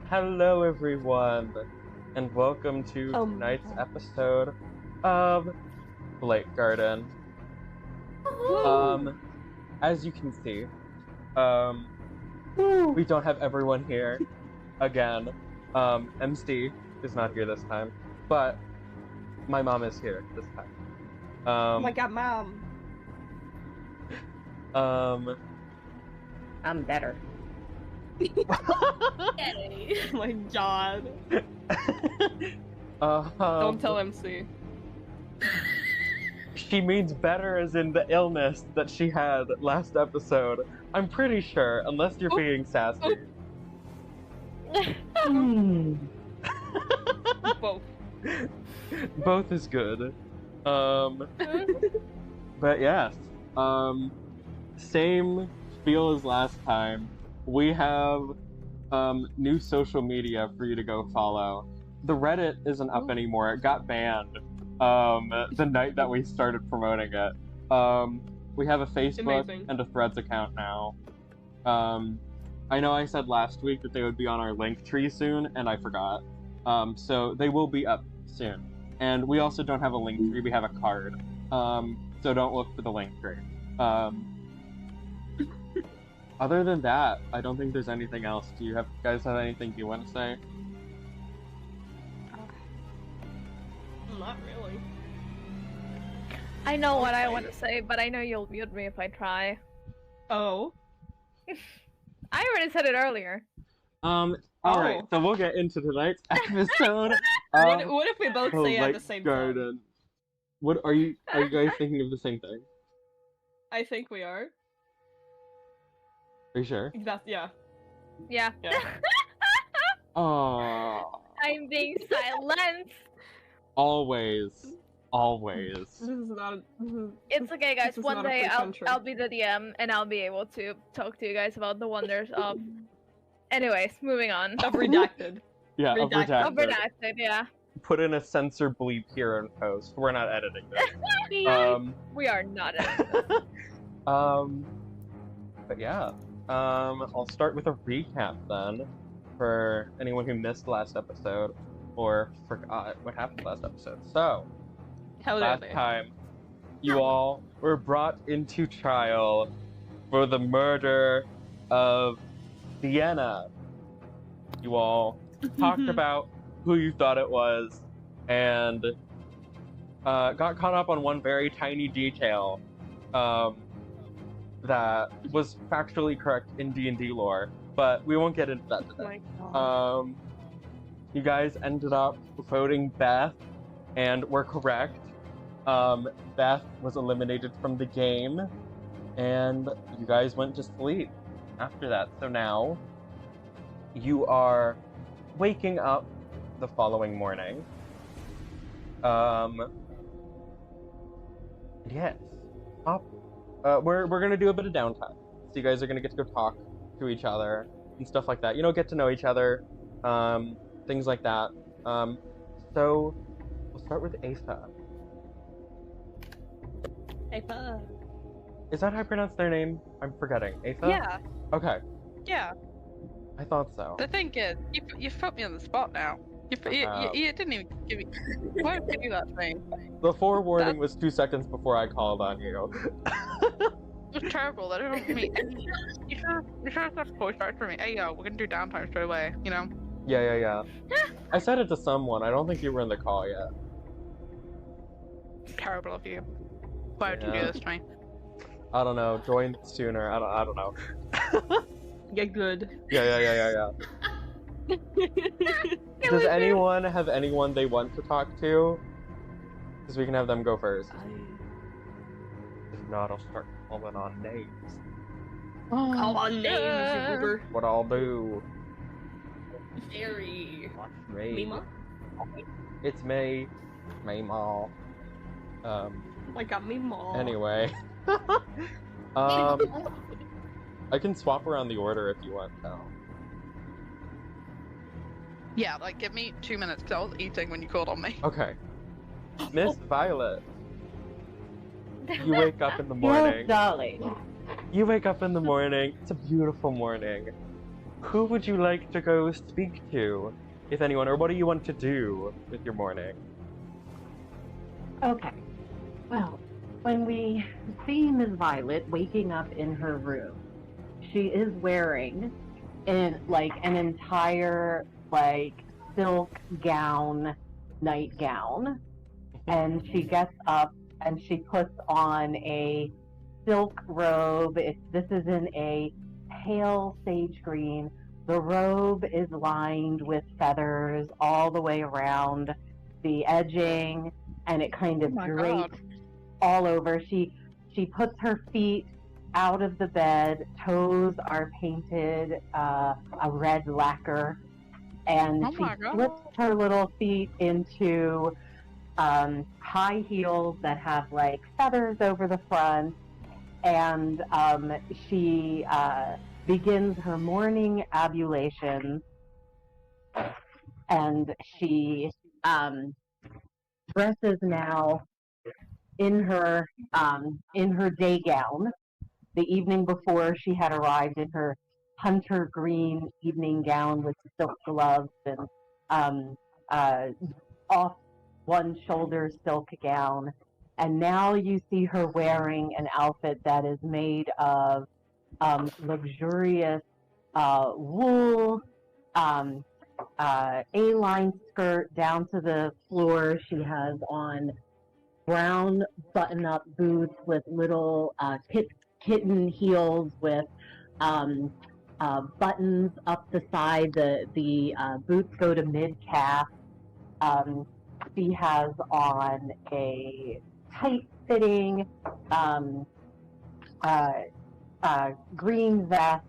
Hello, everyone, and welcome to tonight's episode of Blightgarden. As you can see, we don't have everyone here again. MC is not here this time, but my mom is here this time. Oh my god, Mom! I'm better. Oh my god. Don't tell MC. She means better as in the illness that she had last episode. I'm pretty sure, unless you're being sassy. Both. Both is good. But yes, same spiel as last time. We have new social media for you to go follow. The Reddit isn't up anymore. It got banned the night that we started promoting it. We have a Facebook and a Threads account now. I know I said last week that they would be on our link tree soon, and I forgot. So they will be up soon. And we also don't have a link tree, we have a card. So don't look for the link tree. Other than that, I don't think there's anything else. Do you guys have anything you want to say? Not really. I know what I want to say, but I know you'll mute me if I try. Oh. I already said it earlier. Alright, so we'll get into tonight's episode. What if we both say it at the same time? What are you guys thinking of the same thing? I think we are. Are you sure? Yeah. Yeah. Aww. I'm being silenced. Always. This is not. It's okay, guys. This is One not a day free country. I'll be the DM and I'll be able to talk to you guys about the wonders of. Anyways, moving on. Of redacted. Yeah, of redacted. Of redacted, yeah. Put in a censor bleep here in post. We're not editing this. We are not editing this. But yeah. I'll start with a recap then, for anyone who missed last episode or forgot what happened last episode. So, last time, you all were brought into trial for the murder of Sienna. You all talked about who you thought it was, and got caught up on one very tiny detail. That was factually correct in D&D lore, but we won't get into that today. You guys ended up voting Beth, and were correct. Beth was eliminated from the game, and you guys went to sleep after that. So now, you are waking up the following morning. Yes. We're gonna do a bit of downtime. So you guys are gonna get to go talk to each other and stuff like that. You know, get to know each other, things like that. So we'll start with Asa. Asa. Is that how I pronounce their name? I'm forgetting. Asa? Yeah. Okay. Yeah. I thought so. The thing is, you put me on the spot now. You didn't even give me. Why would you do that thing? The forewarning was 2 seconds before I called on you. It was terrible. That didn't mean. You should have got a voice back for me. Hey yo, we're gonna do downtime straight away. You know. Yeah. I said it to someone. I don't think you were in the call yet. Terrible of you. Why would you do this to me? I don't know. Join sooner. I don't know. Get good. Yeah. Does anyone have anyone they want to talk to? Because we can have them go first. If not, I'll start calling on names. Call on names, Uber. What I'll do. Mary. Mima? It's me. Mima. I got Mima. Anyway. I can swap around the order if you want, though. Yeah, like give me 2 minutes because I was eating when you called on me. Okay. Miss Violet. You wake up in the morning. Yes, darling. You wake up in the morning. It's a beautiful morning. Who would you like to go speak to, if anyone, or what do you want to do with your morning? Okay. Well, when we see Ms. Violet waking up in her room, she is wearing an entire silk gown, nightgown, and she gets up and she puts on a silk robe. This is in a pale sage green. The robe is lined with feathers all the way around the edging, and it kind of drapes all over. She puts her feet out of the bed. Toes are painted a red lacquer, and she slips her little feet into high heels that have feathers over the front, and she begins her morning ablutions, and she dresses now in her day gown. The evening before, she had arrived in her hunter green evening gown with silk gloves and off one shoulder silk gown. And now you see her wearing an outfit that is made of luxurious wool, A-line skirt down to the floor. She has on brown button-up boots with little kitten heels with buttons up the side. The boots go to mid-calf. She has on a tight-fitting green vest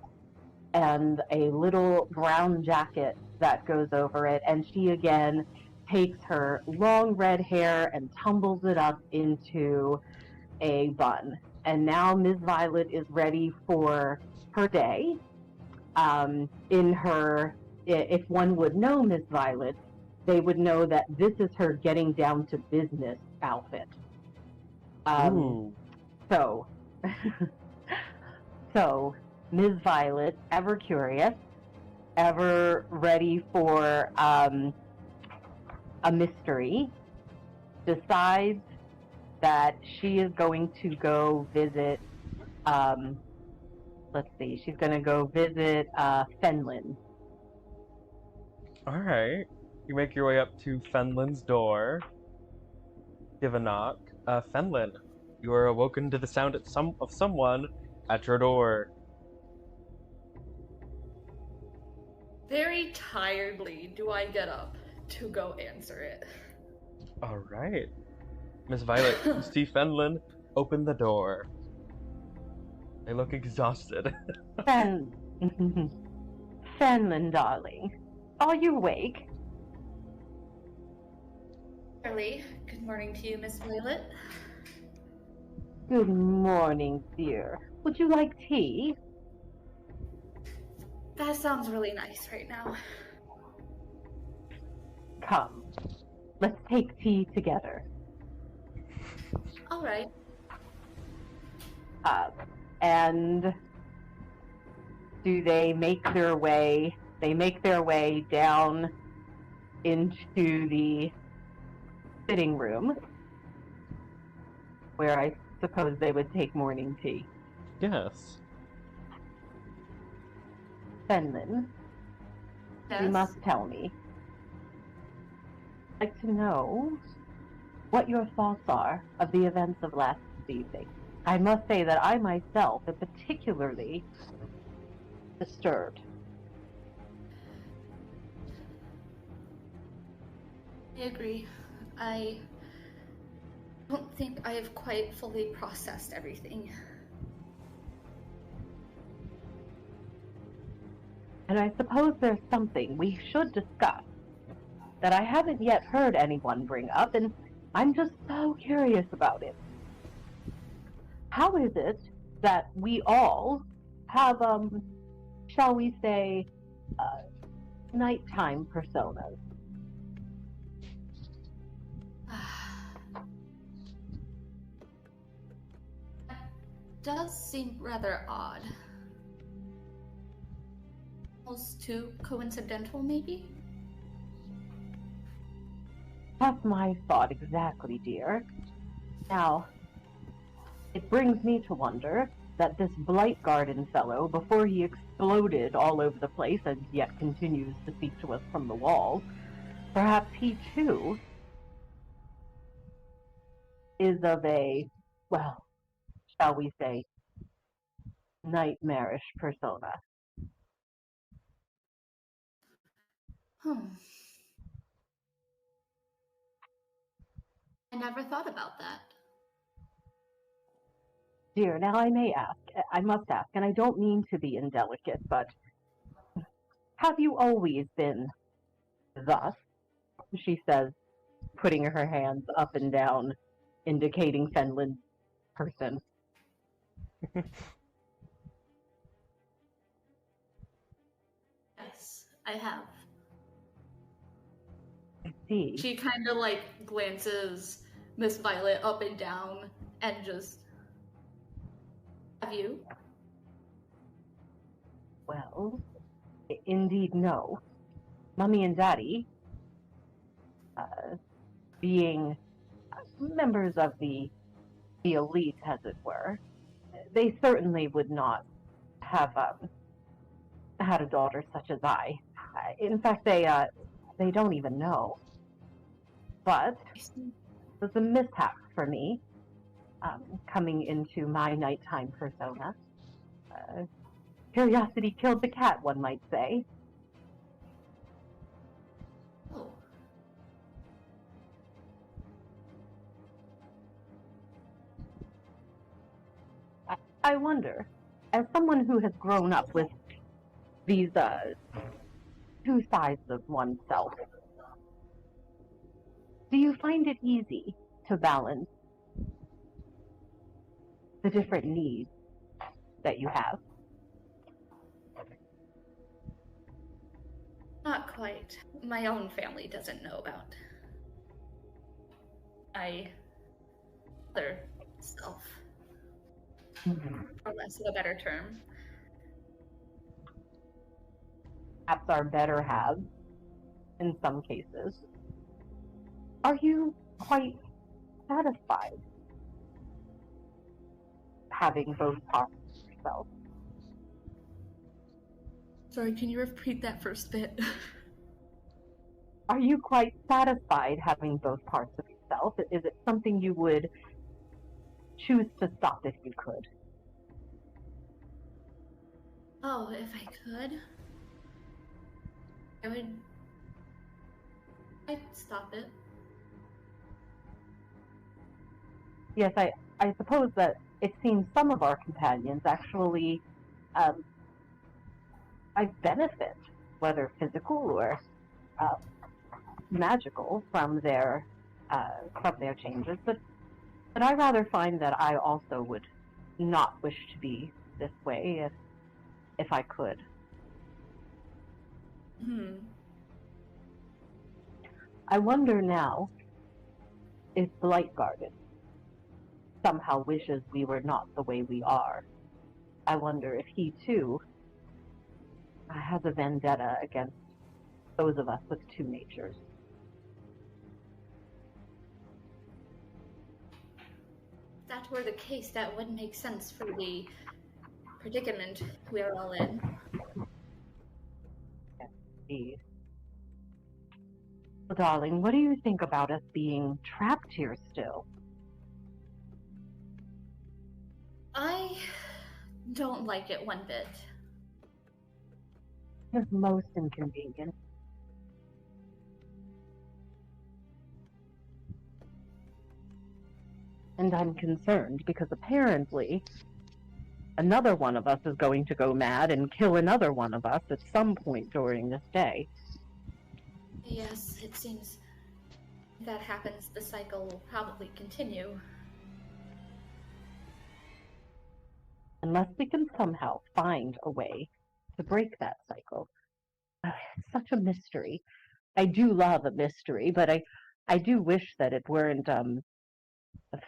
and a little brown jacket that goes over it, and she again takes her long red hair and tumbles it up into a bun. And now Ms. Violet is ready for her day. If one would know Ms. Violet, they would know that this is her getting down to business outfit. So, Ms. Violet, ever curious, ever ready for a mystery, decides that she is going to go visit, she's going to go visit FENLEN. Alright. You make your way up to FENLEN's door. Give a knock. FENLEN, you are awoken to the sound of someone at your door. Very tiredly do I get up to go answer it. Alright. Miss Violet, you see FENLEN open the door. They look exhausted. FENLEN, darling, are you awake? Early. Good morning to you, Miss Violet. Good morning, dear. Would you like tea? That sounds really nice right now. Come, let's take tea together. All right. And do they make their way? They make their way down into the sitting room, where I suppose they would take morning tea. Yes. FENLEN, Yes? you must tell me. I'd like to know what your thoughts are of the events of last evening. I must say that I myself am particularly disturbed. I agree. I don't think I have quite fully processed everything. And I suppose there's something we should discuss that I haven't yet heard anyone bring up, and I'm just so curious about it. How is it that we all have, shall we say, nighttime personas? That does seem rather odd. Almost too coincidental, maybe? That's my thought exactly, dear. Now, it brings me to wonder that this Blightgarden fellow, before he exploded all over the place and yet continues to speak to us from the walls, perhaps he too is of a, well, shall we say, nightmarish persona. I never thought about that. Dear, now I must ask, and I don't mean to be indelicate, but have you always been thus? She says, putting her hands up and down, indicating FENLEN's person. Yes, I have. I see. She kind of like glances Miss Violet up and down and just. Have you? Well, indeed no. Mummy and Daddy, being members of the elite, as it were, they certainly would not have had a daughter such as I. In fact, they don't even know. But it was a mishap for me, coming into my nighttime persona. Curiosity killed the cat, one might say. Oh. I wonder, as someone who has grown up with these two sides of oneself, do you find it easy to balance the different needs that you have? Not quite. My own family doesn't know about my other self, for less of a better term. Perhaps our better halves, in some cases. Are you quite satisfied having both parts of yourself? Sorry, can you repeat that first bit? Are you quite satisfied having both parts of yourself? Is it something you would choose to stop if you could? Oh, if I could, I'd stop it. Yes, I suppose that it seems some of our companions actually I benefit, whether physical or magical, from their changes. But I rather find that I also would not wish to be this way if I could. I wonder now if Blightgarden somehow wishes we were not the way we are. I wonder if he too has a vendetta against those of us with two natures. If that were the case, that would make sense for the predicament we're all in. Yes, indeed. Well, darling, what do you think about us being trapped here still? I don't like it one bit. It's most inconvenient. And I'm concerned because apparently another one of us is going to go mad and kill another one of us at some point during this day. Yes, it seems if that happens, the cycle will probably continue. Unless we can somehow find a way to break that cycle. It's such a mystery. I do love a mystery, but I do wish that it weren't a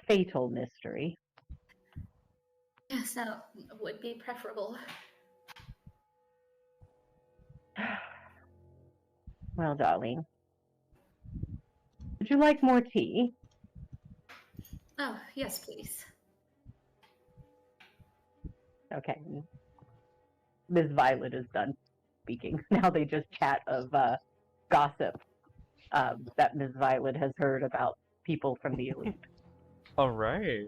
fatal mystery. Yes, that would be preferable. Well, darling, would you like more tea? Oh, yes, please. Okay. Miss Violet is done speaking. Now they just chat of gossip that Miss Violet has heard about people from the elite. All right.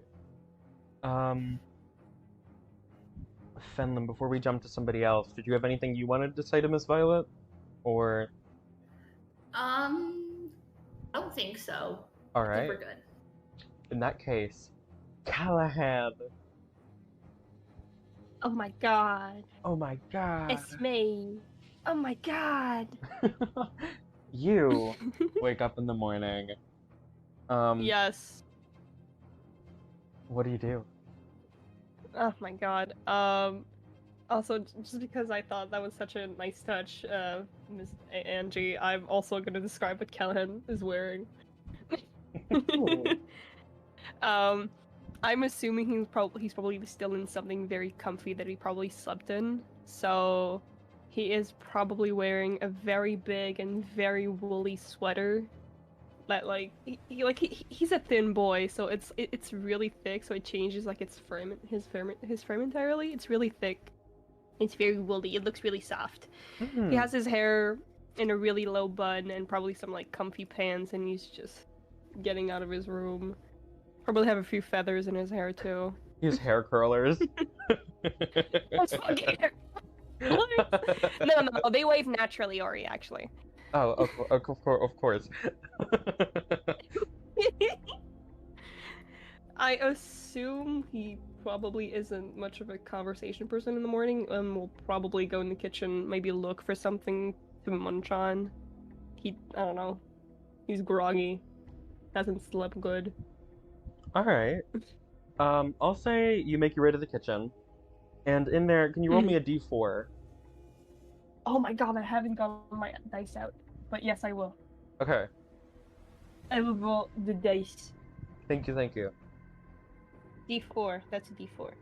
Fenlin, before we jump to somebody else, did you have anything you wanted to say to Miss Violet? Or... I don't think so. All I think right. we're good. In that case, Kalahan. Oh my god. Oh my god. It's me. Oh my god. You wake up in the morning. Yes. What do you do? Oh my god. Also, just because I thought that was such a nice touch, Miss Angie, I'm also gonna describe what Callahan is wearing. I'm assuming he's probably still in something very comfy that he probably slept in. So he is probably wearing a very big and very woolly sweater. That he's a thin boy, so it's really thick, so it changes like his frame entirely. It's really thick. It's very woolly. It looks really soft. He has his hair in a really low bun and probably some like comfy pants, and he's just getting out of his room. Probably have a few feathers in his hair too. His hair curlers. Those fucking hair curlers. No, they wave naturally, Ori, actually. Oh, of course. I assume he probably isn't much of a conversation person in the morning, and will probably go in the kitchen, maybe look for something to munch on. I don't know. He's groggy. Hasn't slept good. Alright. I'll say you make your way to the kitchen. And in there, can you roll me a d4? Oh my god, I haven't got my dice out. But yes, I will. Okay. I will roll the dice. Thank you. D4. That's a D4.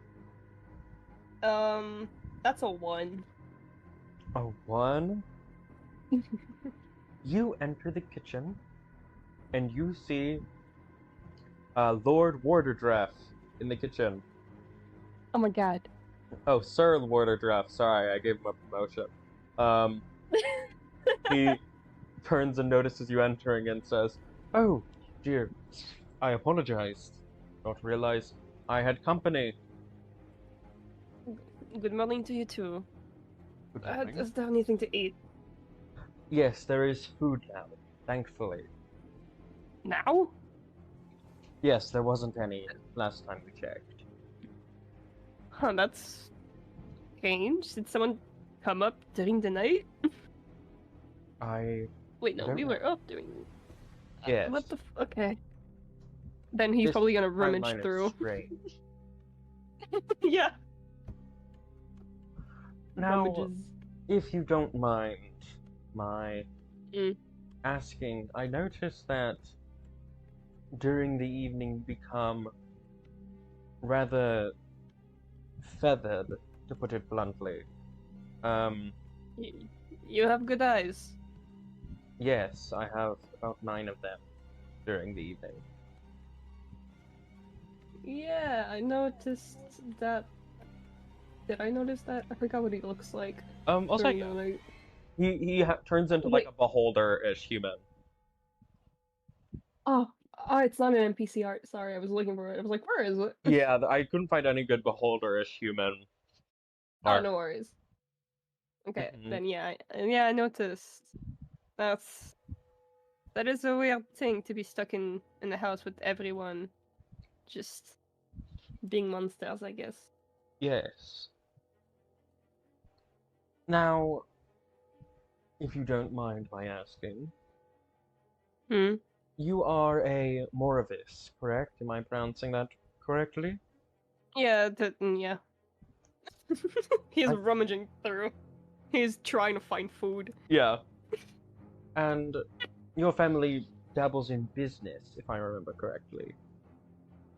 That's a 1. A 1? You enter the kitchen, and you see Lord Warderdreff in the kitchen. Oh my god. Oh, Sir Warderdreff. Sorry, I gave him a promotion. He turns and notices you entering and says, "Oh, dear, I apologize. Don't realize I had company." Good morning to you too. Good morning. Is there anything to eat? Yes, there is food now, thankfully. Now? Yes, there wasn't any last time we checked. Huh, that's strange. Did someone come up during the night? Wait, no, don't we know. were up during... Yes. What the Okay. Then he's This probably gonna timeline rummage is through. strange. Yeah. Now, Rummages. if you don't mind my Mm. asking, I noticed that during the evening become rather feathered, to put it bluntly. You have good eyes. Yes, I have about 9 of them during the evening. Yeah, I noticed that. Did I notice that? I forgot what he looks like. Also, during the night. he turns into like a beholder-ish human. Oh, it's not an NPC art. Sorry, I was looking for it. I was like, where is it? Yeah, I couldn't find any good beholder-ish human. Oh, art. no worries. Okay, Mhm. then yeah, I noticed. That is a weird thing to be stuck in the house with everyone just being monsters, I guess. Yes. Now, if you don't mind my asking, you are a Moravis, correct? Am I pronouncing that correctly? Yeah, yeah. He's rummaging through. He's trying to find food. Yeah. And your family dabbles in business, if I remember correctly.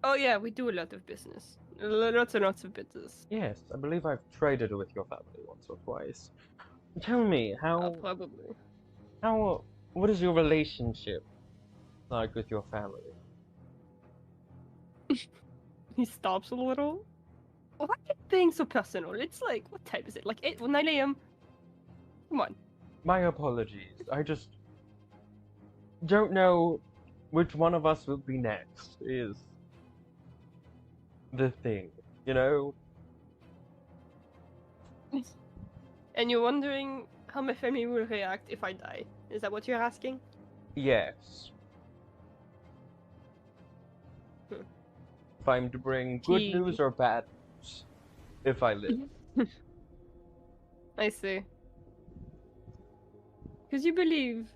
Oh yeah, we do a lot of business. Lots and lots of business. Yes, I believe I've traded with your family once or twice. Tell me, how What is your relationship like with your family? He stops a little. Why are you being so personal? It's like, what time is it? Like 9 a.m.? Come on. My apologies. I just don't know which one of us will be next, is the thing, you know? And you're wondering how my family will react if I die. Is that what you're asking? Yes. If I'm to bring good He- news or bad news, if I live. I see. Because you believe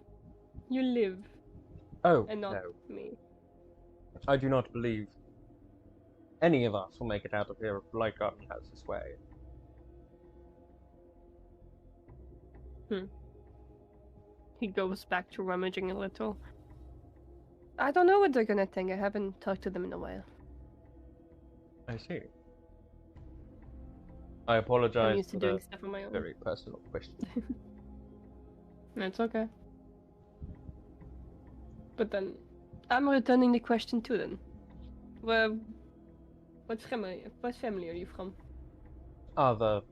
you live Oh, and not no. me. I do not believe any of us will make it out of here if Blightgarden has his way. He goes back to rummaging a little. I don't know what they're gonna think. I haven't talked to them in a while. I see. I apologize I'm used to for doing the stuff on my own. very personal question. That's okay. But then, I'm returning the question too then. Well, what family are you from? The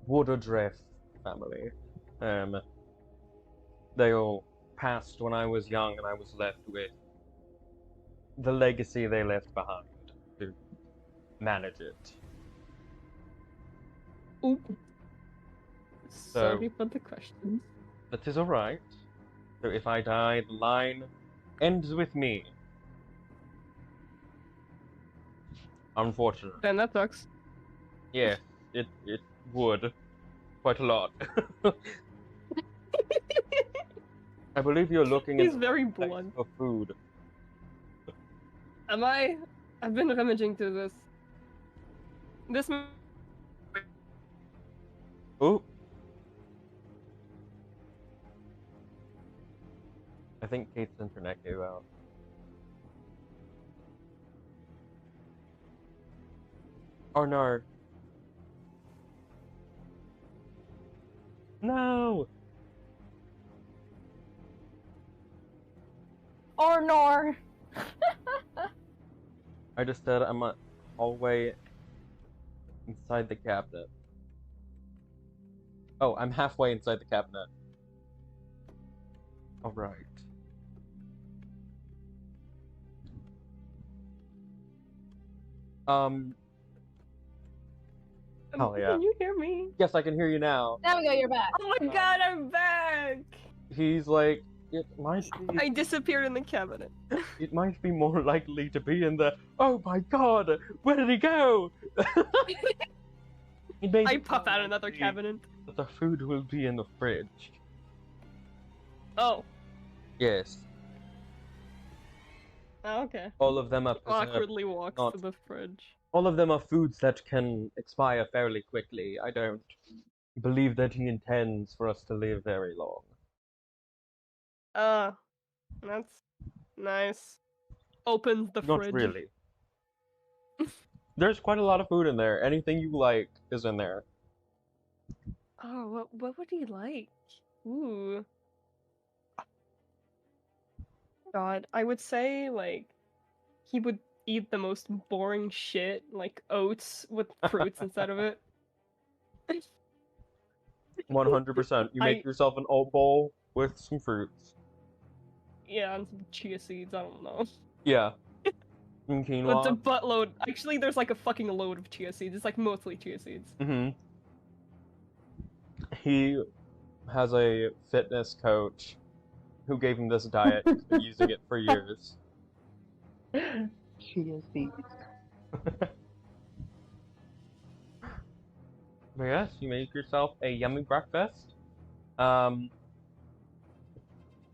Waterdrift family. They all passed when I was young, and I was left with the legacy they left behind to manage it. Oop. Sorry for the question. That is alright. So if I die, the line ends with me. Unfortunately. Then that sucks. Yes, it would. Quite a lot. I believe you're looking He's in very the place blunt. for food. Am I? I've been rummaging through this. This. Oh! I think Kate's internet gave out. Oh no! No! Or nor. I just said I'm a hallway inside the cabinet. Oh, I'm halfway inside the cabinet. Alright. Oh yeah. Can you hear me? Yes, I can hear you now. There we go, you're back. Oh my god, I'm back! He's like, it might be. I disappeared in the cabinet. It might be more likely to be in the. Oh my god, where did he go? It made I it pop more out another likely cabinet. that the food will be in the fridge. Oh. Yes, Oh, okay. all of them are preserved. Awkwardly walks not- to the fridge. All of them are foods that can expire fairly quickly. I don't believe that he intends for us to live very long. That's nice. Opens the Not fridge. really. There's quite a lot of food in there. Anything you like is in there. Oh, what would he like? Ooh. God, I would say, like, he would eat the most boring shit, like oats with fruits instead of it. 100%. You make yourself an oat bowl with some fruits. Yeah, and some chia seeds, I don't know. Yeah. Some It's a quinoa. buttload. Actually, there's like a fucking load of chia seeds. It's like mostly chia seeds. He has a fitness coach who gave him this diet. He's been using it for years. Chia seeds. But yes, you make yourself a yummy breakfast.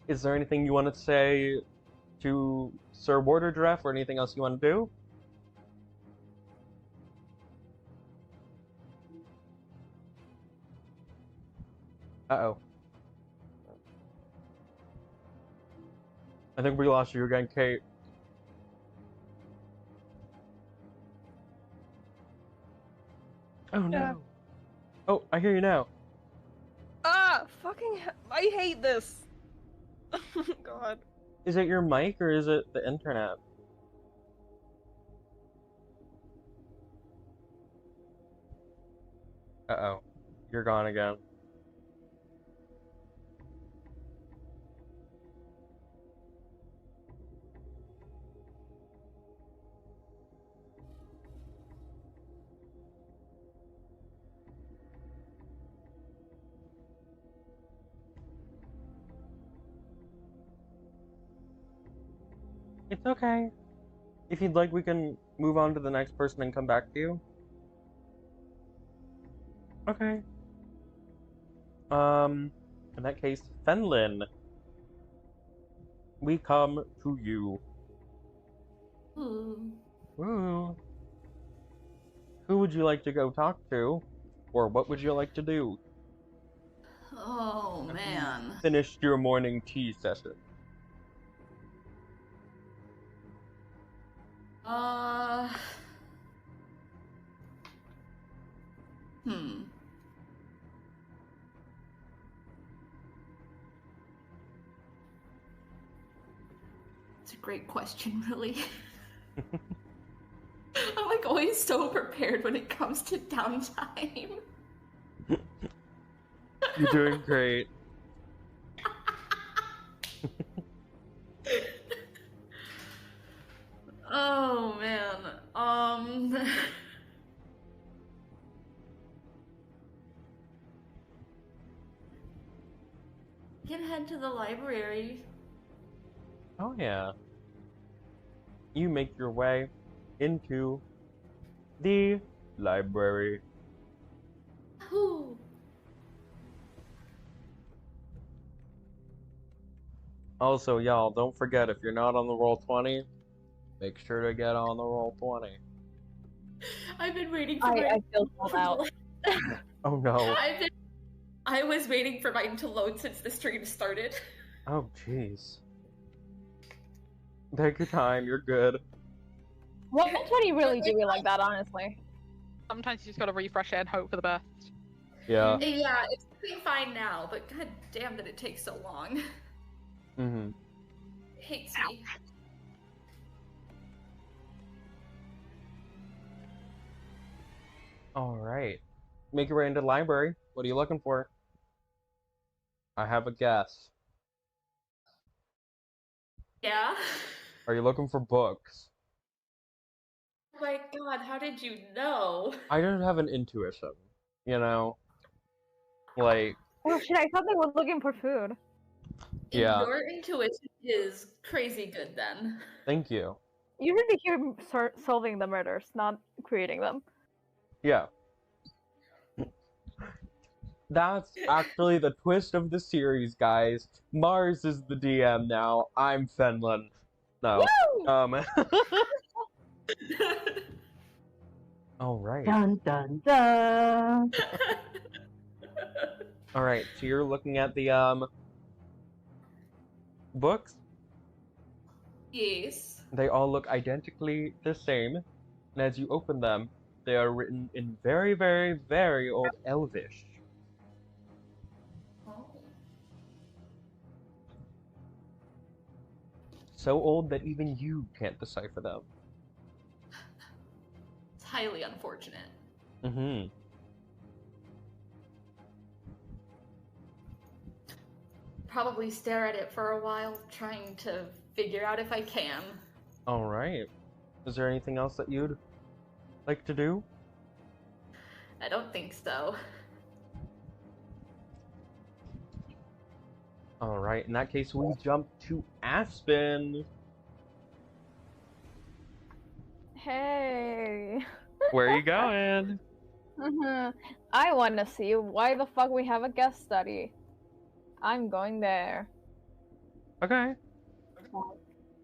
Is there anything you want to say to Sir Waterdrift or anything else you want to do? Uh-oh. I think we lost you again, Kate. Oh no. Yeah. Oh, I hear you now. Ah, fucking! I hate this. God. Is it your mic or is it the internet? Uh-oh. You're gone again. It's okay. If you'd like, we can move on to the next person and come back to you. Okay. In that case, FENLEN, we come to you. Ooh. Ooh. Who would you like to go talk to? Or what would you like to do? Oh man. Finished your morning tea session. Hmm. It's a great question, really. I'm like always so prepared when it comes to downtime. You're doing great. Oh man. You can head to the library. Oh yeah. You make your way into the library. Whew. Also, y'all, don't forget, if you're not on the Roll20, make sure to get on the Roll20. I've been waiting for I feel sold out. Oh no. I was waiting for mine to load since the stream started. Oh jeez. Take your time, you're good. What would you really do like that, honestly? Sometimes you just gotta refresh it and hope for the best. Yeah. Yeah, it's doing fine now, but god damn that it takes so long. Mm-hmm. It hates me. Alright. Make your way into the library. What are you looking for? I have a guess. Yeah? Are you looking for books? Oh my god, how did you know? I don't have an intuition, you know? Like, Oh shit, I thought they were looking for food. yeah. Your intuition is crazy good then. Thank you. You should be here solving the murders, not creating them. Yeah. That's actually the twist of the series, guys. Mars is the DM now. I'm FENLEN. No. Woo! Alright. Dun dun dun. Alright, so you're looking at the, books? Yes. They all look identically the same, and as you open them, they are written in very, very, very old Elvish. Oh. So old that even you can't decipher them. It's highly unfortunate. Mm-hmm. Probably stare at it for a while, trying to figure out if I can. Alright. Is there anything else that you'd like to do? I don't think so. Alright, in that case, we jump to Aspen. Hey. Where are you going? I want to see why the fuck we have a guest study. I'm going there. Okay.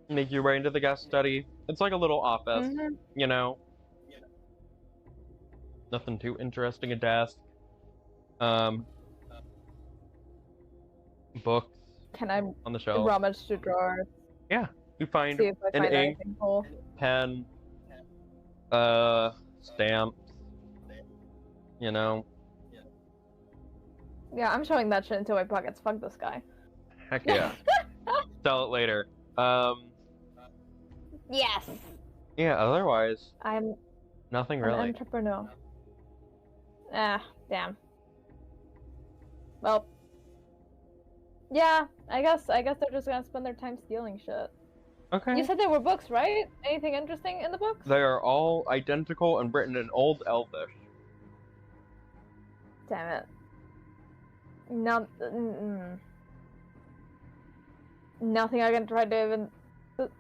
Make your way into the guest study. It's like a little office, you know? Nothing too interesting, a desk. Books Can I on the shelf. rummage through drawers? Yeah, you find See if I an find ink, anything cool. pen, stamps, you know? Yeah, I'm showing that shit into my pockets. Fuck this guy. Heck yeah. Sell it later. Yes. Yeah, otherwise, I'm nothing an really. entrepreneur. Ah, damn. Well. Yeah, I guess they're just gonna spend their time stealing shit. Okay. You said there were books, right? Anything interesting in the books? They are all identical and written in Old Elvish. Damn it. No, nothing I can try to even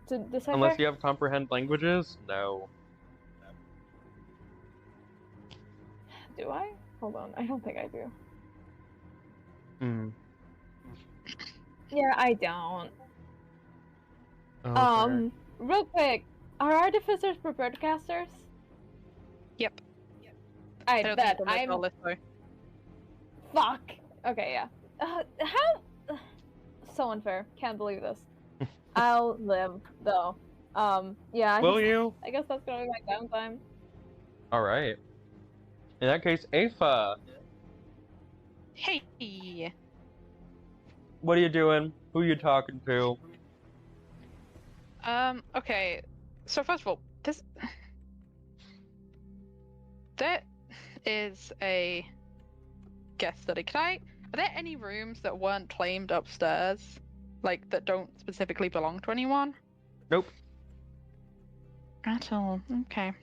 to decipher. Unless you have comprehend languages? No. Do I? Hold on, I don't think I do. Hmm. Yeah, I don't. Okay. Real quick, are artificers prepared casters? Yep. I don't bet think we'll make I'm. all this though. Fuck. Okay, yeah. How? So unfair. Can't believe this. I'll live though. Yeah. Will you? I guess that's gonna be my downtime. Alright. In that case, AIFE, Hey. what are you doing? Who are you talking to? Okay. So first of all, there is a guest study. Are there any rooms that weren't claimed upstairs? Like, that don't specifically belong to anyone? Nope. At all. Okay.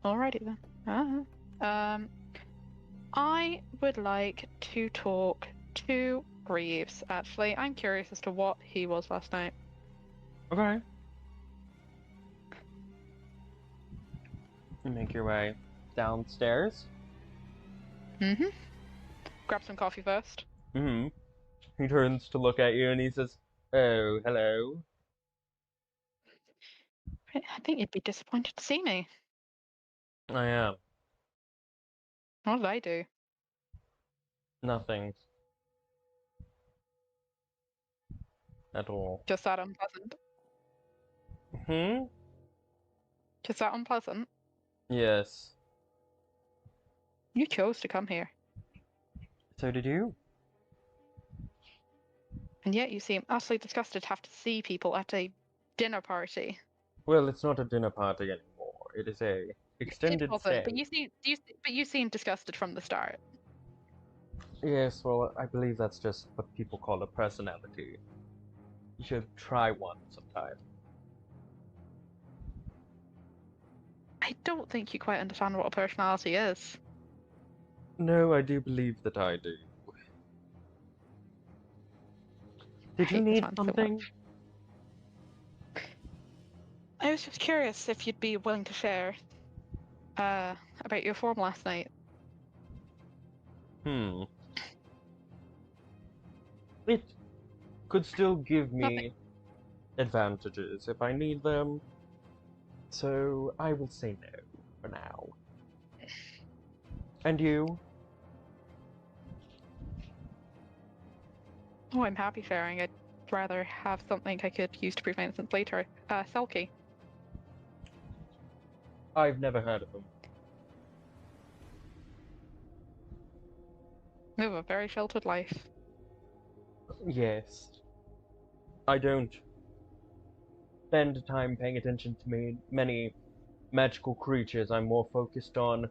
Alrighty then. I would like to talk to Reeves, actually. I'm curious as to what he was last night. Okay. You make your way downstairs. Mm-hmm. Grab some coffee first. Mm-hmm. He turns to look at you and he says, "Oh, hello." I think you'd be disappointed to see me. I am. What did I do? Nothing. At all. Just that unpleasant. Hmm? Just that unpleasant. Yes. You chose to come here. So did you? And yet you seem utterly disgusted to have to see people at a dinner party. Well, it's not a dinner party anymore. It is a extended It wasn't, stay. but you seem disgusted from the start. Yes, well, I believe that's just what people call a personality. You should try one sometime. I don't think you quite understand what a personality is. No, I do believe that I do. Did you hate this need man so something? much. I was just curious if you'd be willing to share about your form last night. It could still give me Nothing. advantages if I need them. So I will say no for now. And you? Oh, I'm happy sharing. I'd rather have something I could use to prove my innocence later. Selkie. I've never heard of them. Live a very sheltered life. Yes. I don't spend time paying attention to many magical creatures. I'm more focused on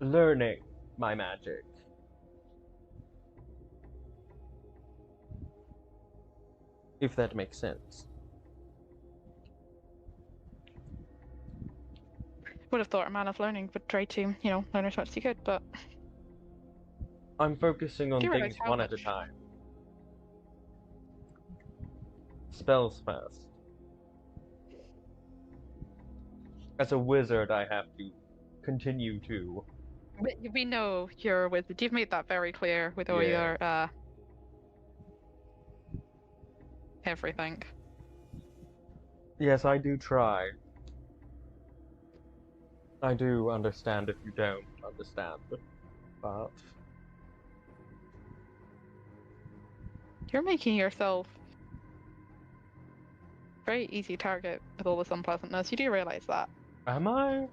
learning my magic. If that makes sense. Would have thought a man of learning would try to, learn as much as he could, but I'm focusing on do you realize things how one at a much? time. Spells first. As a wizard, I have to continue to. We know you're a wizard. You've made that very clear with all your everything. Yes, I do try. I do understand if you don't understand, but You're making yourself a very easy target with all this unpleasantness. You do realize that? am I?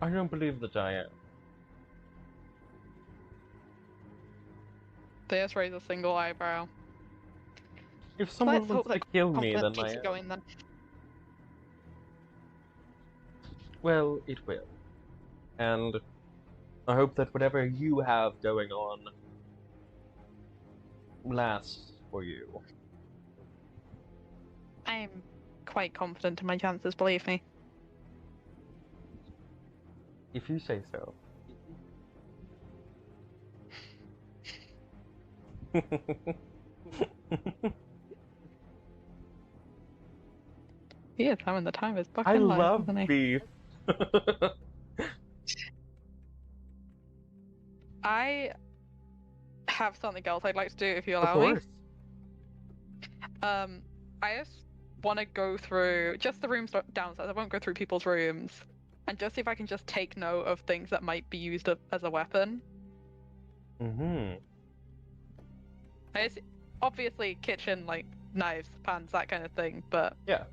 I don't believe that I am. They just raise a single eyebrow. If someone Let's hope wants to that kill me, confidence then keeps it going then. well, it will. And I hope that whatever you have going on lasts for you. I'm quite confident in my chances, believe me. If you say so. He is having the time of his I fucking life, love isn't he? beef. I have something else I'd like to do if you Of allow me. course. I just want to go through just the rooms downstairs. I won't go through people's rooms, and just see if I can just take note of things that might be used as a weapon. Mm-hmm. It's obviously kitchen, like knives, pans, that kind of thing, but Yeah.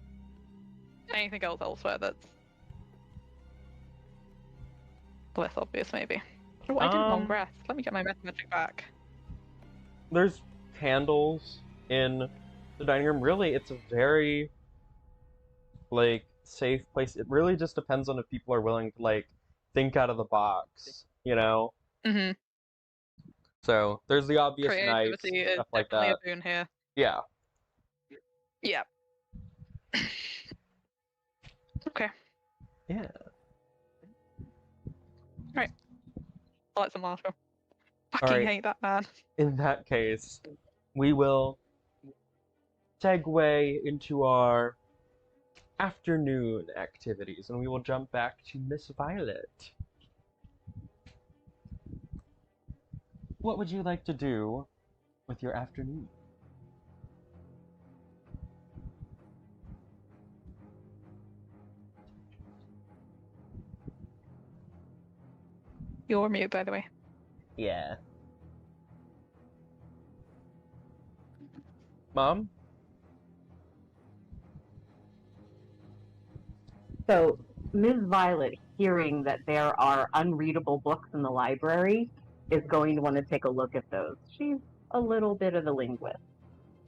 anything else elsewhere that's less obvious, maybe. Oh, I did long rest. Let me get my magic back. There's candles in the dining room. Really, it's a very, like, safe place. It really just depends on if people are willing to, like, think out of the box, you know? Mm-hmm. So, there's the obvious knives, Creativity is stuff like definitely that. a boon here. Yeah. Yeah. Okay. Yeah. Right. I'll let someone else go. All Fucking right. hate that man. In that case, we will segue into our afternoon activities, and we will jump back to Miss Violet. What would you like to do with your afternoon? You're mute, by the way. Yeah. Mom? So, Ms. Violet, hearing that there are unreadable books in the library, is going to want to take a look at those. She's a little bit of a linguist,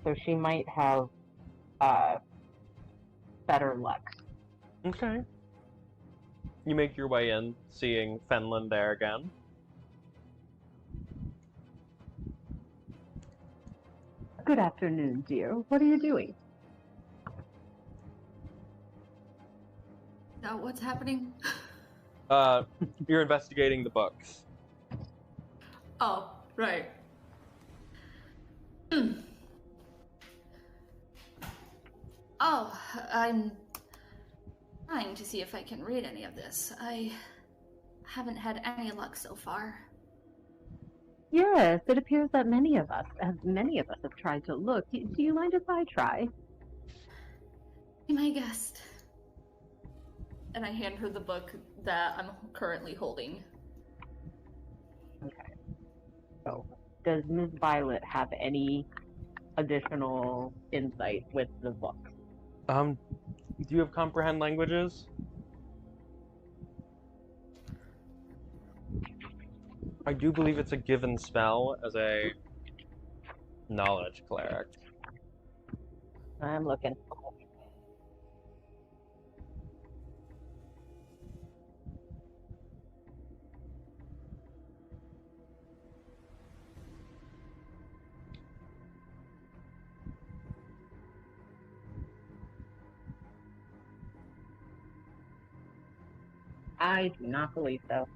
so she might have better luck. Okay. You make your way in, seeing FENLEN there again. Good afternoon, dear. What are you doing? Now what's happening? You're investigating the books. Oh, right. Oh, I'm trying to see if I can read any of this. I haven't had any luck so far. Yes, it appears that many of us have tried to look. Do you mind if I try? Be my guest. And I hand her the book that I'm currently holding. Okay. So, does Ms. Violet have any additional insight with the book? Do you have comprehend languages? I do believe it's a given spell as a knowledge cleric. I'm looking. I do not believe so.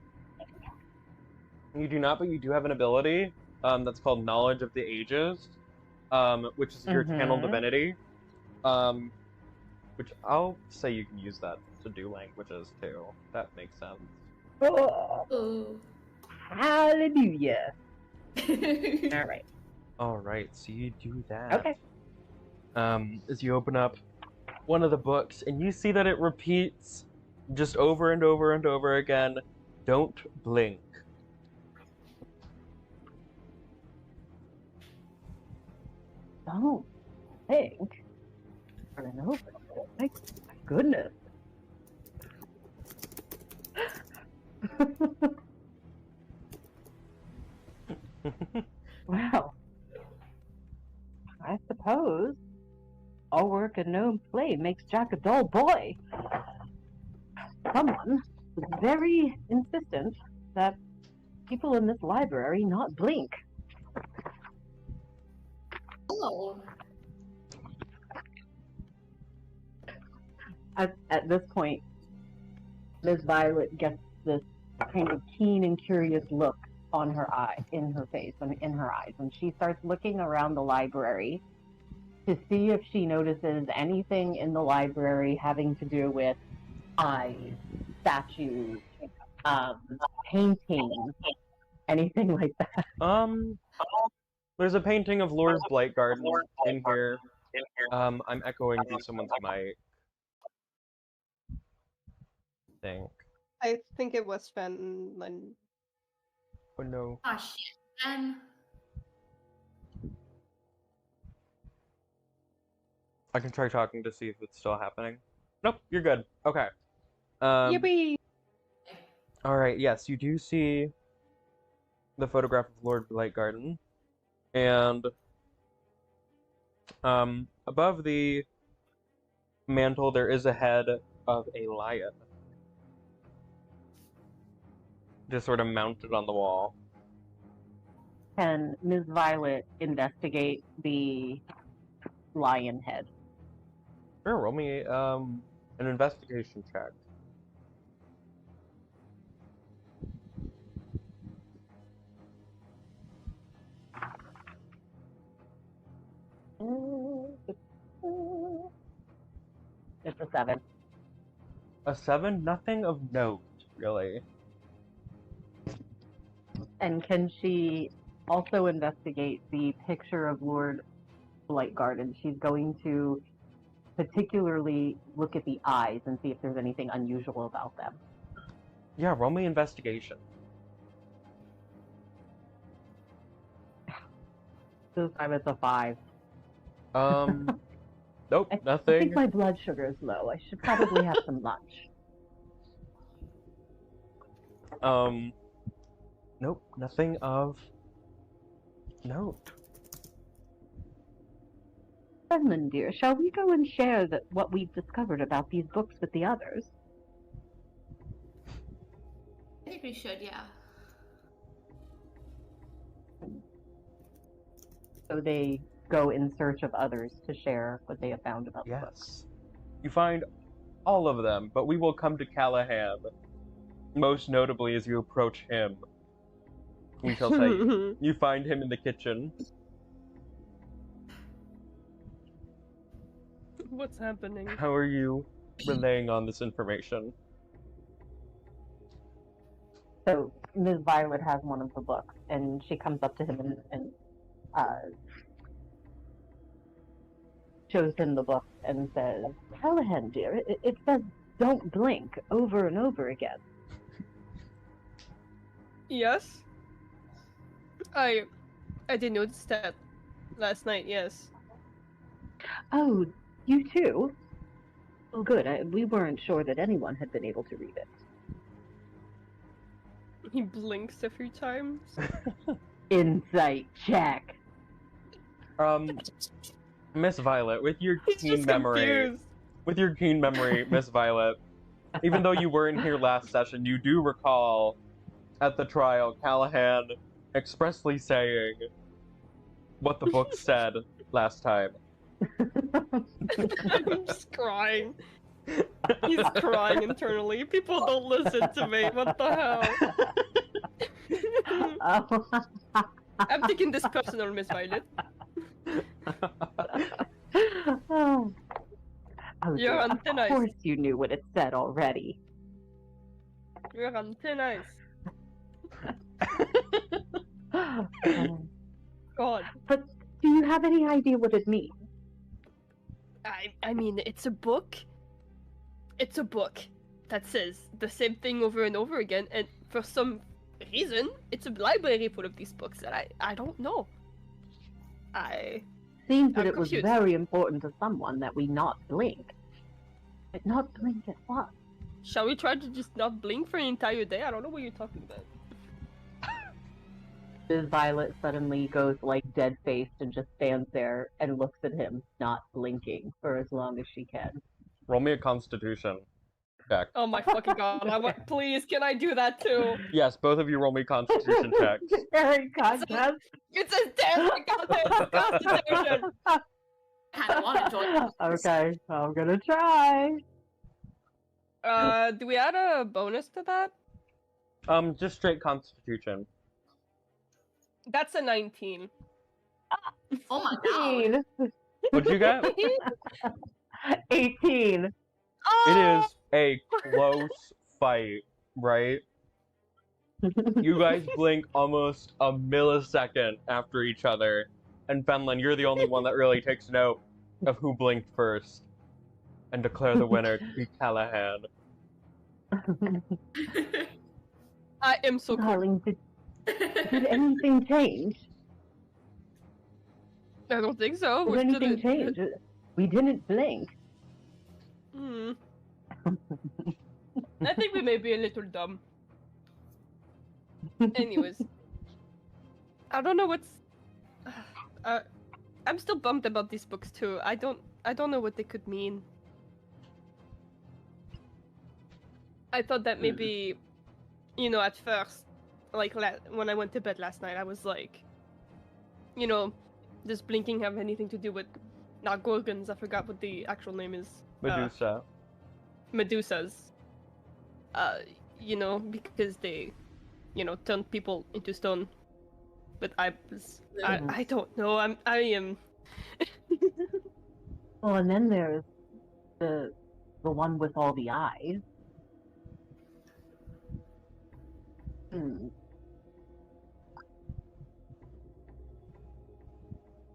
You do not, but you do have an ability that's called Knowledge of the Ages, which is your channel divinity, which I'll say you can use that to do languages too. That makes sense. Oh. Hallelujah. All right. All right, so you do that. Okay. As you open up one of the books, and you see that it repeats just over and over and over again, don't blink. Don't think. I don't know. My goodness. Wow. a gnome play makes Jack a dull boy. Someone was very insistent that people in this library not blink. Oh. At this point, Miss Violet gets this kind of keen and curious look on her eye, in her face, and in her eyes, and she starts looking around the library to see if she notices anything in the library having to do with eyes, statues, paintings, anything like that. There's a painting of Lord Blightgarden in here. I'm echoing through someone's mic. I think it was FENLEN. Oh no. Ah, shit. Then I can try talking to see if it's still happening. Nope, you're good. Okay. Yippee! Alright, yes, you do see the photograph of Lord Blightgarden. And above the mantle there is a head of a lion. Just sort of mounted on the wall. Can Ms. Violet investigate the lion head? Sure, roll me an investigation check. It's a 7. A 7? Nothing of note, really. And can she also investigate the picture of Lord Blightgarden? She's going to particularly look at the eyes and see if there's anything unusual about them. Yeah, roll me investigation. This time it's a 5. Nope, I nothing. think my blood sugar is low. I should probably have some lunch. Nope, nothing of note. FENLEN, dear, shall we go and share what we've discovered about these books with the others? I think we should, yeah. So they go in search of others to share what they have found about the books. Yes. You find all of them, but we will come to KALAHAN, most notably as you approach him. We shall say, you find him in the kitchen. What's happening? How are you relaying on this information? So Ms. Violet has one of the books, and she comes up to him and shows him the book and says, "KALAHAN, dear, it says don't blink over and over again." Yes? I did notice that last night, yes. Oh, you too? Oh, good. We weren't sure that anyone had been able to read it. He blinks a few times. Insight check. Miss Violet, with your He's keen just memory, confused. Miss Violet, even though you weren't here last session, you do recall at the trial KALAHAN expressly saying what the book said last time. I'm just crying. He's crying internally. People don't listen to me. What the hell? I'm taking this personal, Miss Violet. Oh, You're dear, on thin ice. Of course you knew what it said already. You're on thin ice. God. But do you have any idea what it means? I mean, it's a book. It's a book that says the same thing over and over again, and for some reason, it's a library full of these books that I don't know. Seems that I'm it was confused. very important to someone that we not blink. But not blink at what? Shall we try to just not blink for an entire day? I don't know what you're talking about. Ms. Violet suddenly goes like dead-faced and just stands there and looks at him, not blinking for as long as she can. Roll me a Constitution check. Oh my fucking god! Please, can I do that too? Yes, both of you roll me Constitution checks. Very contest. It's a damn Constitution. I kind of want to join. Okay, I'm gonna try. Do we add a bonus to that? Just straight Constitution. That's a 19. Oh my god. 18. What'd you get? 18. It is a close fight, right? You guys blink almost a millisecond after each other, and FENLEN, you're the only one that really takes note of who blinked first, and declare the winner to be KALAHAN. I am so cool. Darling, did anything change? I don't think so. Did Which anything change? We didn't blink. Hmm. I think we may be a little dumb. Anyways, I don't know what's. I'm still bummed about these books too. I don't know what they could mean. I thought that maybe, you know, at first, like when I went to bed last night, I was like, you know, does blinking have anything to do with not gorgons? I forgot what the actual name is. Medusa. Medusas. You know, because they, you know, turn people into stone. But I don't know. I am. Well, and then there's the one with all the eyes.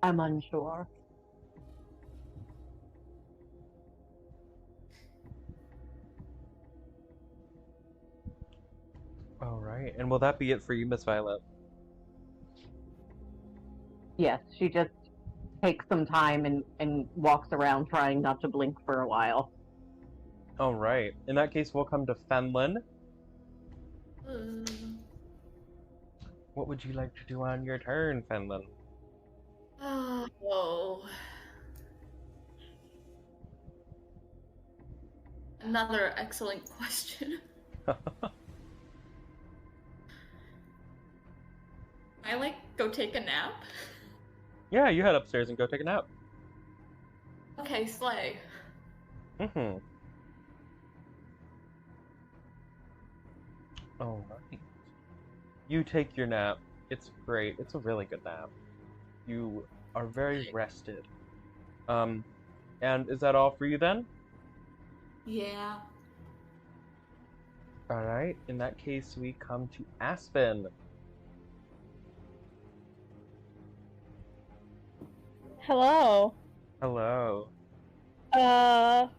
I'm unsure. All right, and will that be it for you, Miss Violet? Yes, she just takes some time and walks around trying not to blink for a while. All right. In that case, we'll come to FENLEN. What would you like to do on your turn, FENLEN? Whoa. Another excellent question. I like go take a nap? Yeah, you head upstairs and go take a nap. Okay, slay. Mm-hmm. All right. You take your nap. It's great. It's a really good nap. You are very rested. And is that all for you then? Yeah. All right. In that case, we come to ASPEN. Hello. Hello. Oh,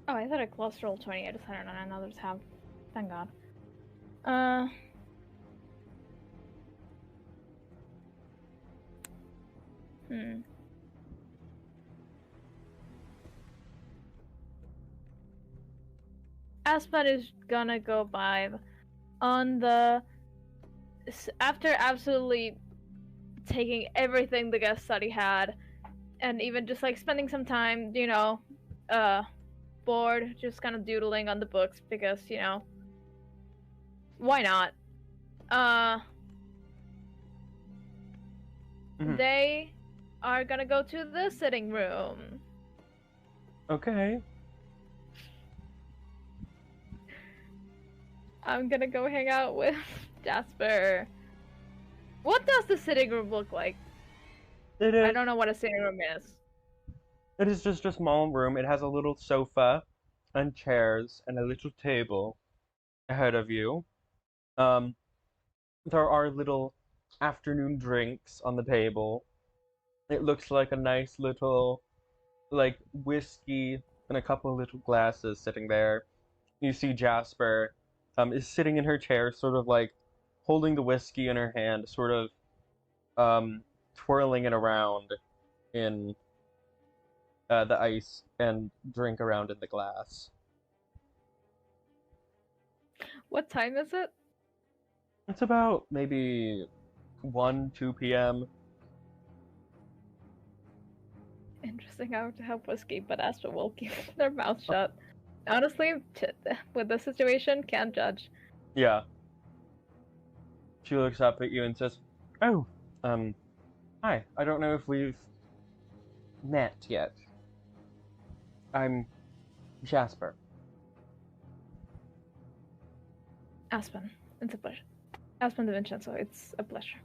I thought I closed roll 20. I just had it on another tab. Thank God. Aspen is gonna go by on the... After absolutely taking everything the guest study had, and even just like spending some time, you know, bored, just kind of doodling on the books because, you know, why not? They are gonna go to the sitting room. Okay. I'm gonna go hang out with Jasper. What does the sitting room look like? I don't know what a sitting room is. It is just a small room. It has a little sofa and chairs and a little table ahead of you. There are little afternoon drinks on the table. It looks like a nice little, like, whiskey and a couple little glasses sitting there. You see Jasper is sitting in her chair, sort of like holding the whiskey in her hand, sort of twirling it around in the ice and drink around in the glass. What time is it? It's about maybe 1, 2 p.m. Interesting how to help escape, but Astra will keep their mouth shut. Honestly, with this situation, can't judge. Yeah. She looks up at you and says, "Oh, hi. I don't know if we've met yet. I'm Jasper." Aspen, it's a pleasure. Aspen de Vincenzo, it's a pleasure.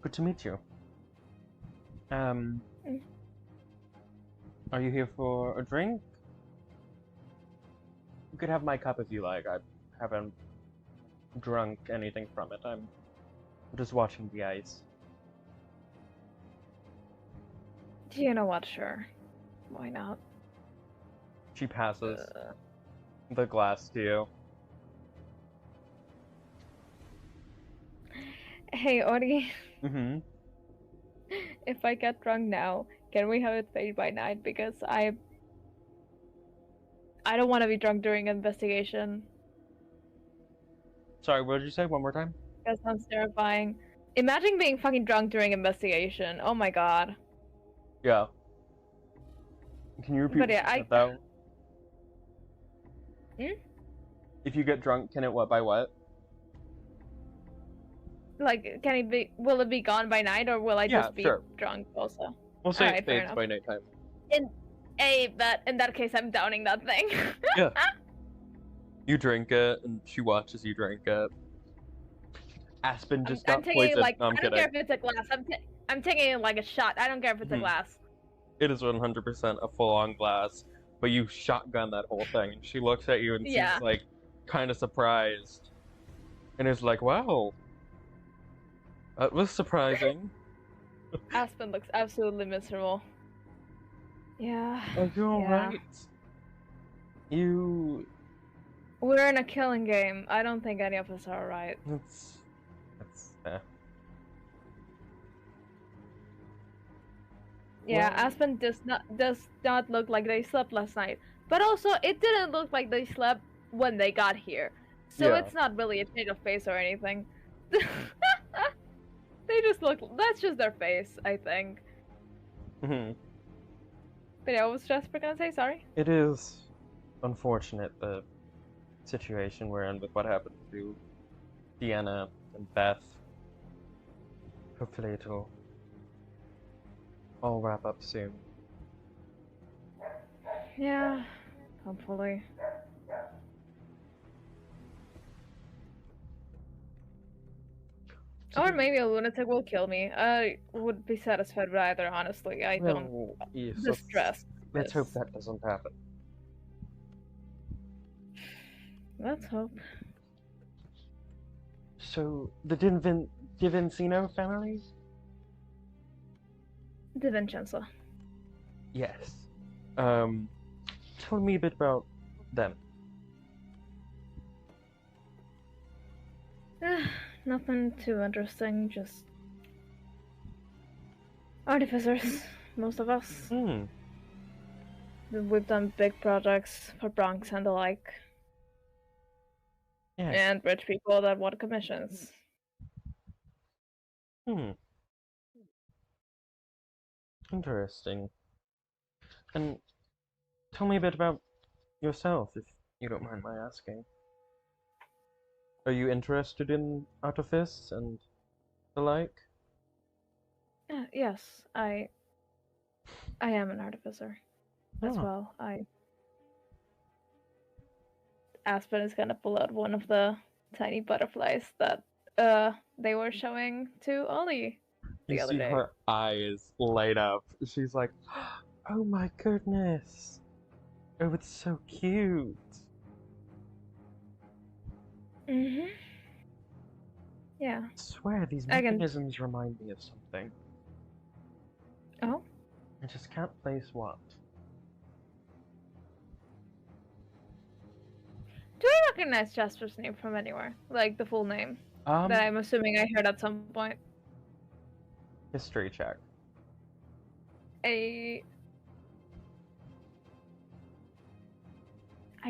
Good to meet you. Are you here for a drink? You could have my cup if you like. I haven't drunk anything from it. I'm just watching the ice. You know what? Sure. Why not? She passes the glass to you. Hey, Ori. Mm-hmm. If I get drunk now, can we have it fade by night? Because I don't want to be drunk during investigation. Sorry, what did you say? One more time? That sounds terrifying. Imagine being fucking drunk during investigation. Oh my god. Yeah. Can you repeat But yeah, what you said, though? Hmm? If you get drunk, can it what by what? Like, will it be gone by night, or will I just be sure. drunk also? We'll say Alright, it fair fades enough. by nighttime. In that case, I'm downing that thing. Yeah. You drink it, and she watches you drink it. Aspen just I'm got taking poisoned. like No, I'm I don't kidding. care if it's a glass. I'm taking it like a shot. I don't care if it's a Mhm. glass. It is 100% a full-on glass, but you shotgun that whole thing, and she looks at you and Yeah. seems like kind of surprised, and is like, "Wow, that was surprising." Aspen looks absolutely miserable. Yeah. Are you all Yeah. right? You. We're in a killing game. I don't think any of us are alright. That's fair. Yeah, Well- Aspen does not look like they slept last night. But also, it didn't look like they slept when they got here. So Yeah. it's not really a change of face or anything. They just look. That's just their face, I think. Mhm. But yeah, what was Jasper gonna say? Sorry. It is unfortunate the situation we're in with what happened to Deanna and Beth. Hopefully it'll all wrap up soon. Yeah, hopefully. Or maybe a lunatic will kill me. I would be satisfied with either, honestly. I don't. Well, yes, The stress. let's hope is- that doesn't happen. Let's hope. So, the Divincino family? De Vincenzo. Yes. Tell me a bit about them. Nothing too interesting, just artificers, most of us. Hmm. We've done big projects for Bronx and the like, Yes. and rich people that want commissions. Hmm. Interesting. And tell me a bit about yourself, if you don't mind my asking. Are you interested in artifice and the like? Yes, I am an artificer as Oh. well. Aspen is gonna pull out one of the tiny butterflies that they were showing to Ollie the You other see day. her eyes light up. She's like, "Oh my goodness! Oh, it's so cute." Mm-hmm. Yeah. I swear these I can- mechanisms remind me of something. Oh? I just can't place what. Do I recognize Jasper's name from anywhere? Like the full name? That I'm assuming I heard at some point. History check. I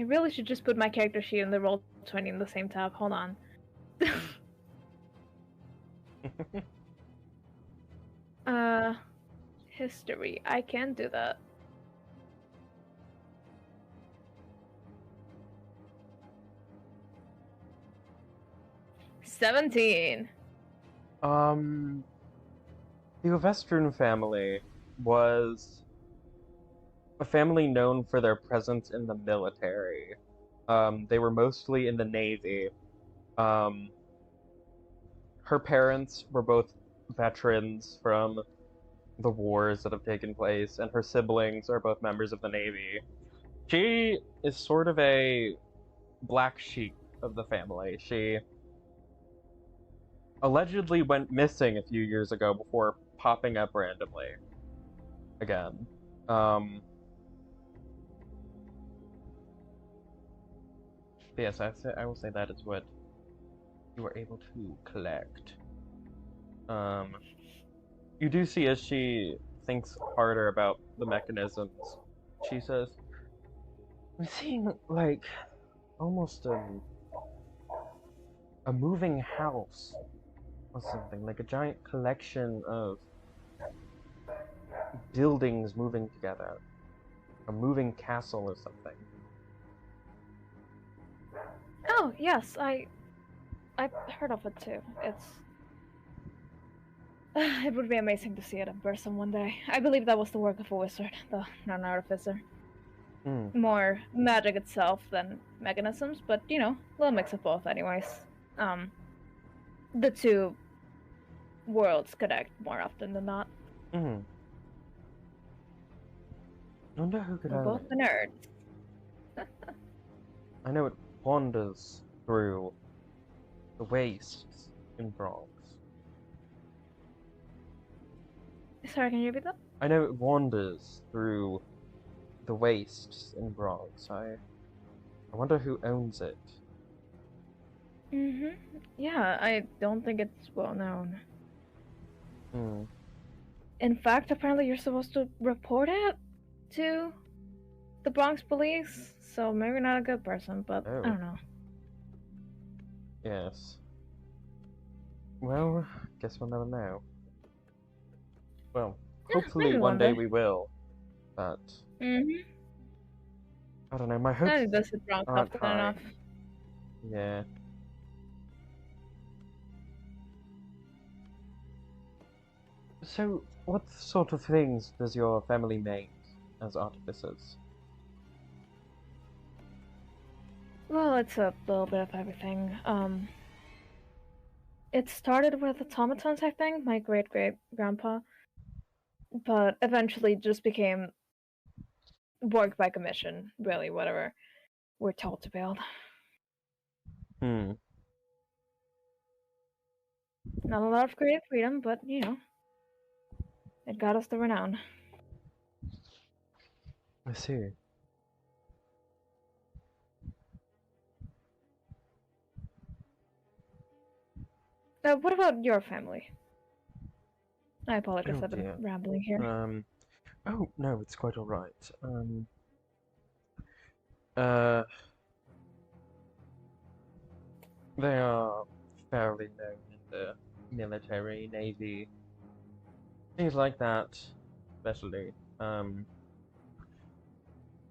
really should just put my character sheet in the roll 20 in the same tab. Hold on. History. I can do that. $17. The Ovestron family was a family known for their presence in the military. They were mostly in the Navy. Her parents were both veterans from the wars that have taken place, and her siblings are both members of the Navy. She is sort of a black sheep of the family. She allegedly went missing a few years ago before popping up randomly again. Yes, I will say that is what you were able to collect. You do see as she thinks harder about the mechanisms, she says, I'm seeing, like, almost a moving house or something, like a giant collection of buildings moving together. A moving castle or something. Oh, yes, I've heard of it too. It would be amazing to see it in person one day. I believe that was the work of a wizard, though not an artificer. More magic itself than mechanisms, but you know, a little mix of both anyways. The two worlds connect more often than not. I wonder who could We're own both it. the nerds. I know it wanders through the wastes in Bronx. Sorry, can you repeat that? I know it wanders through the wastes in Bronx. I wonder who owns it. Yeah, I don't think it's well known. Hmm. In fact, apparently you're supposed to report it to the Bronx police, so maybe not a good person, but Oh. I don't know. Yes. Well, guess we'll never know. Well, Yeah, hopefully maybe one one day day. we will, but I don't know, my I hopes visit Bronx aren't often high. enough. Yeah. So, what sort of things does your family make as artificers? Well, it's a little bit of everything. It started with automatons, I think, my great-great-grandpa, but eventually just became work by commission, really, whatever we're told to build. Hmm. Not a lot of creative freedom, but, you know, it got us the renown. I see. What about your family? I apologize, Oh I've been dear. rambling here. Oh no, it's quite alright. They are fairly known in the military, navy, things like that, especially.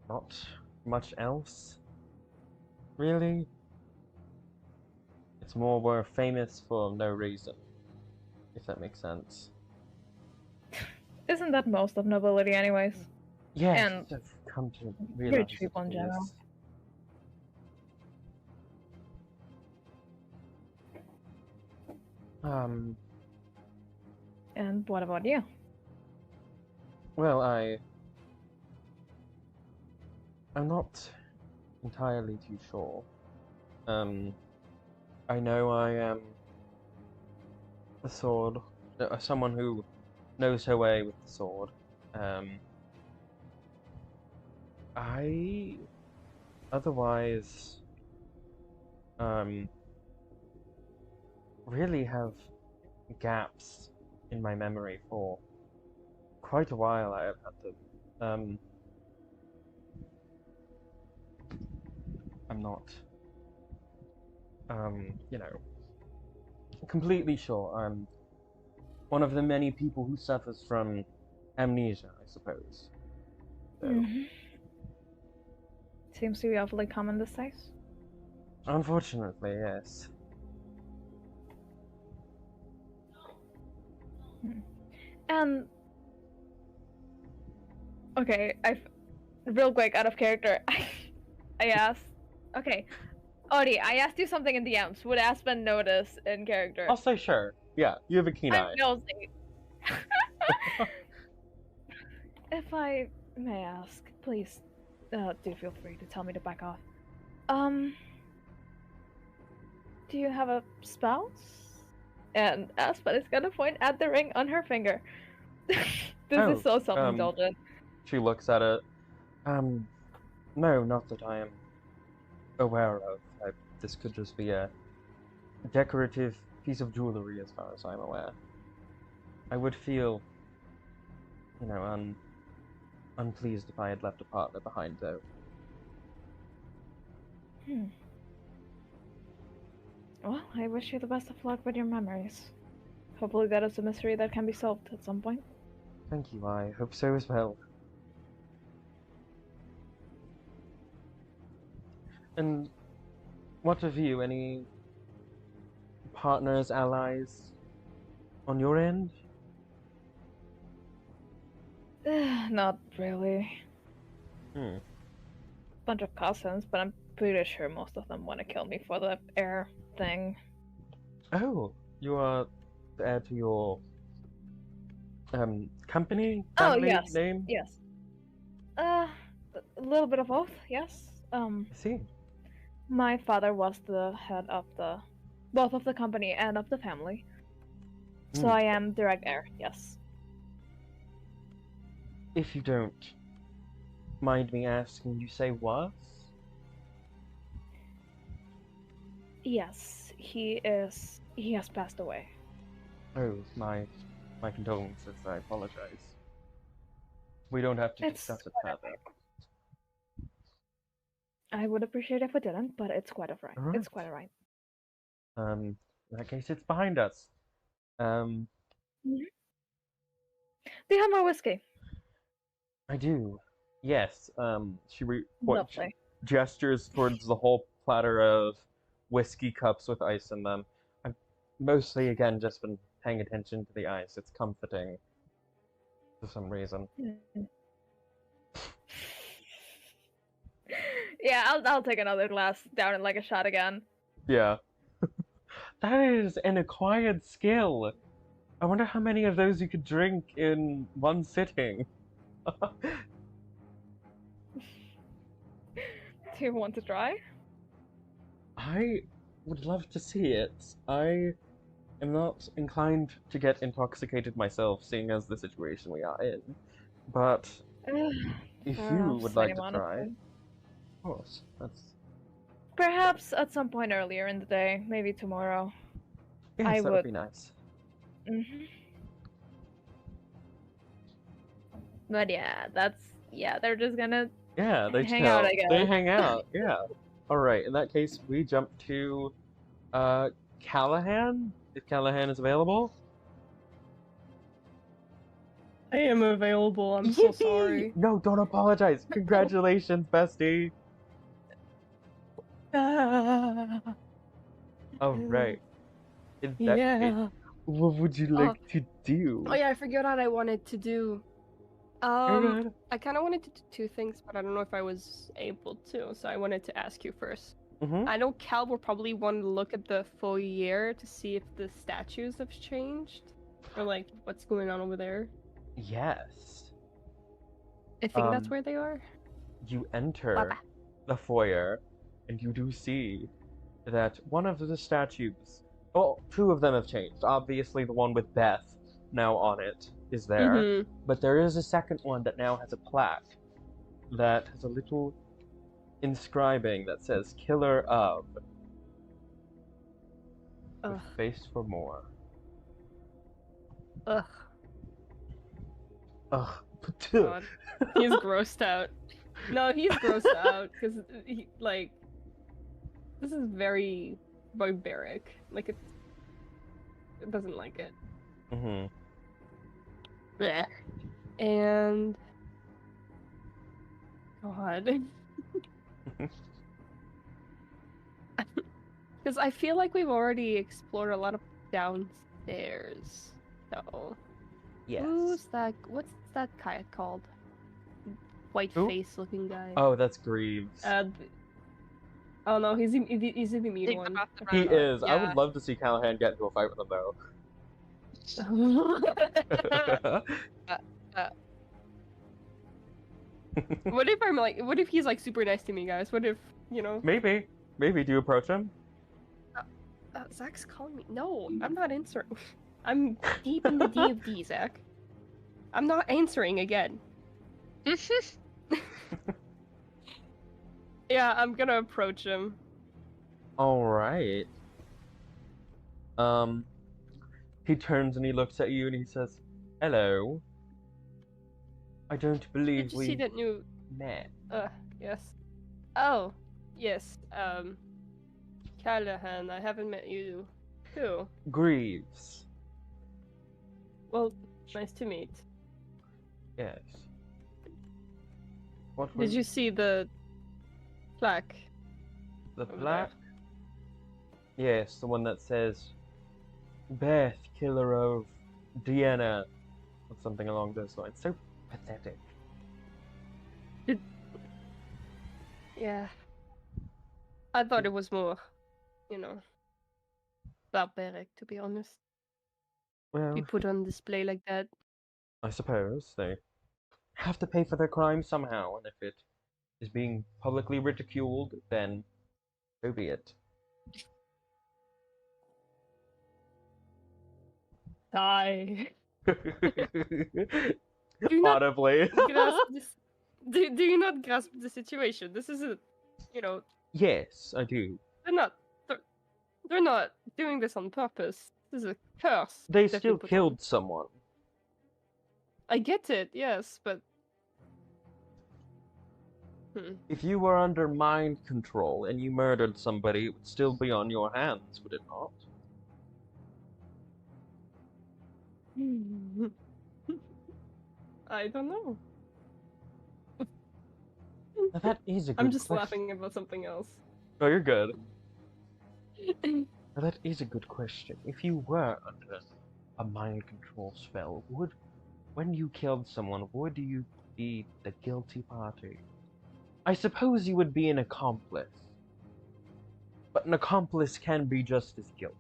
Not much else, really. It's more we're famous for no reason, if that makes sense. Isn't that most of nobility anyways? Yes, And I've come to realize rich people in it general. is. And what about you? Well, I'm not entirely too sure. I know I am a sword, someone who knows her way with the sword. I otherwise really have gaps in my memory for quite a while. I have had to I'm not you know, completely sure I'm one of the many people who suffers from amnesia, I suppose. So, Seems to be awfully common these days. unfortunately, yes. And okay, real quick out of character. I asked. Okay, Odie, I asked you something in DMs. Would Aspen notice in character? I'll say sure. Yeah, you have a keen eye. I'm nosy. If I may ask, please, do feel free to tell me to back off. Do you have a spouse? And Aspen is gonna point at the ring on her finger. This is so self-indulgent. She looks at it. No, not that I am aware of. This could just be a decorative piece of jewelry as far as I'm aware. I would feel, you know, unpleased if I had left a partner behind, though. Well, I wish you the best of luck with your memories. Hopefully that is a mystery that can be solved at some point. Thank you, I hope so as well. And what of you? Any partners, allies on your end? Not really. Bunch of cousins, but I'm pretty sure most of them want to kill me for the heir thing. Oh, you are the heir to your company? Oh, Family yes. Name? Yes. A little bit of both, yes. I see. My father was the head of both of the company and of the family. So I am direct heir, yes. If you don't mind me asking, you say was? Yes, he has passed away. Oh, my condolences, I apologize. We don't have to It's discuss it quite further. I would appreciate if we didn't, but it's quite alright. Alright. It's quite alright. In that case, it's behind us. Do you have more whiskey? I do. Yes. She Lovely. gestures towards the whole platter of whiskey cups with ice in them. I've mostly, again, just been paying attention to the ice. It's comforting for some reason. Yeah, I'll take another glass down and like a shot again. Yeah. That is an acquired skill. I wonder how many of those you could drink in one sitting. Do you want to try? I would love to see it. I am not inclined to get intoxicated myself, seeing as the situation we are in. But if you would like to try, of course, that's... Perhaps at some point earlier in the day, maybe tomorrow. Yes, that would be nice. But yeah, they're just gonna they hang chill. out, I guess. They hang out, yeah. Alright, in that case, we jump to Kalahan, if Kalahan is available. I am available, I'm so sorry. No, don't apologize. Congratulations, bestie. Alright. In that case, what would you like to do? Oh yeah, I forgot what I wanted to do. I kind of wanted to do two things, but I don't know if I was able to, so I wanted to ask you first. I know Cal will probably want to look at the full year to see if the statues have changed, or like what's going on over there. Yes. I think that's where they are. You enter the foyer, and you do see that one of the statues, well, two of them have changed. Obviously, the one with Beth now on it is there, but there is a second one that now has a plaque that has a little inscribing that says "Killer of," with face for more. Ugh. God. He's grossed out. No, he's grossed out because he like this is very barbaric. Like, it doesn't like it. Mm-hmm. Blech. And... God. Because I feel like we've already explored a lot of downstairs. So... Yes. Who's that? What's that guy called? White Who? face looking guy. Oh, that's Greaves. Oh no, he's the mean one. He is. I Yeah. would love to see Callahan get into a fight with him, though. What if I'm like? What if he's like super nice to me, guys? What if Maybe. Maybe. Do you approach him? Zach's calling me. No, I'm not answering. I'm deep in the D, Zach. I'm not answering again. Yeah, I'm gonna approach him. Alright. He turns and he looks at you and he says, "Hello. I don't believe Did you we see that new? met." Yes. Oh, yes. Kalahan, I haven't met you. Who? Greaves. Well, nice to meet. Yes. What Did was you see the plaque? the over plaque? Yes, the one that says Beth, killer of Deanna, or something along those lines. So pathetic. Yeah. I thought it was more, barbaric, to be honest. Well, Be put on display like that. I suppose they have to pay for their crime somehow, and if it is being publicly ridiculed, then so be it. Die. Do not Audibly. grasp this. Do you not grasp the situation? This is a, Yes, I do. they're not doing this on purpose. This is a curse. They they've still been put killed on. someone. I get it, yes, but. If you were under mind control and you murdered somebody, it would still be on your hands, would it not? I don't know. Now, that is a good I'm just question. laughing about something else. No, you're good. Now, that is a good question. If you were under a mind control spell, when you killed someone, would you be the guilty party? I suppose you would be an accomplice. But an accomplice can be just as guilty.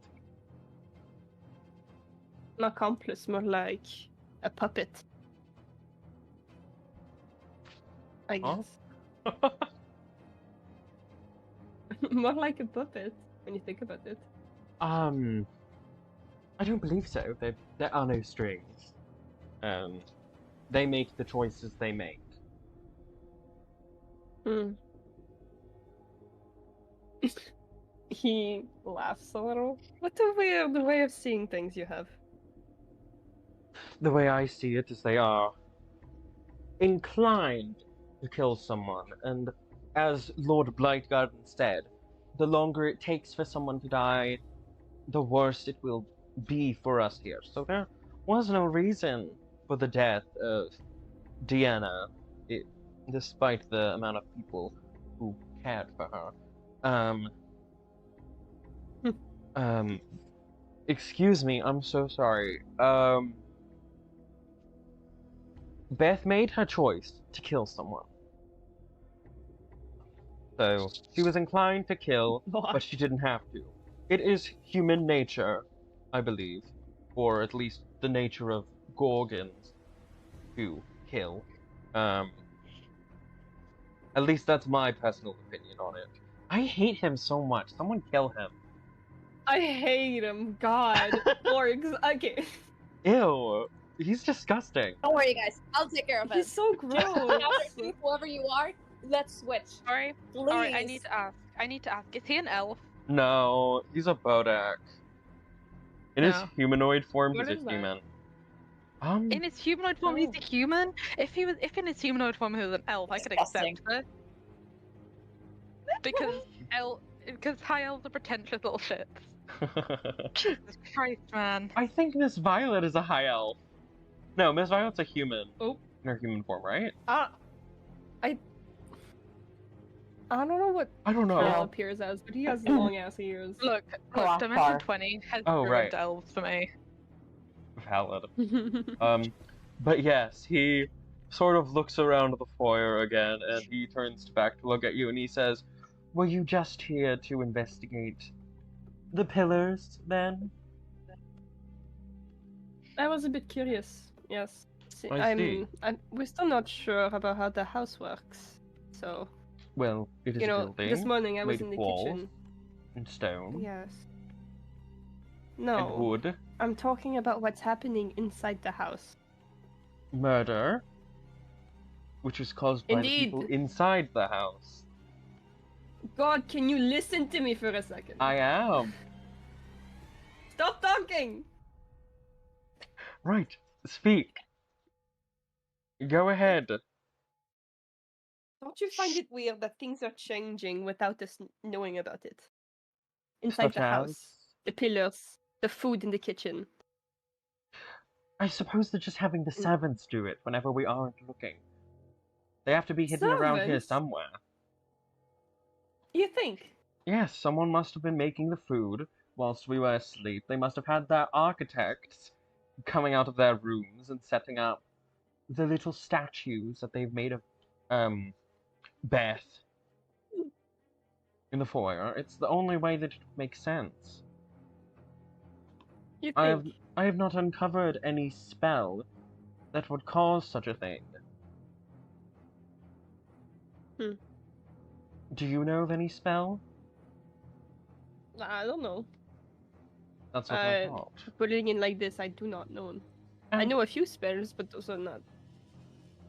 An accomplice, more like a puppet. I Huh? guess. More like a puppet, when you think about it. I don't believe so. There are no strings. They make the choices they make. He laughs a little. What a weird way of seeing things you have. The way I see it is they are inclined to kill someone, and as Lord Blightgarden said, the longer it takes for someone to die, the worse it will be for us here. So there was no reason for the death of Deanna, despite the amount of people who cared for her. Excuse me, I'm so sorry. Beth made her choice to kill someone. So, she was inclined to kill, but she didn't have to. It is human nature, I believe, or at least the nature of Gorgons, to kill. At least that's my personal opinion on it. I hate him so much. Someone kill him. I hate him, God. Orgs, okay. Ew. He's disgusting. Don't worry, guys. I'll take care of He's it. so gross. Whoever you are, let's switch. Sorry. Please. Alright, I need to ask. Is he an elf? No, he's a Bodak. In his No. humanoid form, What he's is a that? human. In his humanoid form, he's a human? If in his humanoid form he was an elf, I could Disgusting. accept it. Because because high elves are pretentious little shits. Jesus Christ, man. I think Miss Violet is a high elf. No, Miss Violet's a human. Oh. In her human form, right? I don't know what I don't know. Kyle appears as, but he has long ass ears. Look, Cloth Dimension bar. 20 has Oh, ruined right. elves for me. Valid. But yes, he sort of looks around the foyer again, and he turns back to look at you, and he says, "Were you just here to investigate the pillars, then?" I was a bit curious. Yes. See, I see. We're still not sure about how the house works. So, Well, it is you a know, building this morning I was made in of the walls kitchen. and stone Yes. and No, wood. I'm talking about what's happening inside the house. Murder, which is caused by the Indeed. people inside the house. God, can you listen to me for a second? I am. Stop talking! Right, speak. Go ahead. Don't you find it weird that things are changing without us knowing about it? Inside Such the house, as? the pillars, the food in the kitchen. I suppose they're just having the servants do it whenever we aren't looking. They have to be hidden around here Servants? somewhere. You think? Yes, someone must have been making the food whilst we were asleep. They must have had their architects coming out of their rooms and setting up the little statues that they've made of, Beth in the foyer. It's the only way that it makes sense. You I think? have not uncovered any spell that would cause such a thing. Do you know of any spell? I don't know. That's what I thought. Putting it like this, I do not know. I And- know a few spells, but those are not.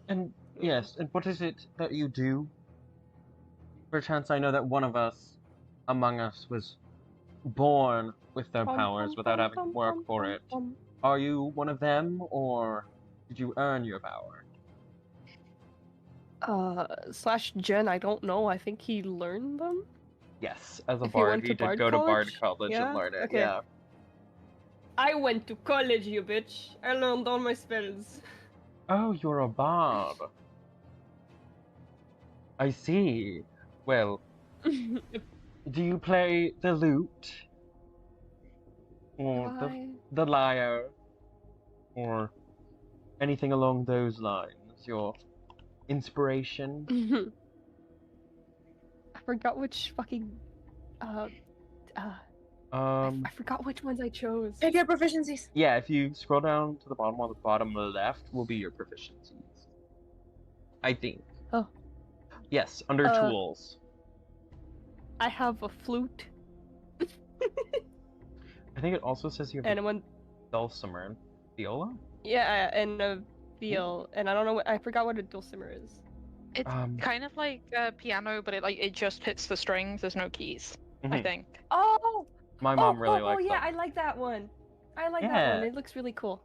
And yes, and what is it that you do? Perchance I know that one of us, among us, was born with their powers without having to work for it. Are you one of them, or did you earn your power? Slash Jen, I don't know. I think he learned them. Yes, as a If you bard, went he to did Bard go to Bard College? College Yeah? and learn it. Okay. Yeah. I went to college, you bitch. I learned all my spells. Oh, you're a bard. I see. Well, do you play the lute? Or the lyre? Or anything along those lines? Your inspiration? I forgot which fucking. I forgot which ones I chose. Pick your proficiencies. Yeah, if you scroll down to the bottom on the bottom left will be your proficiencies. I think. Oh. Yes, under tools. I have a flute. I think it also says you have And a one. dulcimer and viola? Yeah, and a viol. And I don't know what. I forgot what a dulcimer is. It's kind of like a piano, but it just hits the strings. There's no keys. I think. Oh! My mom really likes yeah, them. I like that one. I like that Yeah. one. It looks really cool.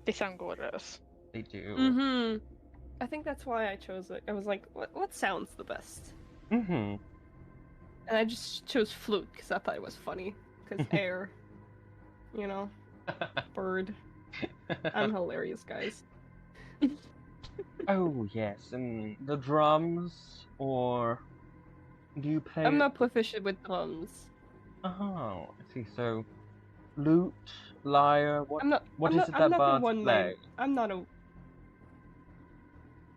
They sound gorgeous. They do. Mm-hmm. I think that's why I chose it. I was like, what sounds the best? Mm-hmm. And I just chose flute because I thought it was funny. Because air. You know? Bird. I'm hilarious, guys. Oh, yes, and the drums, or do you play... I'm not proficient with drums. Oh, I see, so lute, lyre, what I'm is it that bards play? I'm not a...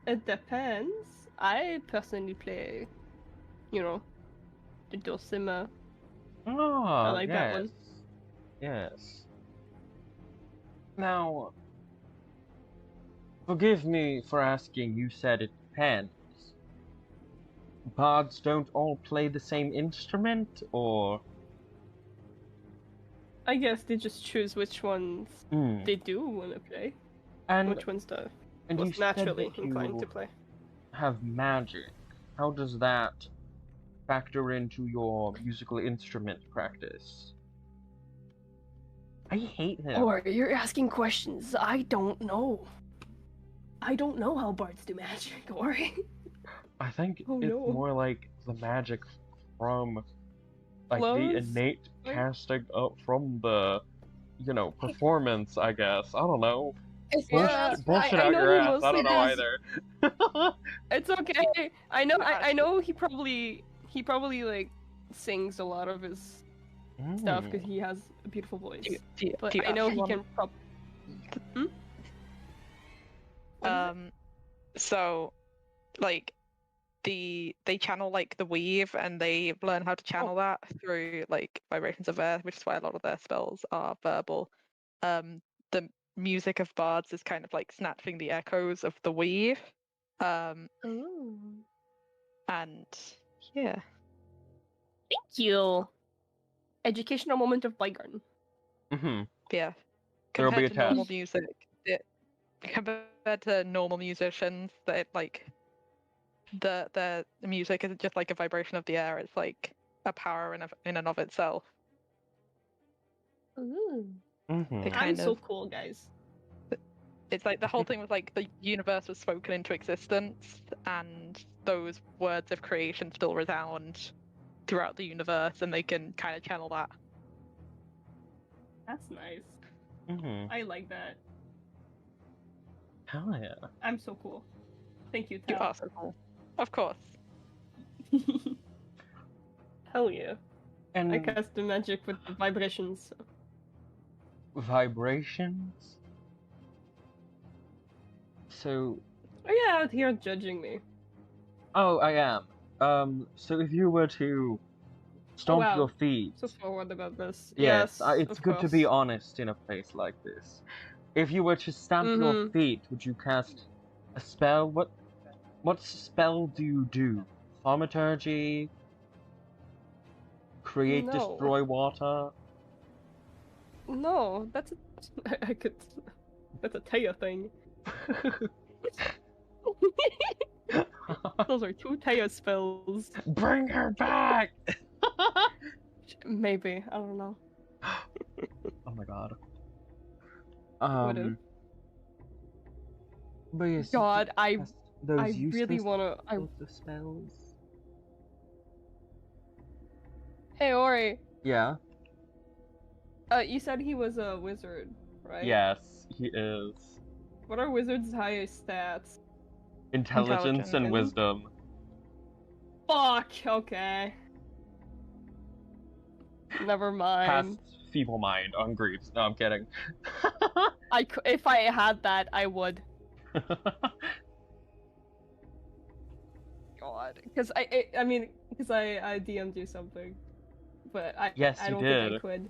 It depends. I personally play, you know, the dulcimer. Oh, I like yes. that one. Yes. Now, forgive me for asking, you said it depends. Bards don't all play the same instrument, or... I guess they just choose which ones they do want to play. And, which ones they're and you most said naturally that inclined you to play. have magic. How does that factor into your musical instrument practice? I hate him. Or you're asking questions. I don't know. I don't know how bards do magic, or I think Oh, it's no. more like the magic from like the Close? innate Like- casting up from the, you know, performance, I guess. I don't know. Yeah, Bullshit I out know your he ass. I mostly don't know does- either. It's okay. I know. I know he probably like sings a lot of his stuff because he has a beautiful voice. But I know he can. So, like, they channel like the weave, and they learn how to channel that through like vibrations of earth, which is why a lot of their spells are verbal. The music of bards is kind of like snatching the echoes of the weave. And yeah. Thank you. Educational moment of Blightgarden. Yeah. There will be Compared a to normal test. music, compared to normal musicians, that like the music isn't just like a vibration of the air; it's like a power in and of itself. It I'm kind so of, cool, guys. it's like the whole thing was like the universe was spoken into existence, and those words of creation still resound throughout the universe, and they can kind of channel that. That's nice. I like that. Hell yeah. I'm so cool. Thank you, You Tal. are so cool. Of course. Hell yeah. I And cast the magic with the vibrations. So. vibrations? So, Are you out here judging me? oh, I am. So if you were to stomp wow. your feet, So forward about this. yes, Yes, it's of good to be course. honest in a place like this. If you were to stamp your feet, would you cast a spell? What spell do you do? Thaumaturgy? Create, No. destroy water? No, that's a... I could... That's a Taya thing. Those are two Taya spells. Bring her back! Maybe, I don't know. Oh my god. Would've. But yes, God, I those really wanna... sorts of spells. Hey, Ori. Yeah. You said he was a wizard, right? Yes, he is. What are wizards' highest stats? Intelligence and wisdom. Fuck, okay. Never mind. Cast Feeble Mind on Greaves. No, I'm kidding. If I had that, I would. God, because I mean, because I DM'd you something, but I don't think I could.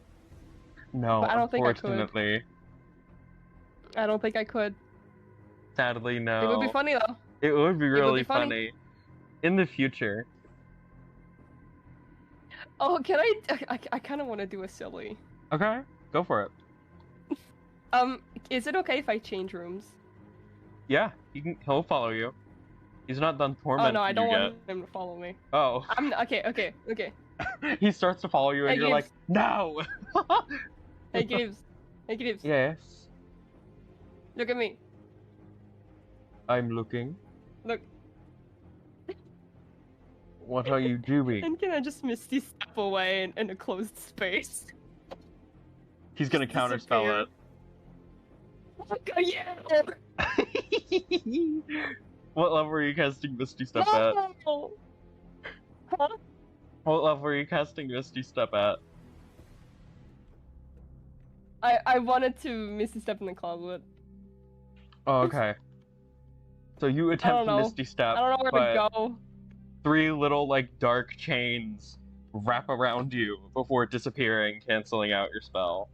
No, but I don't think I could. unfortunately. I don't think I could. Sadly, no. It would be funny though. It would be really be funny. In the future. Oh, can I kind of want to do a silly. Okay, go for it. Is it okay if I change rooms? Yeah, he'll follow you. He's not done tormenting you. Oh no, I don't yet. want him to follow me. Oh. Okay. He starts to follow you and you're like, no! Hey Gibbs. Yes. Look at me. I'm looking. Look. What are you doing? And can I just misty step away in a closed space? He's gonna counterspell it. Yeah! What level are you casting Misty Step at? Huh? What level are you casting Misty Step at? I wanted to Misty Step in the closet. Oh, okay. So you attempt to Misty Step, I don't know where to go. 3 little, like, dark chains wrap around you before disappearing, canceling out your spell.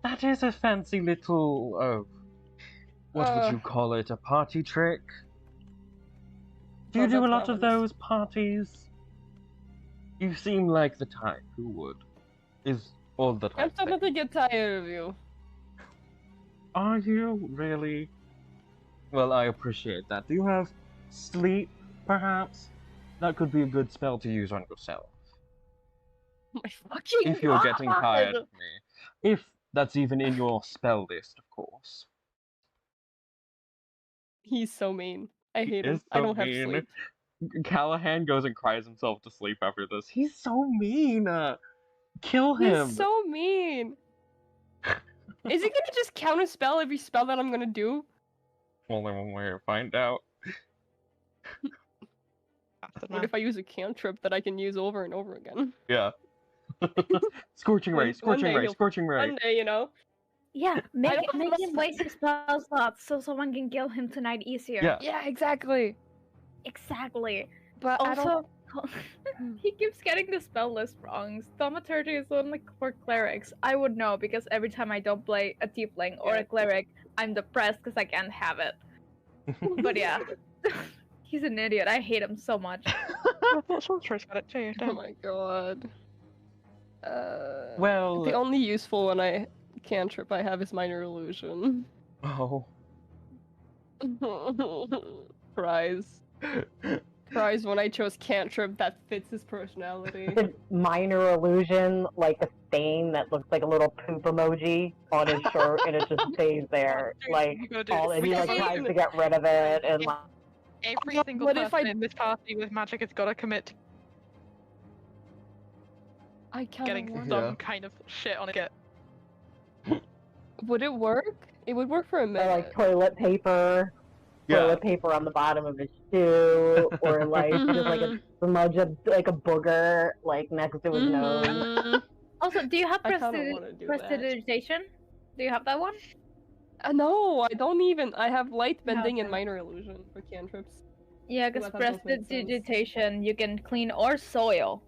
That is a fancy little, what would you call it, a party trick? Do you do a lot of those parties? You seem like the type who would. Is all the time. I'm starting to get tired of you. Are you really? Well, I appreciate that. Do you have sleep, perhaps? That could be a good spell to use on yourself. My fucking If you're getting tired of me. If that's even in your spell list, of course. He's so mean. I hate him. So I don't have mean. sleep. Callahan goes and cries himself to sleep after this. He's so mean. Kill him. He's so mean. Is he gonna just counterspell every spell that I'm gonna do? Only one way to find out. What if I use a cantrip that I can use over and over again? Yeah. Scorching ray, scorching ray, scorching ray. One day, you know. Yeah, make don't know him waste his spell slots so someone can kill him tonight easier. Yeah. Yeah, exactly. Exactly. But Also, he keeps getting the spell list wrong. Thaumaturgy is only for clerics. I would know because every time I don't play a tiefling or a cleric, I'm depressed because I can't have it. But yeah, he's an idiot. I hate him so much. I thought Sorcerer's got it too. Oh my god. Well, the only useful one cantrip I have is minor illusion. oh. Prize. Prize when I chose cantrip that fits his personality. The minor illusion, like a stain that looks like a little poop emoji on his shirt, and it just stays there. Like, and he like tries to get rid of it, and like. Every single What if person I- in this party with magic has got to commit to I kind getting of some Yeah. kind of shit on it. Would it work? It would work for a Or minute. like toilet paper on the bottom of his shoe, or like just like a smudge of like a booger like next to his nose. Mhm. Also, do you have I kinda wanna do that. prestidigitation? Do you have that one? No, I don't even. I have light bending and Okay. minor illusion for cantrips. Yeah, because That does make sense. prestidigitation, you can clean or soil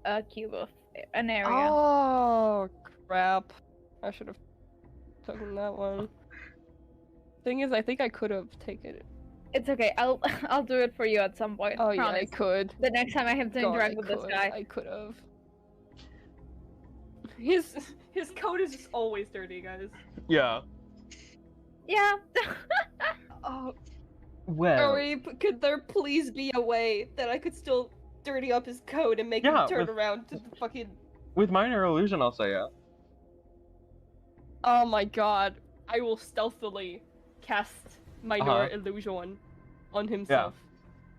a cube of an area. Oh crap! I should have taken that one. Thing is, I think I could have taken it. It's okay. I'll I'll do it for you at some point. Oh yeah, I promise. could. The next time I have to God, interact I with could. this guy. I could have. His coat is just always dirty, guys. Yeah. Yeah. Oh, Well. could there please be a way that I could still dirty up his coat and make Yeah, him turn with- around to the fucking? With minor illusion, I'll say yeah. Oh my god! I will stealthily cast minor Uh-huh. illusion on himself.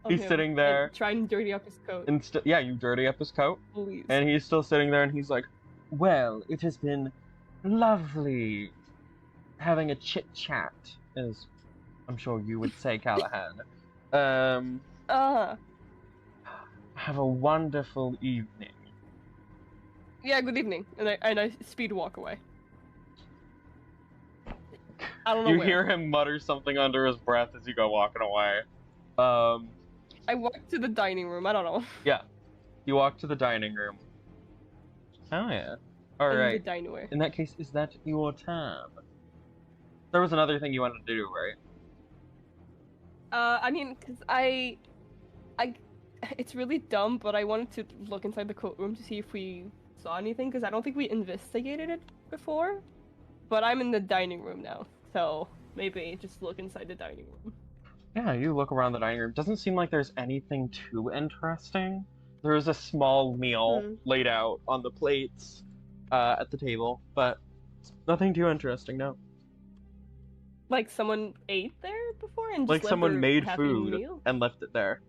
On He's him sitting there. and try and dirty up his coat. Yeah, you dirty up his coat, Please. and he's still sitting there, and he's like, "Well, it has been lovely having a chit chat, as I'm sure you would say, Callahan. Have a wonderful evening." Yeah, good evening. And I speed walk away. I don't know You where. hear him mutter something under his breath as you go walking away. I walk to the dining room. I don't know. You walk to the dining room. Oh yeah. All In the right. dining room. In that case, is that your time? There was another thing you wanted to do, right? I mean, cause it's really dumb, but I wanted to look inside the coat room to see if we saw anything, because I don't think we investigated it before. But I'm in the dining room now, so maybe just look inside the dining room. Yeah, you look around the dining room. Doesn't seem like there's anything too interesting. There is a small meal laid out on the plates at the table, but nothing too interesting, no. Like someone ate there before and just Like left someone their made happy food meal? and left it there.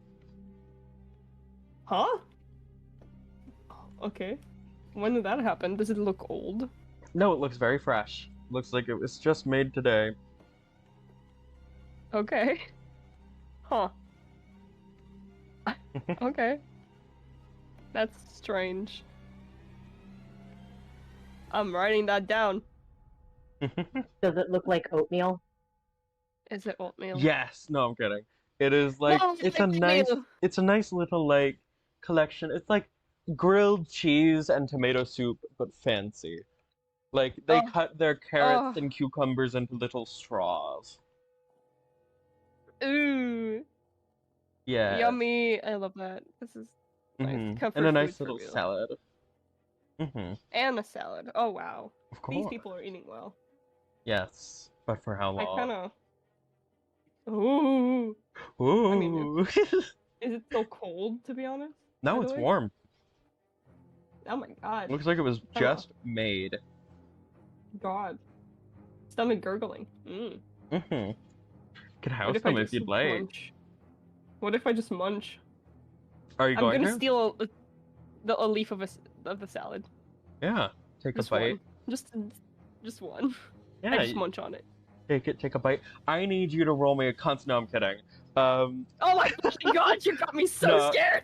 Huh? Okay. When did that happen? Does it look old? No, it looks very fresh. Looks like it was just made today. Okay. Huh. Okay. That's strange. I'm writing that down. Does it look like oatmeal? Is it oatmeal? Yes. No, I'm kidding. It is like No, it's a thank nice you. it's a nice little like collection. It's like grilled cheese and tomato soup but fancy. Like they Oh. cut their carrots Oh. and cucumbers into little straws. Ooh. Yeah. Yummy. I love that. This is nice. Comfort And a food nice for little real. salad. And a salad. Oh wow. Of These course. people are eating well. Yes. But for how I long? kinda. Ooh. Ooh. I mean, Is it so cold, to be honest? no, by the it's way? warm. Oh my god. Looks like it was Kinda. just made. God. Stomach gurgling. Could What house if I them if just you'd like. munch? What if I just munch? Are you I'm going gonna to? steal a leaf of the salad. Yeah, take Just a bite. one. Just one. Yeah, I just munch on it. take a bite. I need you to roll me a cons. No, I'm kidding. Oh my fucking god, you got me so No. scared!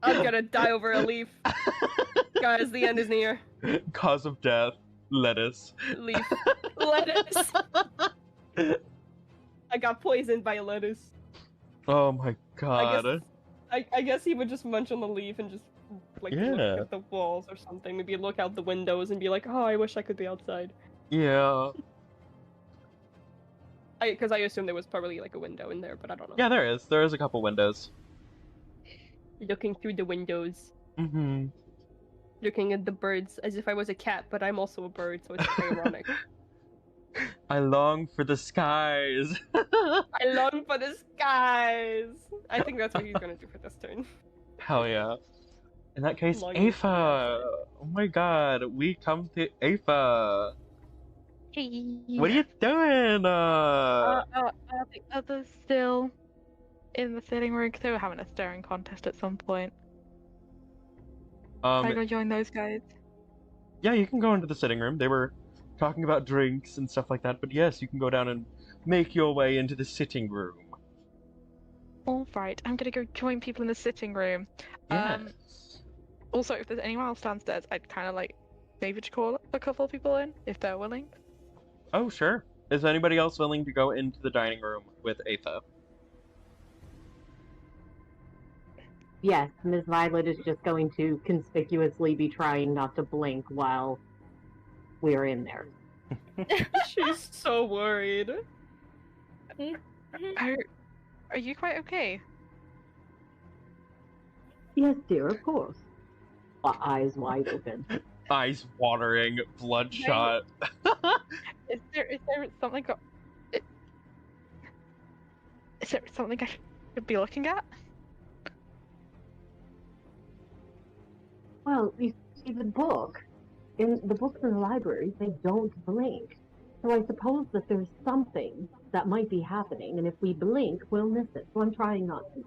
I'm gonna die over a leaf. Guys, the end is near. Cause of death, lettuce. Leaf. Lettuce! I got poisoned by a lettuce. Oh my god. I guess he would just munch on the leaf and just like look Yeah. at the walls or something. Maybe look out the windows and be like, oh, I wish I could be outside. Yeah. Because I assume there was probably like a window in there, but I don't know. Yeah, there is. There is a couple windows. Looking through the windows. Mm-hmm. Looking at the birds as if I was a cat, but I'm also a bird, so it's ironic. I long for the skies. I long for the skies! I think that's what he's gonna do for this turn. Hell yeah. In that case, Long AOIFE! Oh my god, we come to AOIFE! Hey. What are you doing? Are the others still in the sitting room? Because they were having a staring contest at some point. Can I go join those guys? Yeah, you can go into the sitting room. They were talking about drinks and stuff like that, but yes, you can go down and make your way into the sitting room. Alright, I'm gonna go join people in the sitting room. Yes. Also, if there's anyone else downstairs, I'd kind of like maybe to call a couple of people in, if they're willing. Oh, sure. Is anybody else willing to go into the dining room with AOIFE? Yes, Miss Violet is just going to conspicuously be trying not to blink while we're in there. She's so worried. Are you quite okay? Yes, dear, of course. Eyes wide open. Eyes watering, bloodshot. Is there something? Is there something I should be looking at? Well, you see the book. In the books in the library, they don't blink. So I suppose that there's something that might be happening, and if we blink, we'll miss it. So I'm trying not to.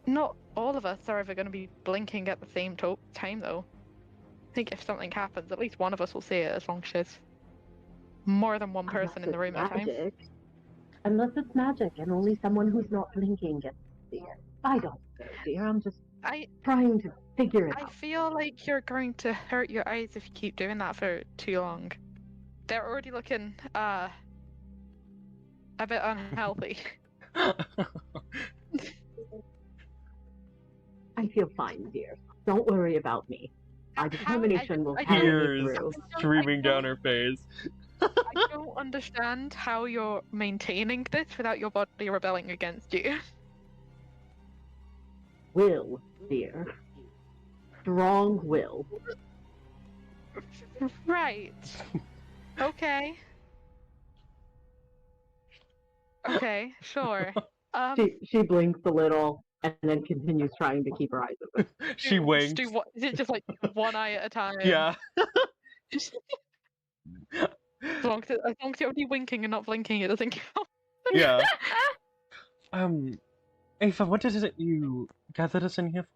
Not all of us are ever going to be blinking at the same time, though. I think if something happens, at least one of us will see it, as long as there's more than one person in the room at a time. Unless it's magic, and only someone who's not blinking gets to see it. I don't know, dear. I'm just trying to figure it out. I feel like you're going to hurt your eyes if you keep doing that for too long. They're already looking a bit unhealthy. I feel fine, dear. Don't worry about me. Our determination will carry me through. Streaming down her face. I don't understand how you're maintaining this without your body rebelling against you. Will, dear. Strong will. Right. Okay. Okay, sure. She blinks a little and then continues trying to keep her eyes open. She winks. Is it just like one eye at a time? Yeah. As long as you're only winking and not blinking, it doesn't count. Yeah. AOIFE, what is it you gathered us in here for?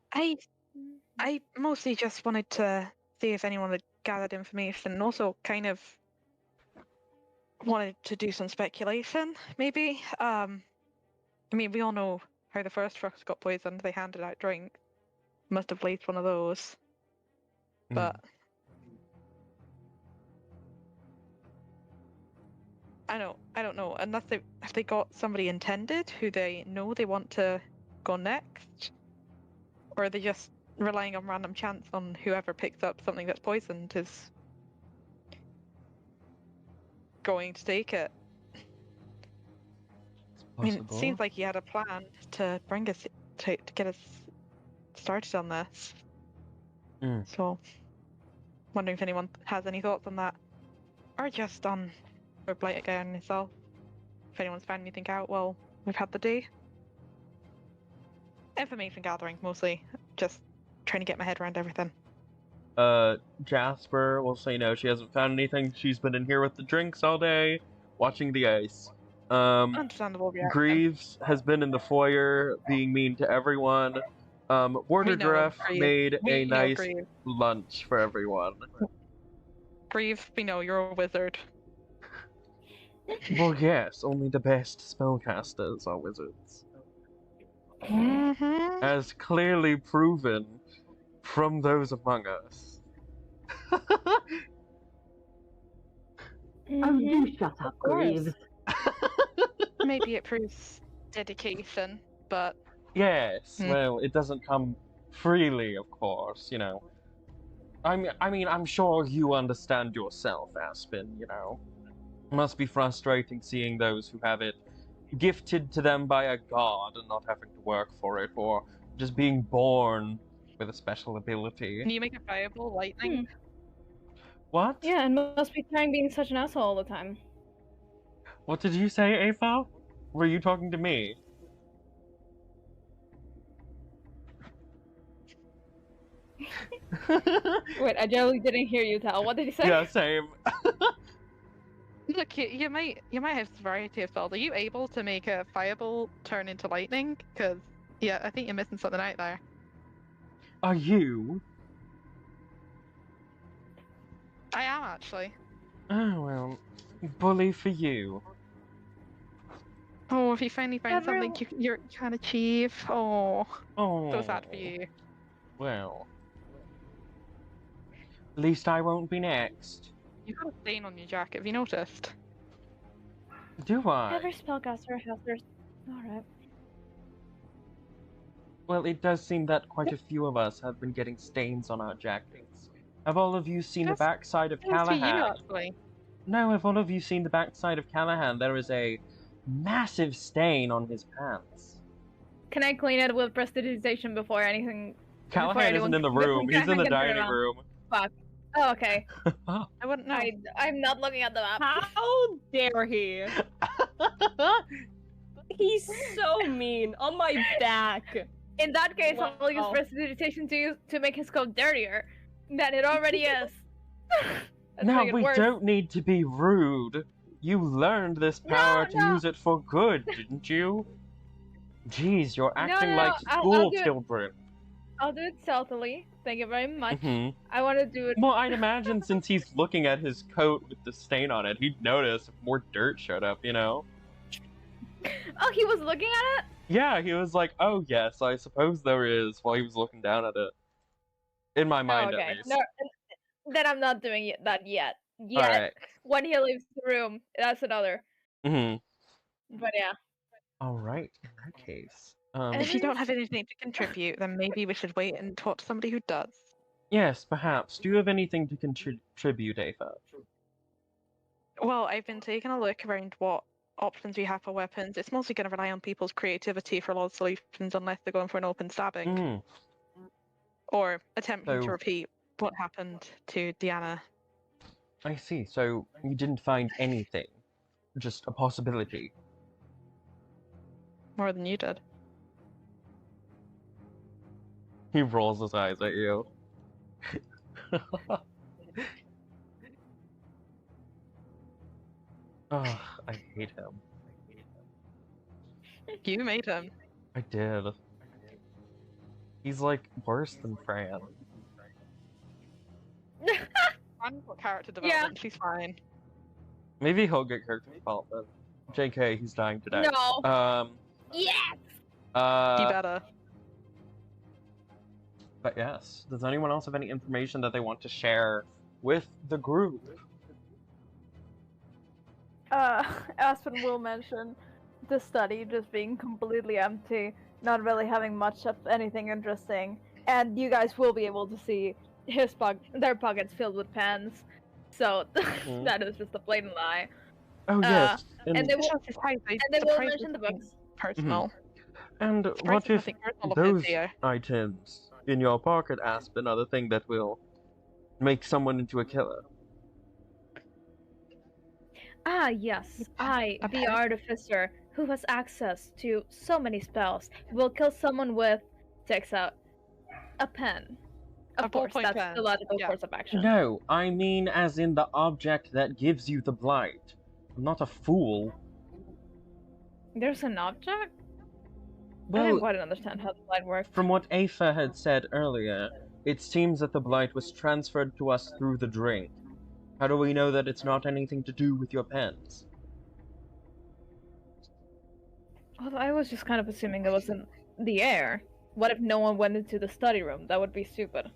I mostly just wanted to see if anyone had gathered information, and also kind of wanted to do some speculation, maybe. I mean, we all know how the first trucks got poisoned. They handed out drinks. Must have leaked one of those. But I don't know. Unless if they got somebody intended who they know they want to go next, or are they just relying on random chance on whoever picks up something that's poisoned is going to take it. I mean, it seems like he had a plan to bring us to get us started on this. So, wondering if anyone has any thoughts on that, or just on Blightgarden itself. If anyone's found anything out, well, we've had the day. Information gathering mostly, just trying to get my head around everything. Jasper will say no, she hasn't found anything. She's been in here with the drinks all day, watching the ice. Understandable reaction. Greaves has been in the foyer being mean to everyone. Warder We know, Dref Greaves. made We a know nice Greaves. lunch for everyone. Grieve, we know you're a wizard. Well, yes, only the best spellcasters are wizards. Mm-hmm. As clearly proven from those among us. Oh, you shut up, Of course. Greaves. Maybe it proves dedication, but Yes, Hmm. well, it doesn't come freely, of course, you know. I mean, I'm sure you understand yourself, Aspen, you know. It must be frustrating seeing those who have it gifted to them by a god and not having to work for it, or just being born with a special ability. can you make a fireball lightning? What? Yeah, and must be trying being such an asshole all the time. What did you say, Ava? Were you talking to me? Wait, I generally didn't hear you, Tal. What did you say? Yeah, same. Look, you might have a variety of spells. Are you able to make a fireball turn into lightning? Because yeah, I think you're missing something out there. Are you? I am actually. Oh, well, bully for you. Oh, if you finally find Everyone- something you can achieve. Oh, Oh. so sad for you. Well. At least I won't be next. You've got a stain on your jacket. Have you noticed? Do I? Every spellcaster has their. Alright. Well, it does seem that quite a few of us have been getting stains on our jackets. Have all of you seen the That's- backside of That's for you, Callahan? actually. No, have all of you seen the backside of Callahan? There is a massive stain on his pants. Can I clean it with prestidigitation before anything? Callahan isn't in the room. He's in the dining room. Oh, okay. I wouldn't know. I'm not looking at the map. How dare he? He's so mean on my back. In that case, I'll use Wow. prestidigitation to make his code dirtier than it already is. Let's Now, make it we worse. don't need to be rude. You learned this power to no. use it for good, didn't you? Jeez, you're acting no, like I'll school do it. children. I'll do it stealthily. Thank you very much. Mhm. I want to do it. Well, I'd imagine since he's looking at his coat with the stain on it, he'd notice if more dirt showed up, you know? Oh, he was looking at it? Yeah, he was like, oh yes, I suppose there is, while he was looking down at it. In my mind, Oh, okay. at least. No, then I'm not doing that yet. Yet. Alright. When he leaves the room, that's another. But yeah. Alright, in that case. If you don't have anything to contribute, then maybe we should wait and talk to somebody who does. Yes, perhaps. Do you have anything to contribute, Ava? Well, I've been taking a look around what options we have for weapons. It's mostly going to rely on people's creativity for a lot of solutions, unless they're going for an open stabbing Mm. or attempting So- to repeat what happened to Deanna. I see. So you didn't find anything, just a possibility. More than you did. He rolls his eyes at you. Oh, I hate him. You made him. I did. He's like worse than Fran. Fran got character development. She's fine. Maybe he'll get character development. JK, he's dying today. No. Yes. You better. But yes, does anyone else have any information that they want to share with the group? Aspen will mention the study just being completely empty, not really having much of anything interesting, and you guys will be able to see their pockets filled with pens. So that is just a blatant lie. Oh yes, and they will, surprised and they will mention the books. Personal. And Surprised what there's if nothing personal about those here. items in your pocket, Aspen, are the thing that will make someone into a killer? Ah, yes. I, A the pen? artificer, who has access to so many spells, will kill someone with, takes out, a pen. A Of course, ballpoint that's pen. the logical Yeah. course of action. No, I mean as in the object that gives you the blight. I'm not a fool. There's an object? I Well, didn't quite understand how the blight worked. from what Aoife had said earlier, it seems that the blight was transferred to us through the drink. How do we know that it's not anything to do with your pens? Well, I was just kind of assuming it was in the air. What if no one went into the study room? That would be stupid.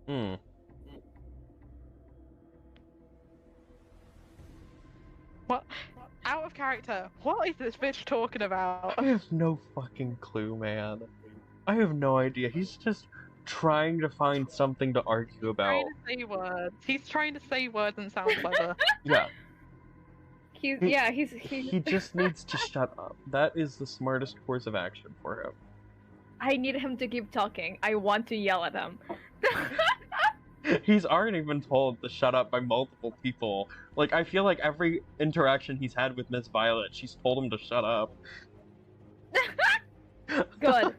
Hmm. What? Out of character. What is this bitch talking about? I have no fucking clue, man. I have no idea. He's just trying to find something to argue about. Trying to say words. He's trying to say words and sound clever. Yeah. He's He just needs to shut up. That is the smartest course of action for him. I need him to keep talking. I want to yell at him. He's already been told to shut up by multiple people. Like, I feel like every interaction he's had with Miss Violet, she's told him to shut up. Good.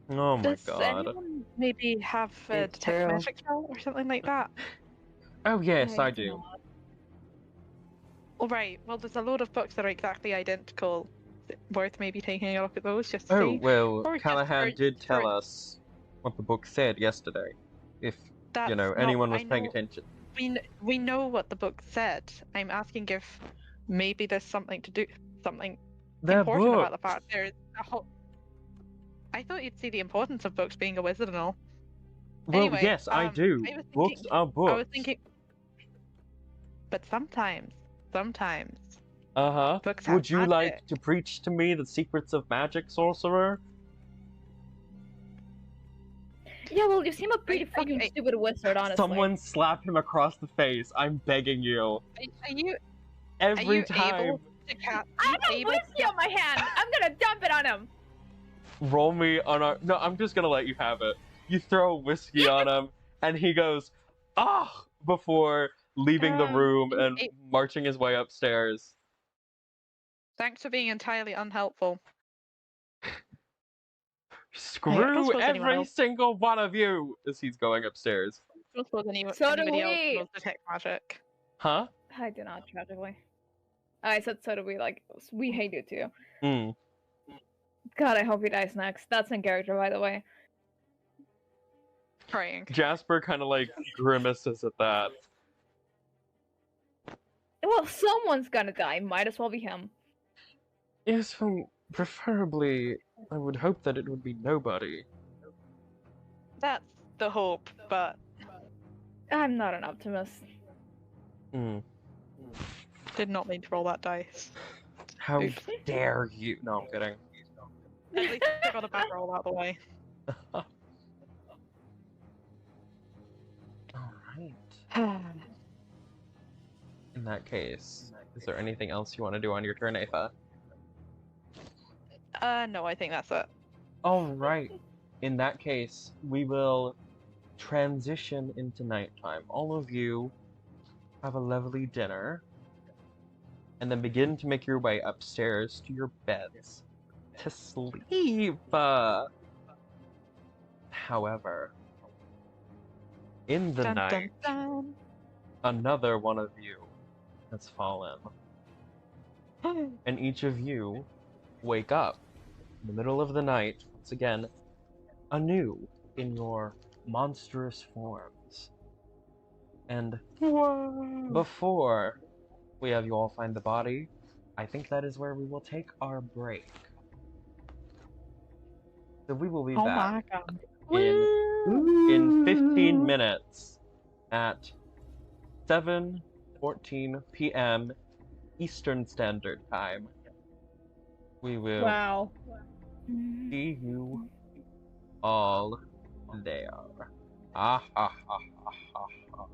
Oh my Does god. anyone maybe have a It's detect true. magic spell or something like that? Oh yes, I do. Alright, well there's a load of books that are exactly identical. Is it worth maybe taking a look at those just to Oh, see? well, Or just Callahan for- did tell for- us what the book said yesterday. If, That's anyone not- was I paying know- attention. We know what the book said. I'm asking if maybe there's something to do, something They're important about the books. fact there's a whole. I thought you'd see the importance of books being a wizard and all. Well, Anyway, yes, I do. I was Books thinking- are books. I was thinking, but sometimes, Uh-huh. books have Would you like magic. to preach to me the secrets of magic, sorcerer? Yeah, well, you seem a pretty Are fucking you- stupid wizard, honestly. Someone slap him across the face. I'm begging you. Are you Every you time. able to cast? I have a whiskey on my hand! I'm gonna dump it on him! Roll me on our. No, I'm just gonna let you have it. You throw whiskey on him, and he goes, "Ah!" before leaving the room and it- marching his way upstairs. Thanks for being entirely unhelpful. Screw suppose anyone every else- single one of you! As he's going upstairs. I don't suppose So do anybody else we. knows detect magic. Huh? I do not, tragically. I said so do we, like, we hate you too. Hmm. God, I hope he dies next. That's in character, by the way. Praying. Jasper kind of like grimaces at that. Well, someone's gonna die. Might as well be him. Yes, preferably, I would hope that it would be nobody. That's the hope, but I'm not an optimist. Hmm. did not mean to roll that dice. How Oof. dare you? No, I'm kidding. At least I got a bad roll out of the way. Alright. In that case, is there anything else you want to do on your turn, Aoife? No, I think that's it. Alright. In that case, we will transition into nighttime. All of you have a lovely dinner, and then begin to make your way upstairs to your beds to sleep. However, in the Dun, night, dun, dun. another one of you has fallen, and each of you wake up in the middle of the night, once again, anew in your monstrous forms. And before we have you all find the body, I think that is where we will take our break. So we will be Oh back my god. in 15 minutes at 7:14 p.m. Eastern Standard Time. We will Wow. see you all there. Ah ha ha ha ha ha.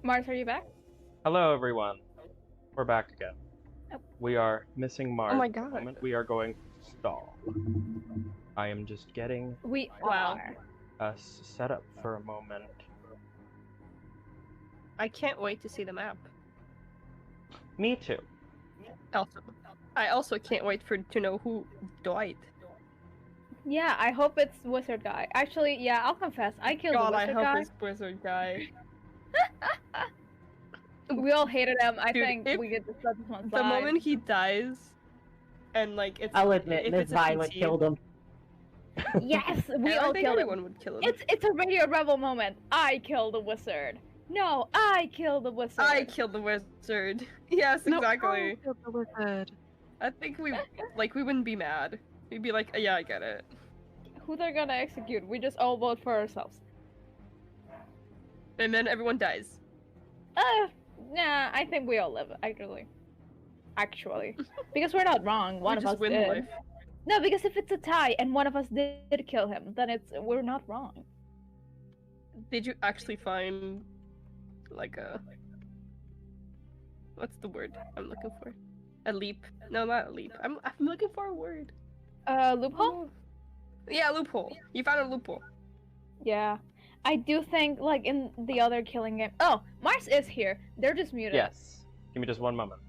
Mars, are you back? Hello, everyone. We're back again. Oh. We are missing Mars. Oh my at the God. moment. We are going to stall. I am just getting We Wow. are. us set up for a moment. I can't wait to see the map. Me too. I also can't wait to know who died. Yeah, I hope it's wizard guy. Actually, yeah, I'll confess, I killed God, the I wizard hope guy. it's wizard guy. We all hated him. I Dude, think if we could just let this one The slide. moment he dies, and like it's I'll admit, if Miss it's a Violet PC, killed him. Yes, we I all think killed him. everyone would kill him. It's a radio rebel moment. I killed the wizard. No, I killed the wizard. I killed the wizard. Yes, exactly. I killed the wizard. I think we wouldn't be mad. We'd be like, yeah, I get it. Who they're gonna execute? We just all vote for ourselves. And then everyone dies. Nah, I think we all live, actually. Because we're not wrong, one We of just us win did. life. No, because if it's a tie and one of us did kill him, then we're not wrong. Did you actually find like a what's the word I'm looking for? A leap? No, not a leap. I'm looking for a word. Loophole? Yeah, loophole. You found a loophole. Yeah. I do think, like, in the other killing game... Oh, Mars is here. They're just muted. Yes. Give me just one moment.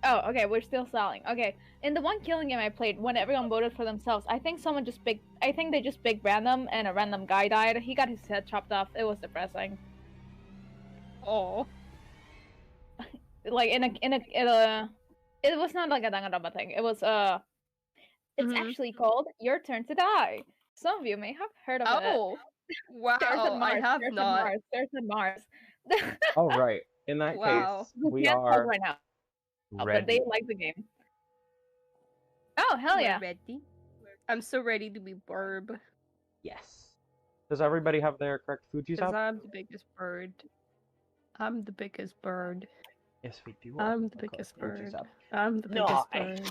Oh, okay, we're still stalling. Okay, in the one killing game I played, when everyone voted for themselves, I think they just picked random, and a random guy died. He got his head chopped off. It was depressing. Oh. Like, it was not like a Danganronpa thing. It was, it's Mhm. actually called Your Turn to Die. Some of you may have heard of it. Oh. Wow, I have not. There's a Mars. All right. In that Wow. case, We we can't talk are right now, but ready. they like the game. Oh, hell yeah. We're ready. I'm so ready to be Burb. Yes. Does everybody have their correct Fuji's Because up? I'm the biggest bird. I'm the biggest bird. Yes, we do. I'm have the our biggest correct Fuji's bird. up. I'm the biggest Nice. bird.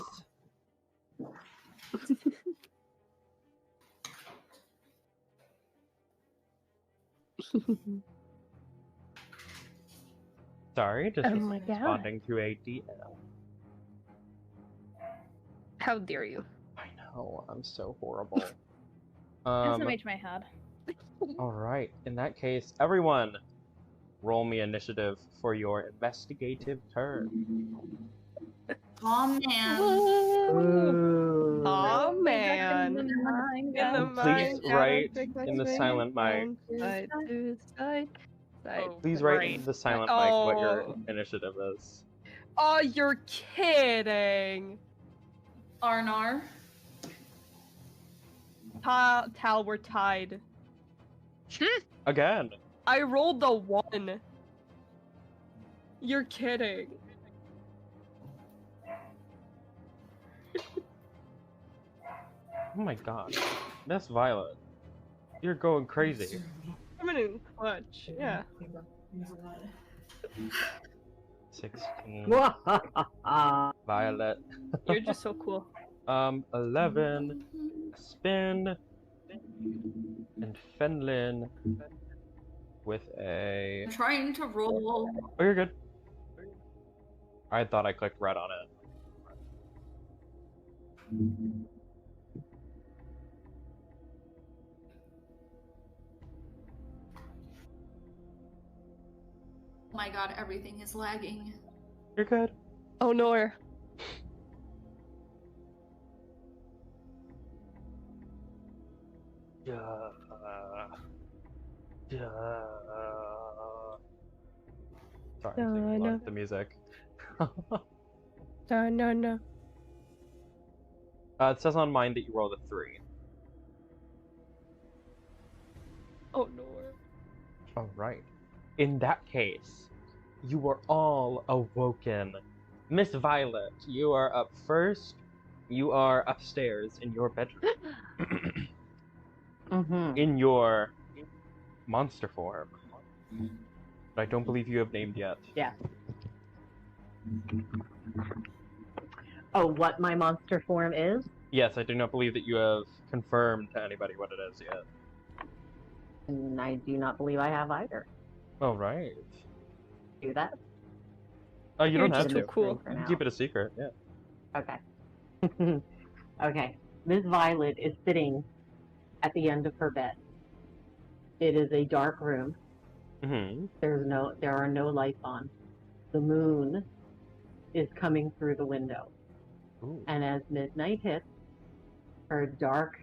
Sorry, just Oh my God. responding to a DM. How dare you? I know, I'm so horrible. SMH my head. Alright, in that case, everyone, roll me initiative for your investigative turn. Oh man. Ooh. Oh man. In the mind, In the Please mind, write gotta in the swing silent mic. Side to side. Oh, Please write Right. in the silent mic what your Oh. initiative is. Oh, you're kidding. Arnar. Tal, we're tied. Again. I rolled the 1. You're kidding. Oh my god. Miss Violet. You're going crazy. Coming in clutch. Yeah. 16. Violet. You're just so cool. 11. Spin. And FENLEN with a... I'm trying to roll. Oh, you're good. I thought I clicked red on it. Oh my god, everything is lagging. You're good. Oh no. Sorry, I'm thinking about the music. No. It says on mine that you rolled a 3. Oh no. Alright. In that case, you were all awoken. Miss Violet, you are up first. You are upstairs in your bedroom. Mm-hmm. In your monster form. But I don't believe you have named yet. Yeah. Oh, what my monster form is? Yes, I do not believe that you have confirmed to anybody what it is yet. And I do not believe I have either. All right. Do that? Oh, you You're don't have just to. too cool. For You can now. keep it a secret. Yeah. Okay. Okay. Miss Violet is sitting at the end of her bed. It is a dark room. Mm-hmm. There are no lights on. The moon is coming through the window. Ooh. And as midnight hits, her dark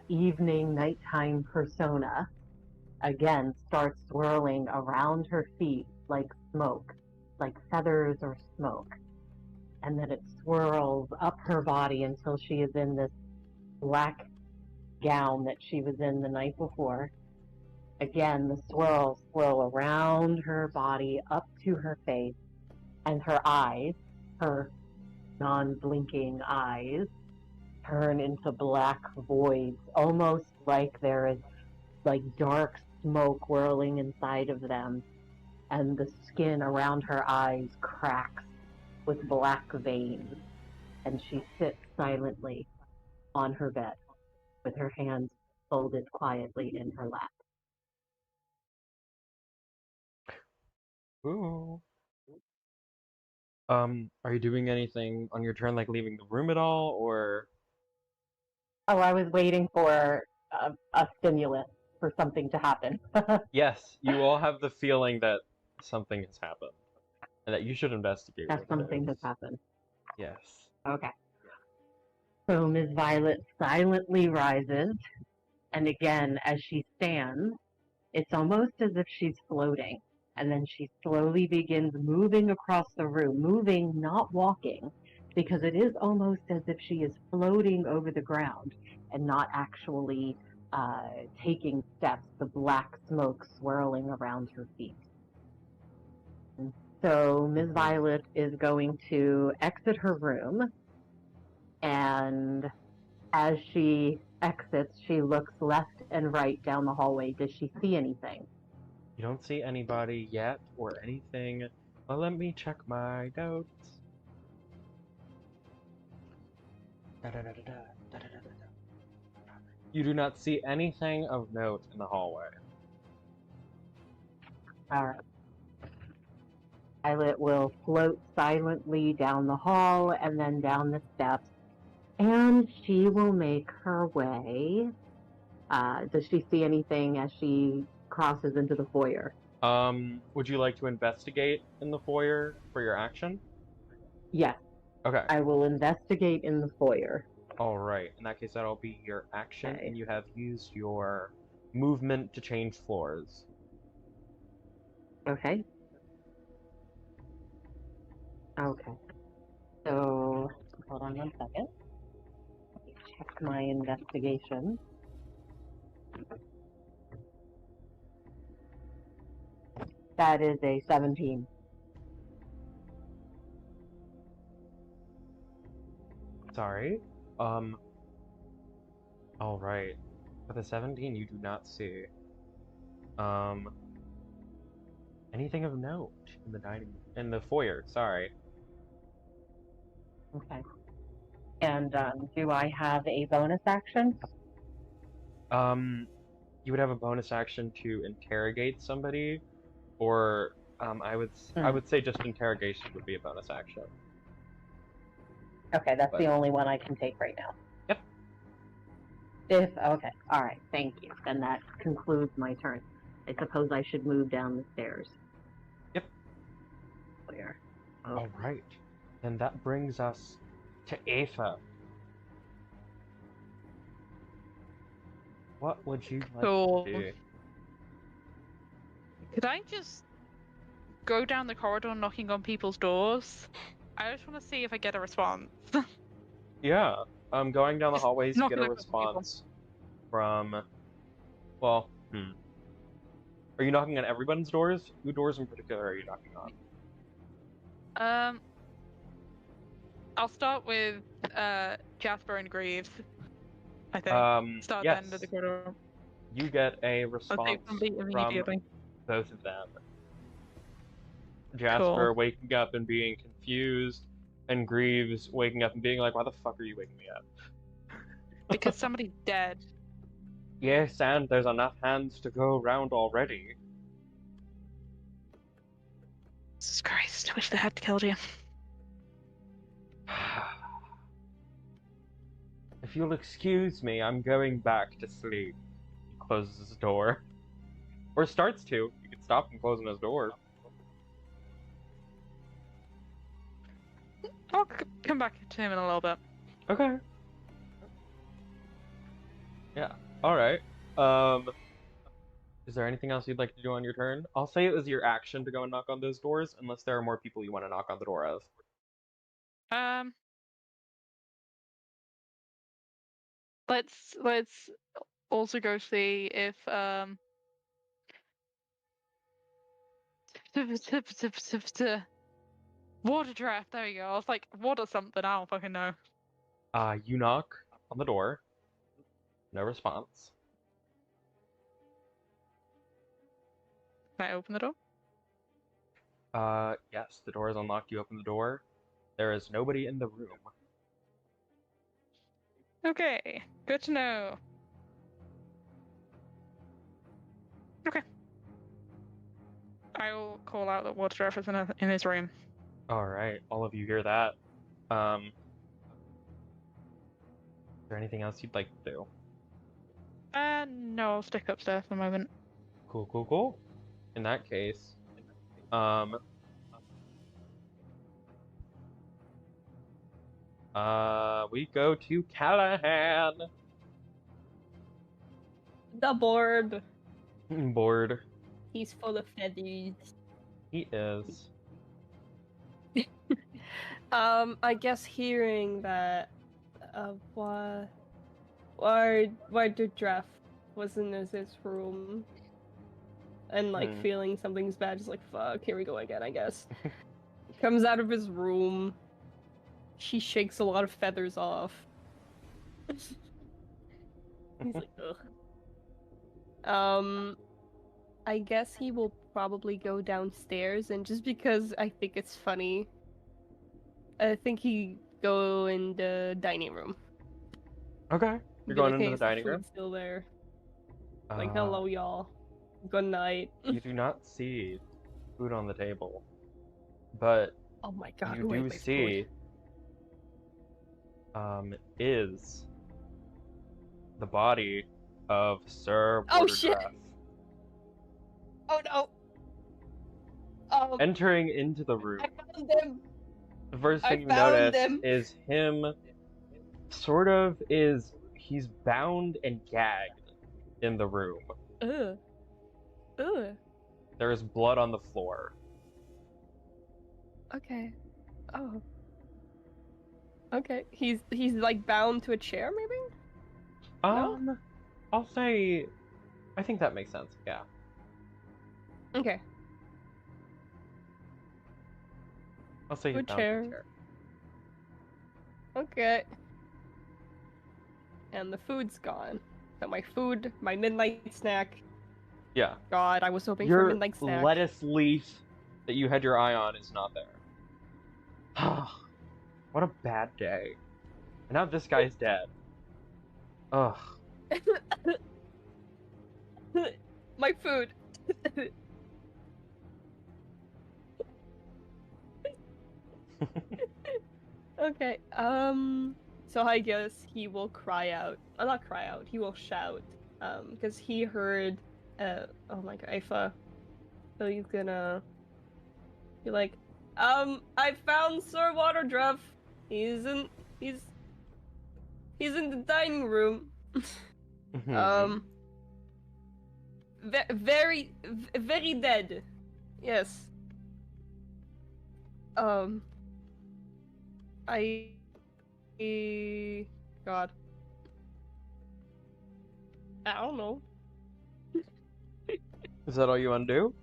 evening, nighttime persona again starts swirling around her feet like smoke, like feathers or smoke. And then it swirls up her body until she is in this black gown that she was in the night before. Again, the swirls swirl around her body up to her face, and her eyes, her non-blinking eyes, turn into black voids, almost like there is like dark smoke whirling inside of them, and the skin around her eyes cracks with black veins, and she sits silently on her bed with her hands folded quietly in her lap. Ooh. Are you doing anything on your turn, like leaving the room at all, or? Oh, I was waiting for a stimulus for something to happen. Yes, you all have the feeling that something has happened, and that you should investigate That what something it has is. happened. Yes. Okay. So Ms. Violet silently rises, and again, as she stands, it's almost as if she's floating. And then she slowly begins moving across the room, moving, not walking, because it is almost as if she is floating over the ground and not actually taking steps, the black smoke swirling around her feet. So Ms. Violet is going to exit her room, and as she exits, she looks left and right down the hallway. Does she see anything? You don't see anybody yet or anything. Well, let me check my notes. Da-da-da-da-da, da-da-da-da-da. You do not see anything of note in the hallway. All right. Violet will float silently down the hall and then down the steps, and she will make her way. Does she see anything as she crosses into the foyer? Would you like to investigate in the foyer for your action? Yes, Okay. I will investigate in the foyer. Alright, in that case that'll be your action, Okay. and you have used your movement to change floors. Okay. Okay. So, hold on one second. Let me check my investigation. That is a 17. Sorry. Alright. For the 17 you do not see anything of note in the foyer, sorry. Okay. And do I have a bonus action? You would have a bonus action to interrogate somebody, or I would say just interrogation would be a bonus action. Okay, that's the only one I can take right now. Yep. Okay, all right, thank you. Then that concludes my turn. I suppose I should move down the stairs. Yep. Where? All right. And that brings us to AOIFE. What would you like to do? Could I just go down the corridor knocking on people's doors? I just want to see if I get a response. Yeah. Going down the Just hallways, you get knocking a on people's people. response from. Well, Are you knocking on everyone's doors? Who doors in particular are you knocking on? I'll start with Jasper and Greaves. I think. Start at the end of the corridor. You get a I'll response take somebody from immediately. both of them. Jasper waking up and being confused, and Greaves waking up and being like, "Why the fuck are you waking me up?" Because somebody's dead. Yes, and there's enough hands to go around already. Jesus Christ, I wish they had killed you. If you'll excuse me, I'm going back to sleep. He closes his door. Or starts to. You can stop him closing his door. I'll come back to him in a little bit. Okay. Yeah. Alright. Is there anything else you'd like to do on your turn? I'll say it was your action to go and knock on those doors, unless there are more people you want to knock on the door of. Let's also go see if water draft. There we go. I was like, water something. I don't fucking know. You knock on the door. No response. Can I open the door? Yes, the door is unlocked. You open the door. There is nobody in the room. Okay, good to know. Okay. I will call out that water draft is in his room. Alright, all of you hear that. Is there anything else you'd like to do? No, I'll stick upstairs for the moment. Cool, cool, cool. In that case, we go to Callahan. The board. Bored. He's full of feathers. He is. I guess hearing that, why the draft wasn't in his room, and like feeling something's bad, just like fuck, here we go again, I guess. Comes out of his room. She shakes a lot of feathers off. He's like, ugh. I guess he will probably go downstairs, and just because I think it's funny, I think he go in the dining room. Okay. You're going into the dining room? Food's still there. Like, hello, y'all. Good night. You do not see food on the table, but oh my god, you do see is the body of Sir Oh Waterdraft. shit! Oh no! Entering into the room. I found him! The first thing you notice is him he's bound and gagged in the room. Ugh. There is blood on the floor. Okay. Oh. Okay. He's like bound to a chair, maybe? No? I'll say I think that makes sense, yeah. Okay. I'll say he's bound to a chair. Okay. And the food's gone. So my midnight snack. Yeah. God, I was hoping for a midnight snack. Your lettuce leaf that you had your eye on is not there. What a bad day. And now this guy's dead. Ugh. My food. Okay, so I guess he will cry out. Not cry out, he will shout. Because he heard, oh my god, AOIFE. So he's gonna be like, I found Sir Waterdraft. He's in the dining room. Very dead. Yes. God. I don't know. Is that all you want to do?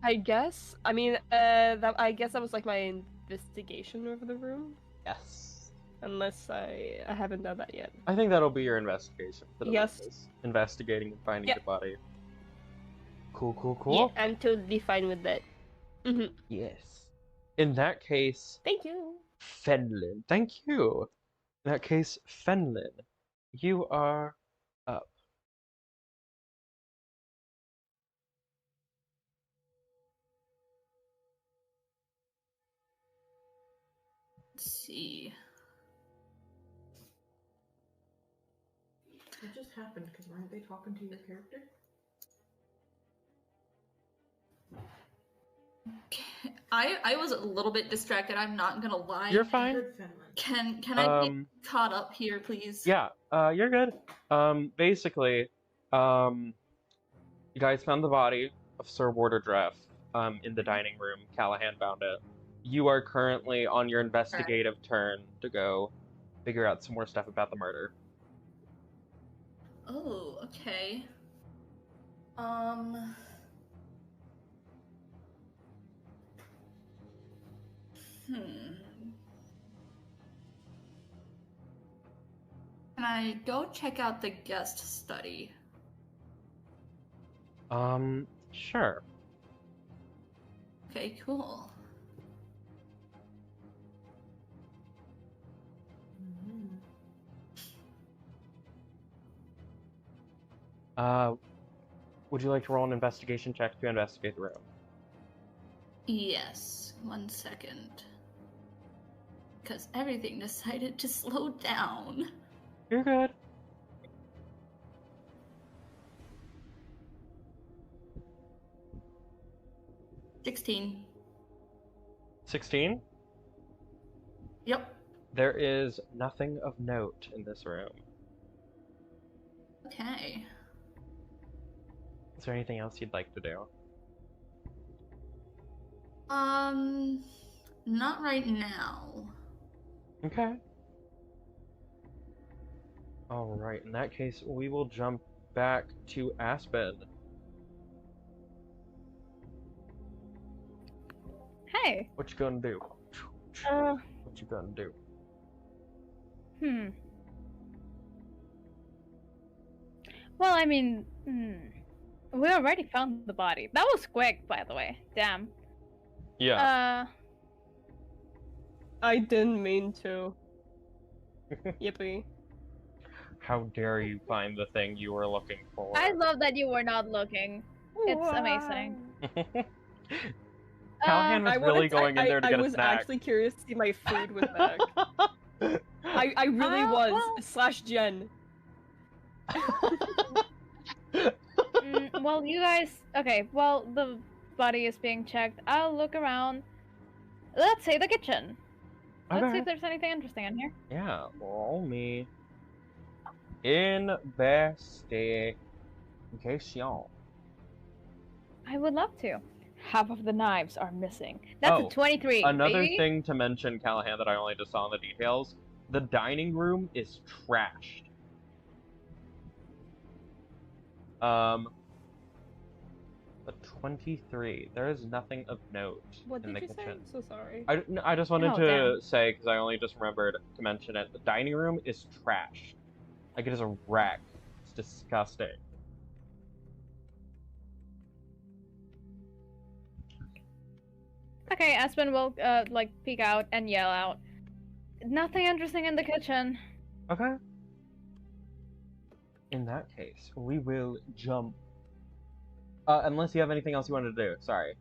I guess. I mean, I guess that was like my investigation over the room. Yes. Unless I haven't done that yet. I think that'll be your investigation. Yes. Investigating and finding the body. Cool, cool, cool. Yeah, I'm totally fine with that. Yes. In that case... Thank you. FENLEN. Thank you. In that case, FENLEN, you are up. see. What just happened? Because weren't they talking to your character? I was a little bit distracted. I'm not gonna lie. You're fine. Can I get caught up here, please? Yeah, you're good. Basically, you guys found the body of Sir Warderdref, in the dining room. Kalahan found it. You are currently on your investigative turn to go figure out some more stuff about the murder. Oh, okay. Can I go check out the guest study? Sure. Okay, cool. Would you like to roll an investigation check to investigate the room? Yes, 1 second. Because everything decided to slow down. You're good. $16. 16? Yep. There is nothing of note in this room. Okay. Is there anything else you'd like to do? Not right now. Okay. Alright, in that case, we will jump back to Aspen. Hey. What you gonna do? Uh. What you gonna do? Well, I mean, we already found the body. That was quick, by the way. Damn. Yeah. I didn't mean to. Yippee. How dare you find the thing you were looking for? I love that you were not looking. It's amazing. Kalahan was really going in there to get a snack. I was actually curious to see my food was back. I really was. Slash Jen. Well, you guys... Okay, well, the body is being checked. I'll look around. Let's say the kitchen. Let's see if there's anything interesting in here. Yeah, roll me. Investigation. I would love to. Half of the knives are missing. That's a 23. Another baby. thing to mention, Kalahan, that I only just saw in the details. The dining room is trashed. A 23. There is nothing of note in the kitchen. Say? I'm so sorry. I just wanted to say, because I only just remembered to mention it, the dining room is trashed. Like, it is a wreck. It's disgusting. Okay, Aspen will, like, peek out and yell out. Nothing interesting in the kitchen. Okay. In that case, we will jump. Unless you have anything else you wanted to do. Sorry.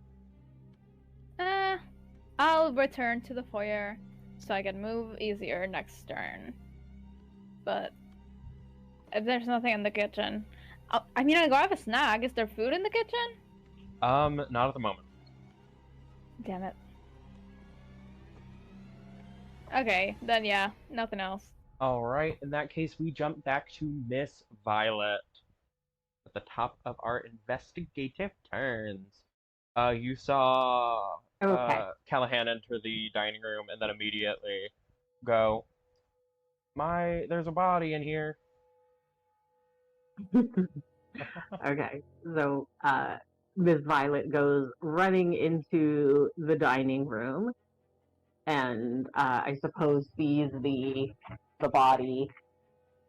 I'll return to the foyer so I can move easier next turn. But if there's nothing in the kitchen, I mean, I'll go have a snack. Is there food in the kitchen? Not at the moment. Damn it. Okay, then yeah, nothing else. Alright, in that case, we jump back to Miss Violet. At the top of our investigative turns. You saw Kalahan enter the dining room and then immediately go, there's a body in here. Okay, so Miss Violet goes running into the dining room and I suppose sees the body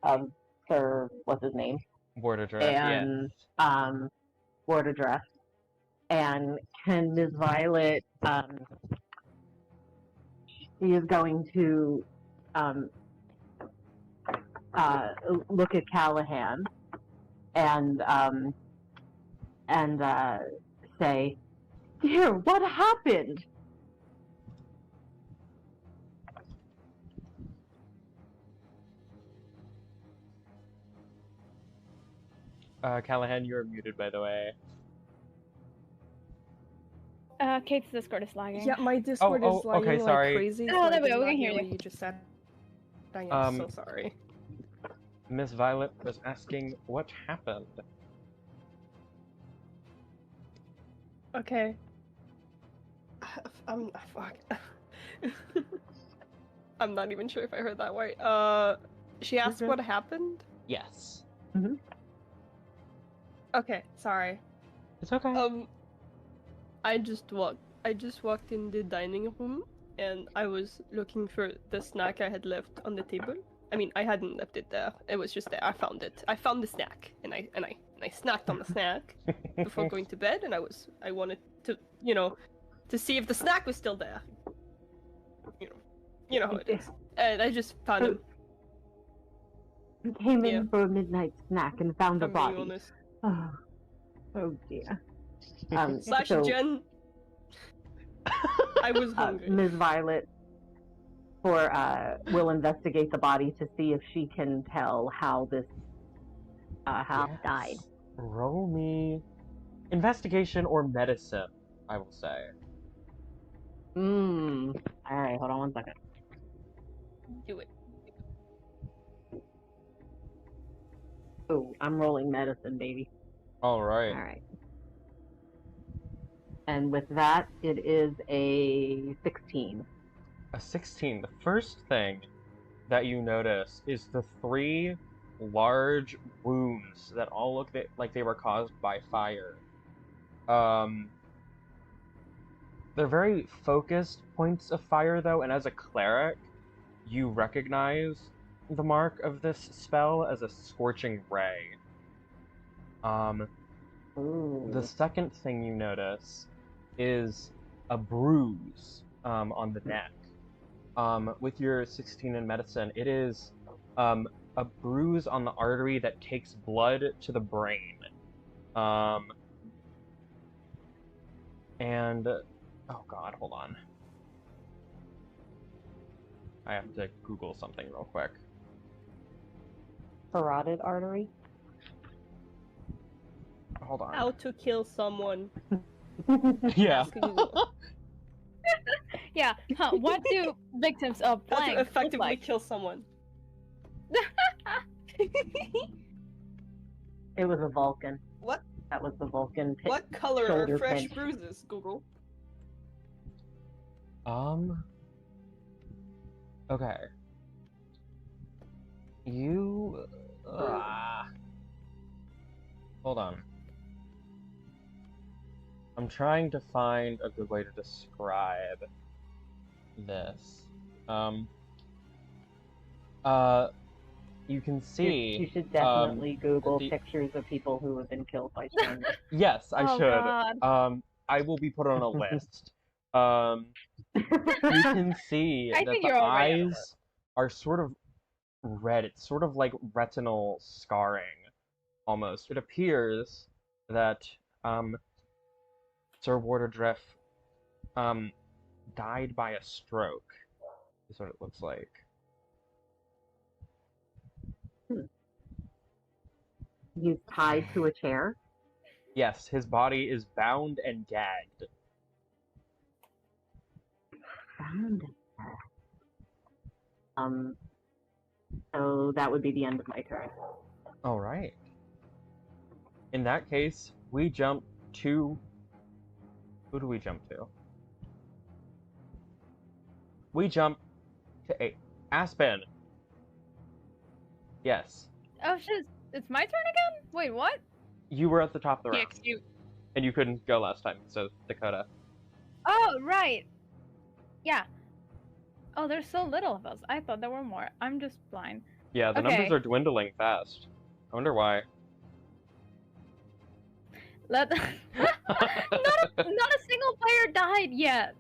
of Sir, what's his name? Warderdref, and yes. Warderdref. And can Ms. Violet, she is going to look at Kalahan and say, "Dear, what happened?" Callahan, you're muted, by the way. Kate's Discord is lagging. Yeah, my Discord is lagging okay, sorry. like crazy. Oh, so there I we did go, we not can hear hear what you. you just said. I am so sorry. Miss Violet was asking what happened. Okay. Fuck. I'm not even sure if I heard that right. She asked good. what happened? Yes. Okay, sorry. It's okay. I just walked in the dining room and I was looking for the snack I had left on the table. I mean, I hadn't left it there. It was just there. I found it. I found the snack and I snacked on the snack before going to bed, and I wanted to, to see if the snack was still there. You know how it is. And I just found him. You came in for a midnight snack and found a I'm being body. honest. Oh dear. Slash so, Jen. I was hungry. Ms. Violet will investigate the body to see if she can tell how this died. Roll me investigation or medicine, I will say. Alright, hold on one second. Do it. Oh, I'm rolling medicine, baby. Alright. Alright. And with that, it is a 16. A 16. The first thing that you notice is the 3 large wounds that all look like they were caused by fire. They're very focused points of fire, though, and as a cleric, you recognize the mark of this spell as a scorching ray. The second thing you notice is a bruise on the neck. With your 16 in medicine, it is a bruise on the artery that takes blood to the brain. And oh god, hold on. I have to Google something real quick. Carotid artery? Hold on. How to kill someone. Yeah. Ask Google. Yeah. What do victims of How blank to effectively look like? kill someone. It was a Vulcan. What? That was the Vulcan pit. What color are shoulder fresh pinch. bruises, Google? Okay. You... Hold on. I'm trying to find a good way to describe this. You can see... You should definitely Google pictures of people who have been killed by strangers. Yes, I Oh, should. God. I will be put on a list. You can see I that think the you're already on the eyes are sort of red. It's sort of like retinal scarring, almost. It appears that Sir Warderdriff died by a stroke, is what it looks like. He's tied to a chair. Yes, his body is bound and gagged. Bound. So that would be the end of my turn. All right. In that case, we jump to... Who do we jump to? We jump to Aspen. Yes. Oh shit! It's my turn again. Wait, what? You were at the top of the Yeah, round. 'cause you... And you couldn't go last time, so Dakota. Oh right. Yeah. Oh, there's so little of us. I thought there were more. I'm just blind. Yeah, the numbers are dwindling fast. I wonder why. Not a single player died yet.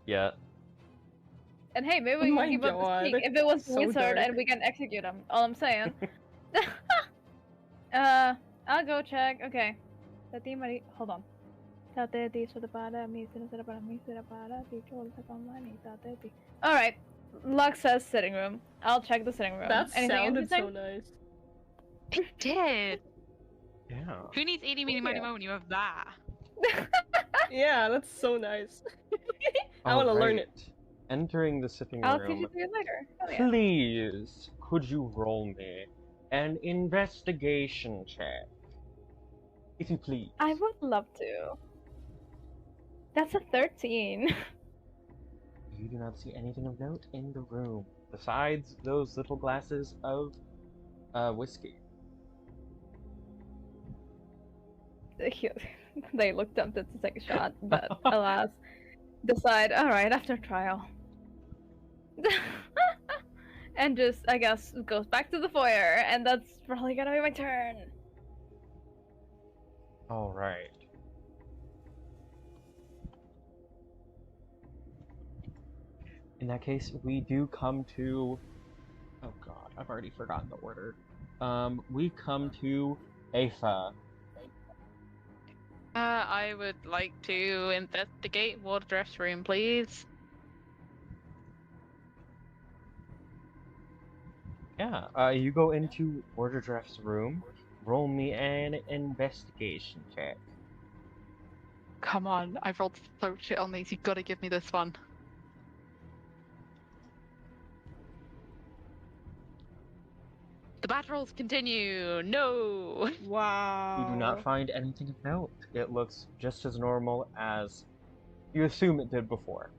Yeah. And hey, maybe we My can keep up the God, speak if it was so Wizard dark. and we can execute him. All I'm saying. I'll go check. Okay. Hold on. Alright. Lux says sitting room. I'll check the sitting room. That Anything sounded interesting? so nice. It did. Yeah. Who needs eeny, meeny, miny, moe when you have that? Yeah, that's so nice. I All want to learn it. right. Entering the sitting I'll teach room, it to you later. Hell yeah. please, could you roll me an investigation check? If you please. I would love to. That's a 13. You do not see anything of note in the room, besides those little glasses of whiskey. They look tempted to take a shot, but alas, decide, alright, after trial. And just, I guess, goes back to the foyer, and that's probably gonna be my turn. Alright. In that case, we do come to... Oh god, I've already forgotten the order. We come to AOIFE. I would like to investigate Wardreff's room, please. Yeah, you go into Wardreff's room. Roll me an investigation check. Come on, I've rolled so shit on these. You've got to give me this one. The bad rolls continue. No. Wow. You do not find anything of note. It looks just as normal as you assume it did before.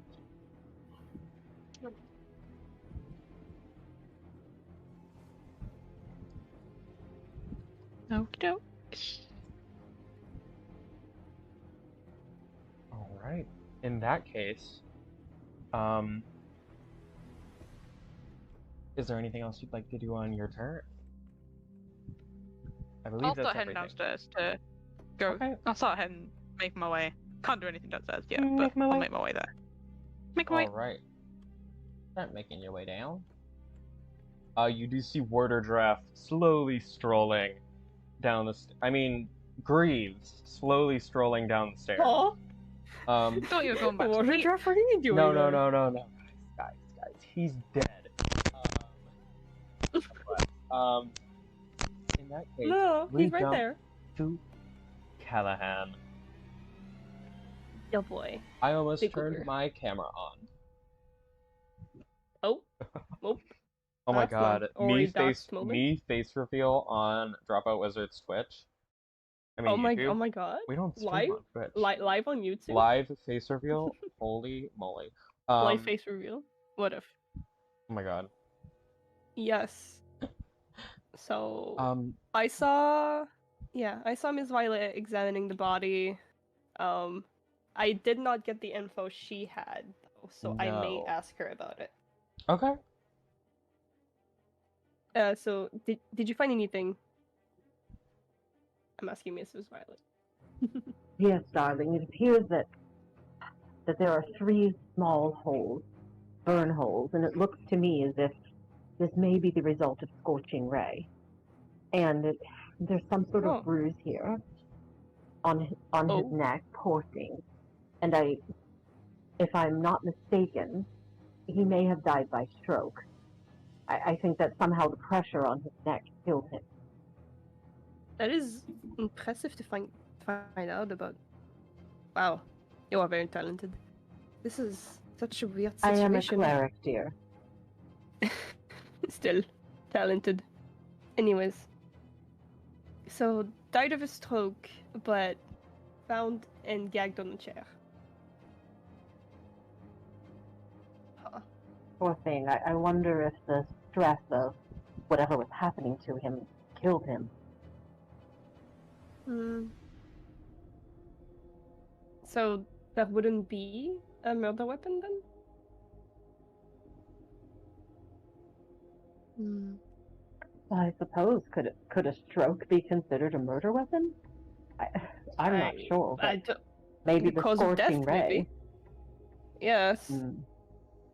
Okey-doke. Alright. In that case, is there anything else you'd like to do on your turn? I believe I'll that's start heading everything. downstairs to go. Okay. I'll start heading, making my way. Can't do anything downstairs yet, Make but my I'll way. make my way there. Make my way. Alright. Start making your way down. You do see Wardref slowly strolling down the Greaves slowly strolling down the stairs. Huh? Thought you were going back to What sleep. are you doing? No, there? guys, he's dead. In that case, No, we he's right jump there. to Kalahan. Oh boy. I almost Big turned Uber. my camera on. Oh. Oh. Oh my That's the god, already doxed moment. me face reveal on Dropout Wizard's Twitch. I mean, YouTube. Oh my god. We don't stream Live? on Twitch. Live on YouTube? Live face reveal? Holy moly. Live face reveal? What if? Oh my god. Yes. So I saw Miss Violet examining the body. I did not get the info she had, though, so I may No. ask her about it. Okay. So did you find anything? I'm asking Mrs. Violet. Yes, darling. It appears that there are 3 small holes, burn holes, and it looks to me as if this may be the result of scorching ray. And there's some sort of bruise here on his neck, coursing. And if I'm not mistaken, he may have died by stroke. I think that somehow the pressure on his neck killed him. That is impressive to find out about. Wow, you are very talented. This is such a weird I situation. am a cleric, dear. Still talented. Anyways, so died of a stroke, but found and gagged on a chair. Huh. Poor thing. I wonder if the stress of whatever was happening to him killed him. So that wouldn't be a murder weapon then? I suppose could a stroke be considered a murder weapon? I'm not sure, but maybe the cause of death, scorching ray. maybe. Yes,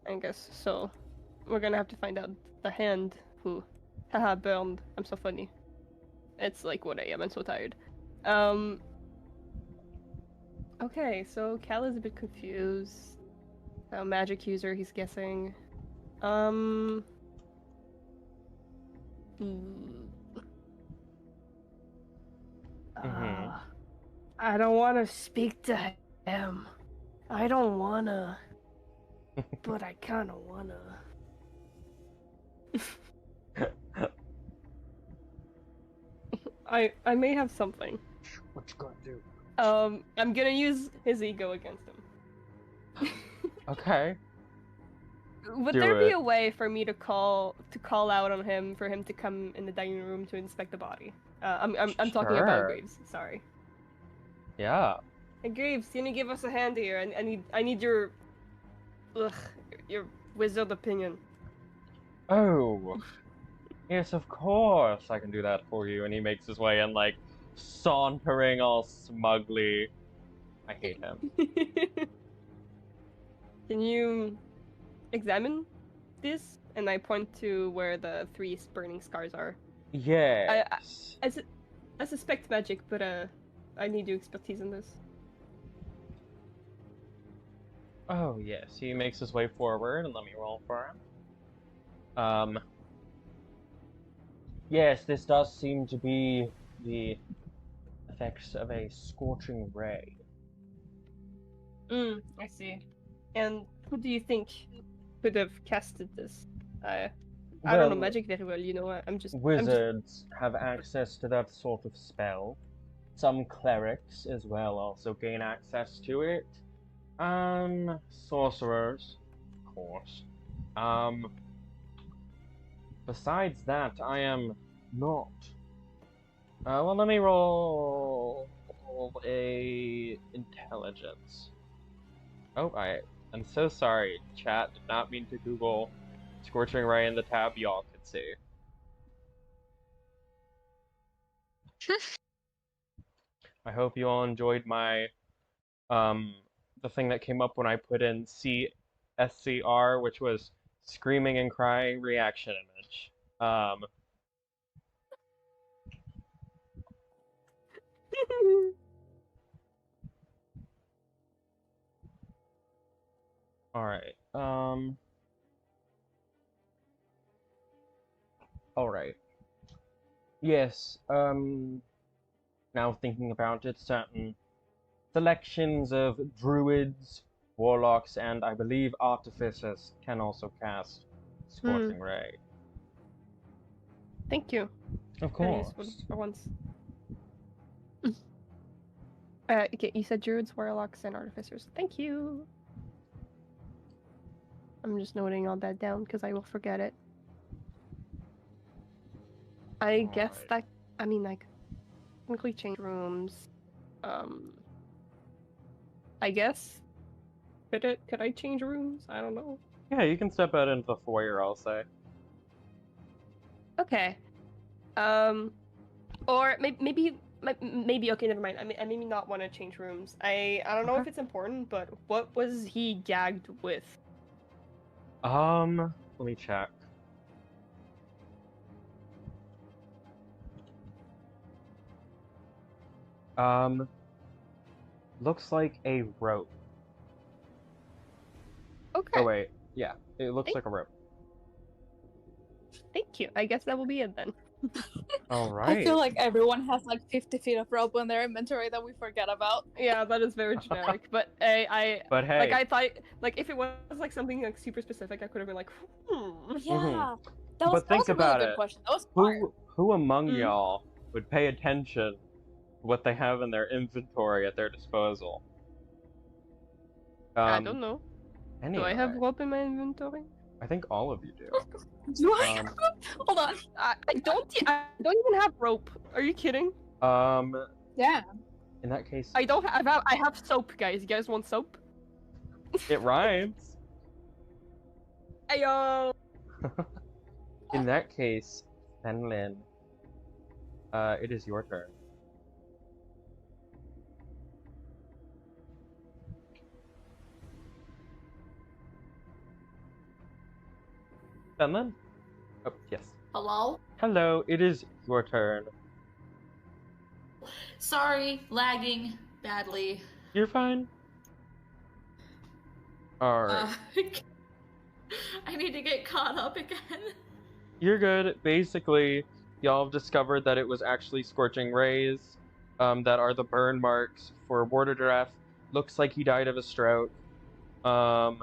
I guess so. We're gonna have to find out the hand who, haha, burned. I'm so funny. It's like 1 AM. I'm so tired. Okay, so Cal is a bit confused. Magic user, he's guessing. I don't want to speak to him. I don't wanna. But I kinda wanna. I may have something. What you gonna do? I'm gonna use his ego against him. Okay. Would Do there be it. a way for me to call out on him for him to come in the dining room to inspect the body? I'm talking about Sure. Graves. Sorry. Yeah. Hey Graves, can you give us a hand here? I need your wizard opinion. Oh. Yes, of course I can do that for you. And he makes his way in, like, sauntering all smugly. I hate him. Can you examine this? And I point to where the 3 burning scars are. Yes. I suspect magic, but I need your expertise in this. Oh, yes. He makes his way forward, and let me roll for him. Yes, this does seem to be the effects of a scorching ray. I see. And who do you think could have casted this? I don't know magic very well, you know. Wizards have access to that sort of spell. Some clerics as well also gain access to it. Sorcerers, of course. Besides that, I am not. Well, let me roll a intelligence. Oh, I'm so sorry, chat. Did not mean to Google Scorching Ray in the tab y'all could see. I hope you all enjoyed my, the thing that came up when I put in CSCR, which was Screaming and Crying Reaction Image. Alright, alright. Yes, now thinking about it, certain selections of druids, warlocks, and I believe artificers can also cast Scorching Ray. Thank you. Of Very course. useful for once. Okay, you said druids, warlocks, and artificers. Thank you. I'm just noting all that down because I will forget it. I guess that, I mean, like, technically change rooms. I guess. Could I change rooms? I don't know. Yeah, you can step out into the foyer, I'll say. Okay. Or maybe okay, never mind. I maybe not want to change rooms. I don't know if it's important, but what was he gagged with? Let me check. Looks like a rope. Okay. Oh wait, yeah, it looks like a rope. Thank you. I guess that will be it then. Alright. I feel like everyone has like 50 feet of rope in their inventory that we forget about. Yeah, that is very generic. But But hey, like I thought, like if it was like something like super specific, I could have been like, Yeah, that was, But think that was a really about good it. question. That was smart. Who among y'all would pay attention to what they have in their inventory at their disposal? I don't know. Anyway, Do I have rope in my inventory? I think all of you do. Do I have rope? Hold on. I don't even have rope. Are you kidding? Yeah. In that case, I don't have. I have soap, guys. You guys want soap? it rhymes. Ayo. In that case, FENLEN, it is your turn. FENLEN? Oh, yes. Hello? Hello, it is your turn. Sorry, lagging badly. You're fine. Alright. I need to get caught up again. You're good. Basically, y'all have discovered that it was actually Scorching Rays. that are the burn marks for Warder. Looks like he died of a stroke. And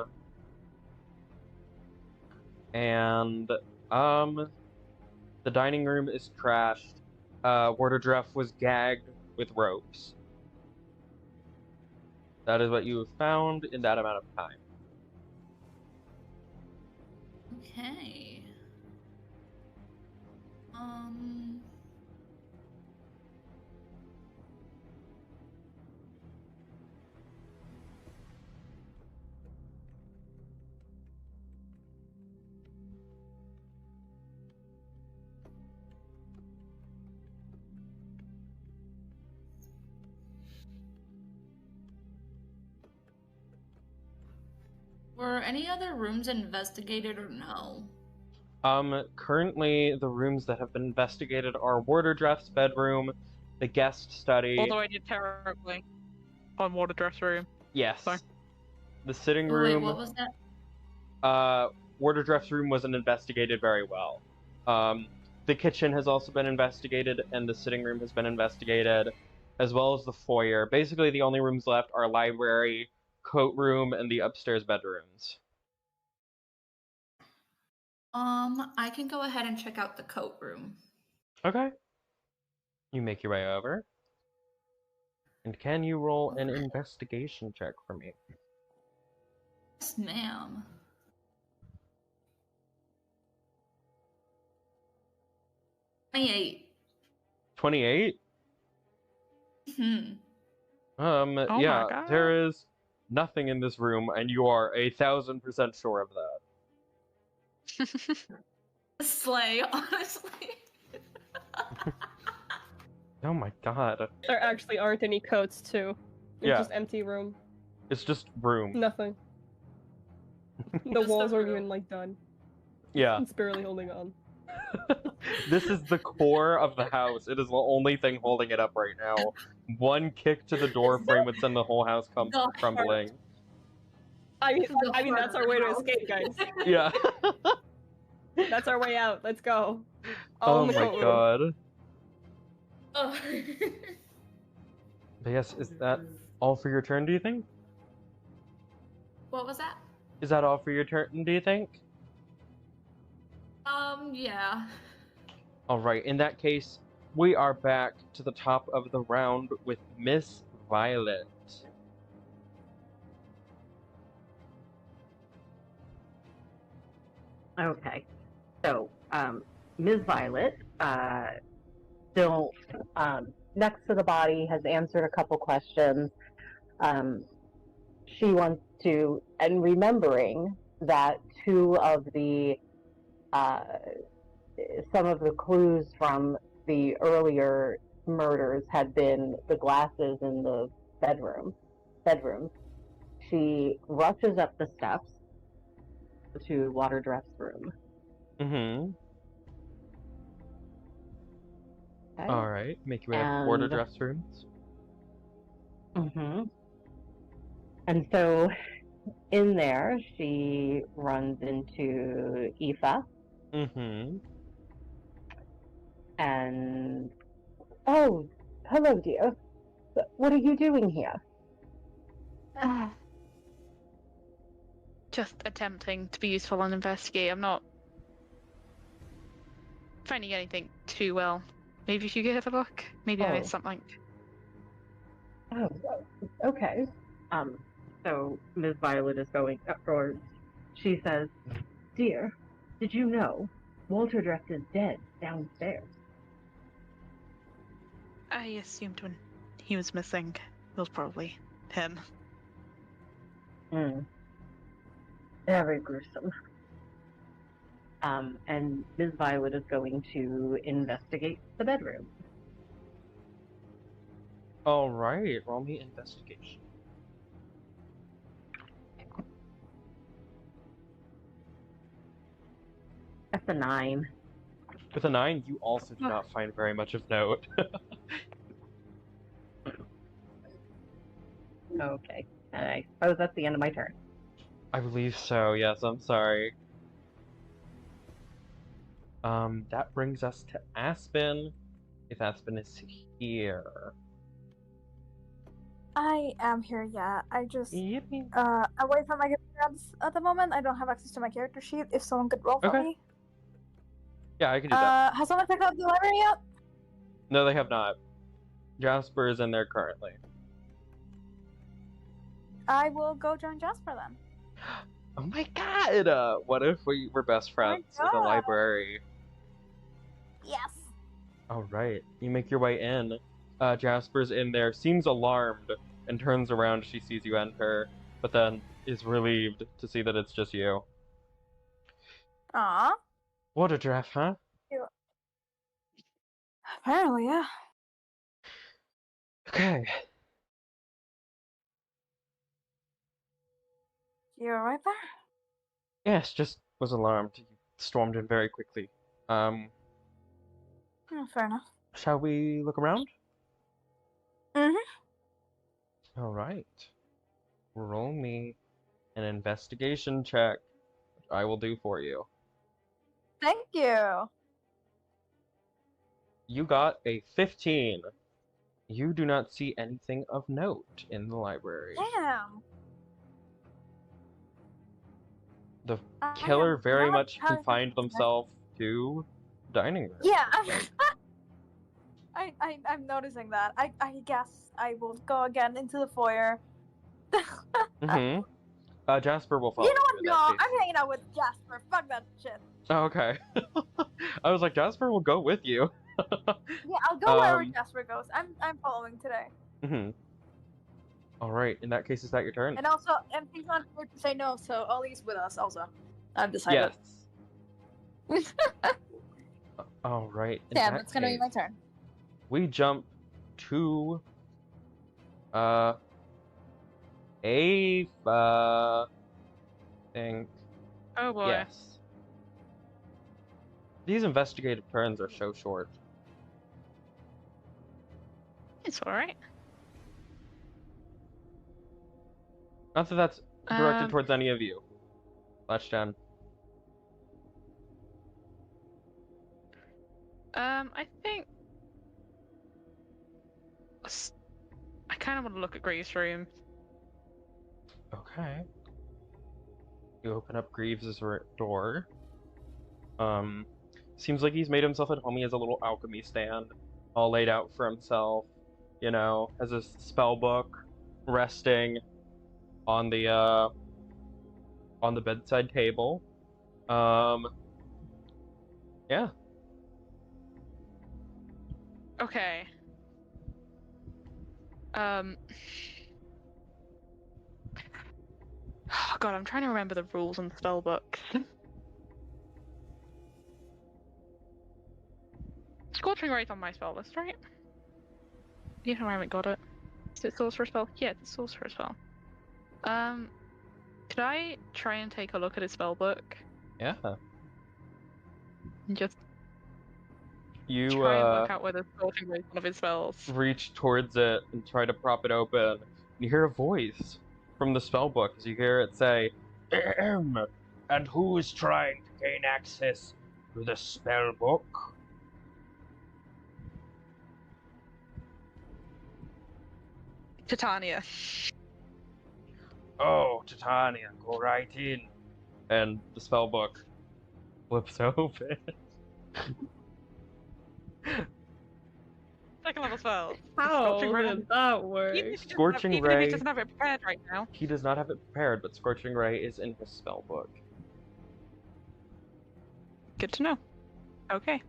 the dining room is trashed. Warder was gagged with ropes. That is what you have found in that amount of time. Okay. Were any other rooms investigated or no? Currently, the rooms that have been investigated are Warder bedroom, the guest study. Although I did terribly on Warder room. Yes. Sorry. The sitting Wait, room. what was that? Warder room wasn't investigated very well. The kitchen has also been investigated, and the sitting room has been investigated, as well as the foyer. Basically, the only rooms left are library, coat room, and the upstairs bedrooms. I can go ahead and check out the coat room. Okay. You make your way over. And can you roll an investigation check for me? Yes, ma'am. 28. 28? Hmm. Oh yeah, my God. there is nothing in this room, and you are 1,000% sure of that. Slay, honestly. Oh my god. There actually aren't any coats, too. It's just empty room. It's just room. Nothing. The Just walls a aren't room. even, like, done. Yeah. It's barely holding on. This is the core of the house. It is the only thing holding it up right now. One kick to the door frame would send the whole house crumbling. I mean, that's our way to escape, guys. Yeah. That's our way out. Let's go. Oh in the my coat room. god. Oh. But yes, is that all for your turn, do you think? What was that? Is that all for your turn, do you think? Yeah. Alright, in that case, we are back to the top of the round with Miss Violet. Okay. So, Ms. Violet, still next to the body, has answered a couple questions. She wants to, and remembering that two of the, some of the clues from the earlier murders had been the glasses in the bedroom. She rushes up the steps to Waterdress room. Mm-hmm. Okay. Alright, make your way up to Waterdress rooms. Mm-hmm. And so in there, she runs into Aoife. Mm-hmm. And, oh, hello, dear. What are you doing here? Just attempting to be useful and investigate. I'm not finding anything too well. Maybe if you give a look, maybe I missed something. Oh, okay. So Ms. Violet is going, or she says, dear, did you know Walter Dress is dead downstairs? I assumed when he was missing, it was probably him. Very gruesome. And Ms. Violet is going to investigate the bedroom. Alright, roll me investigation. That's a 9. With a 9, you also do not find very much of note. Okay. And I suppose that's the end of my turn. I believe so, yes, I'm sorry. That brings us to Aspen. If Aspen is here. I am here, yeah. I just Yippee. away from my computer at the moment. I don't have access to my character sheet. If someone could roll for Okay. me. Yeah, I can do that. Has someone picked up the library yet? No, they have not. Jasper is in there currently. I will go join Jasper then. Oh my god! What if we were best friends in the God. library? Yes. Alright, you make your way in. Jasper's in there, seems alarmed, and turns around as she sees you enter, but then is relieved to see that it's just you. Aw. What a draft, huh? Apparently, yeah. Okay. You alright there? Yes, just was alarmed. You stormed in very quickly. Fair enough. Shall we look around? Mm-hmm. Alright. Roll me an investigation check, which I will do for you. Thank you. You got a 15. You do not see anything of note in the library. Damn. The I killer am very not much having confined a- themselves to the dining room. Yeah. I'm noticing that. I guess I will go again into the foyer. Mm-hmm. Jasper will follow You know you what? in No, that case. I'm hanging out with Jasper. Fuck that shit. Oh, okay. I was like, Jasper will go with you. Yeah, I'll go wherever Um, Jasper goes. I'm following today. Mm-hmm. Alright, in that case, is that your turn? And also, MP's not here to say no, so Ollie's with us also. I've decided. Yes. Alright, in Yeah, that it's gonna be case, my turn. we jump to AOIFE, think. Oh boy. Yes. These investigative turns are so short. It's alright. Not that that's directed Um, towards any of you. Latch down. I think I kind of want to look at Greaves' room. Okay. You open up Greaves' door. Seems like he's made himself at home. He has a little alchemy stand all laid out for himself. You know, has a spell book resting on the bedside table. Yeah. Okay. Oh god, I'm trying to remember the rules on the spell book. Scorching Ray's on my spell list, right? Even though I haven't got it. Is it Sorcerer spell? Yeah, it's a Sorcerer spell. Could I try and take a look at his spell book? Yeah. And just You try and work out whether Scorching Ray is one of his spells. reach towards it and try to prop it open. And you hear a voice from the spellbook as you hear it say, "Ahem. And who is trying to gain access to the spellbook?" Titania. Oh, Titania, go right in. And the spellbook flips open. Second level spell. How Scorching Ray. did that work? Scorching Even if Ray. he doesn't have it prepared right now. He does not have it prepared, but Scorching Ray is in his spellbook. Good to know. Okay.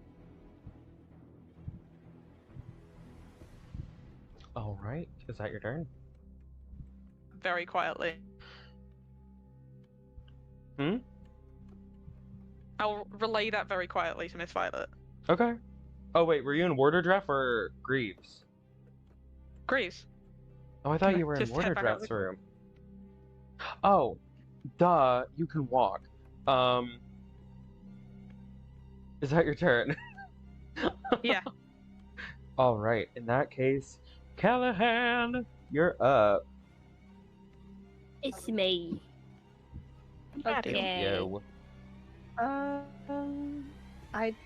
Alright, is that your turn? Very quietly. Hmm? I'll relay that very quietly to Miss Violet. Okay. Oh wait, were you in Warder or Greaves? Greaves. Oh, I thought you were in Just head back out Warder room. Oh, duh, you can walk. Is that your turn? Yeah. Alright, in that case, Kalahan, you're up. It's me. Okay. Yo. I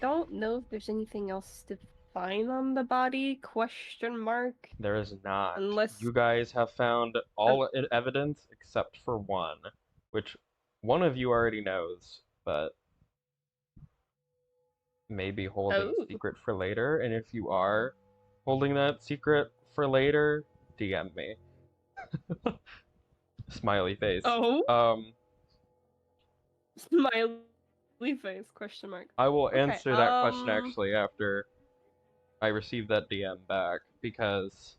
don't know if there's anything else to sign on the body? Question mark. There is not. Unless- You guys have found all evidence except for one, which one of you already knows, but maybe holding Oh. secret for later. And if you are holding that secret for later, DM me. Smiley face. Oh. Smiley face? Question mark. I will Okay, answer that question actually after I receive that DM back, because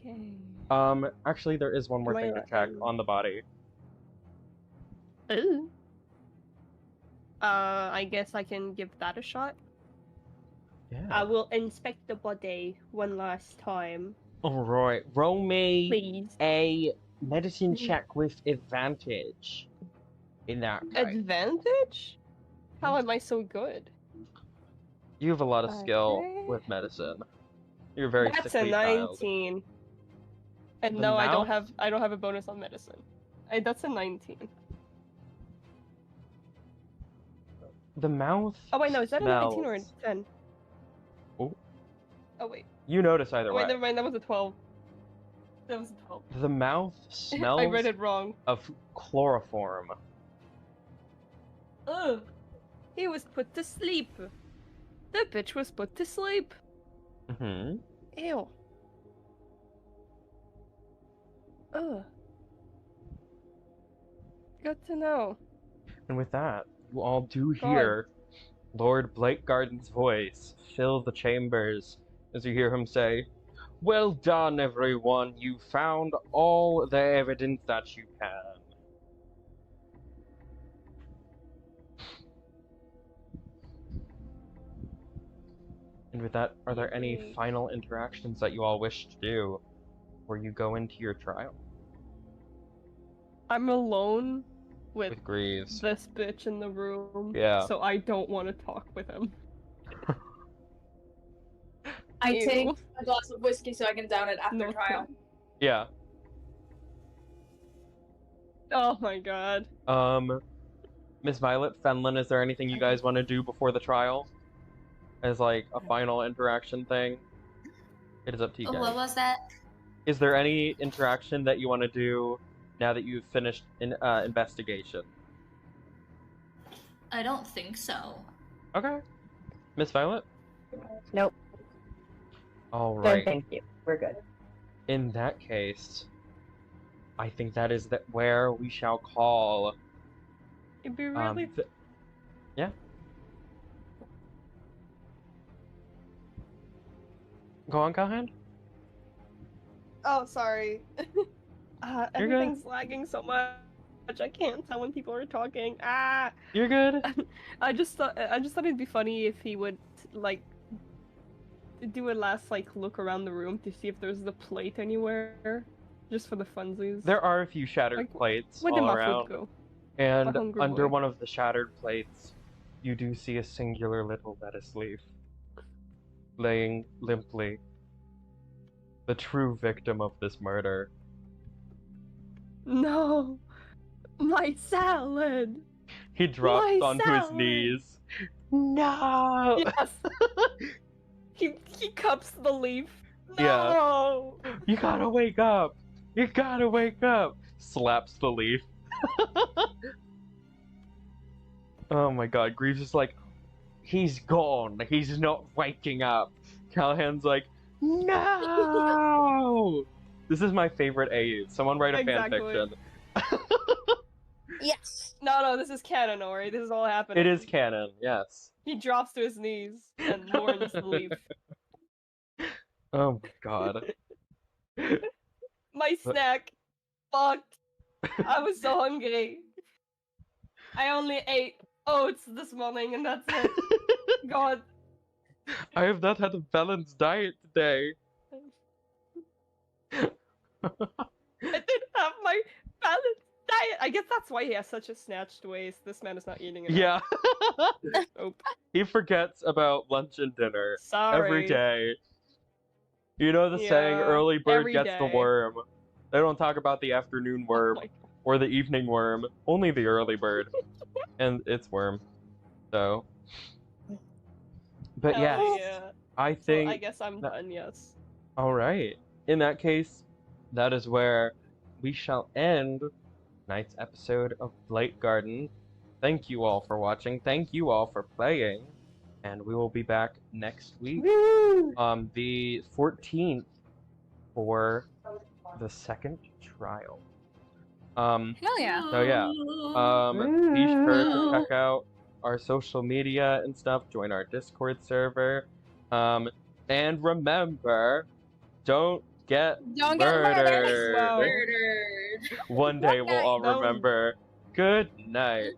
Okay. actually there is one more thing to check on the body. Ooh. I guess I can give that a shot. Yeah. I will inspect the body one last time. Alright, roll me Please. a medicine check with advantage. In that case. Advantage? How am I so good? You have a lot of skill Okay. with medicine. You're very That's a sickly child. 19. And The no, I don't mouth? have a bonus on medicine. That's a 19. The mouth Oh wait, no, is that smells... a 19 or a 10? Oh. Oh wait. You notice either Oh, wait, way. never mind, that was a 12. That was a 12. The mouth smells I read it wrong. of chloroform. Ugh. He was put to sleep. The bitch was put to sleep. Mm-hmm. Ew. Ugh. Good to know. And with that, you all do hear Lord Blightgarden's voice fill the chambers as you hear him say, "Well done, everyone. You found all the evidence that you can." And with that, are there any final interactions that you all wish to do before you go into your trial? I'm alone With Greaves. this bitch in the room. Yeah. So I don't want to talk with him. I Ew. take a glass of whiskey so I can down it after No. trial. Yeah. Oh my god. Miss Violet, FENLEN, is there anything you guys want to do before the trial? As like a final interaction thing? It is up to you guys. What was that? Is there any interaction that you want to do now that you've finished investigation? I don't think so. Okay. Miss Violet? Nope. All No, right. thank you. We're good. In that case, I think that is where we shall call. It'd be really yeah. Go on, Kalahan. Oh, sorry. You're good. Everything's lagging so much. I can't tell when people are talking. Ah. You're good. I just thought it'd be funny if he would like do a last like look around the room to see if there's the plate anywhere, just for the funsies. There are a few shattered Like, plates where all the muff around, would go. and A hungry under boy. one of the shattered plates, you do see a singular little lettuce leaf laying limply. The true victim of this murder. No, my salad. He drops My onto his salad! knees. No! Yes. he cups the leaf. Yeah. No. You gotta wake up! You gotta wake up! Slaps the leaf. Oh my god, Greaves is like, he's gone, he's not waking up. Callahan's like, no! This is my favorite AU. Someone write a Exactly. fanfiction. Yes. No, this is canon, alright? This is all happening. It is canon, yes. He drops to his knees and mourns the leaf. Oh my god. My snack. Fuck. I was so hungry. I only ate oats this morning and that's it. God. I have not had a balanced diet today. I didn't have my balanced diet. I guess that's why he has such a snatched waist. This man is not eating enough. Yeah. Oh, He forgets about lunch and dinner sorry. every day. You know the saying, Yeah, early bird every gets the day. worm. They don't talk about the afternoon worm my or the evening worm, only the early bird. And it's worm. So. But Hell yes, yeah. I So think. I guess I'm done, yes. Alright. In that case, that is where we shall end tonight's episode of Blightgarden. Thank you all for watching. Thank you all for playing. And we will be back next week, the 14th, for the second trial. Hell yeah. So yeah, be sure to check out our social media and stuff. Join our Discord server. And remember, don't get murdered. Wow. Murdered. One day we'll all That was- remember. Good night.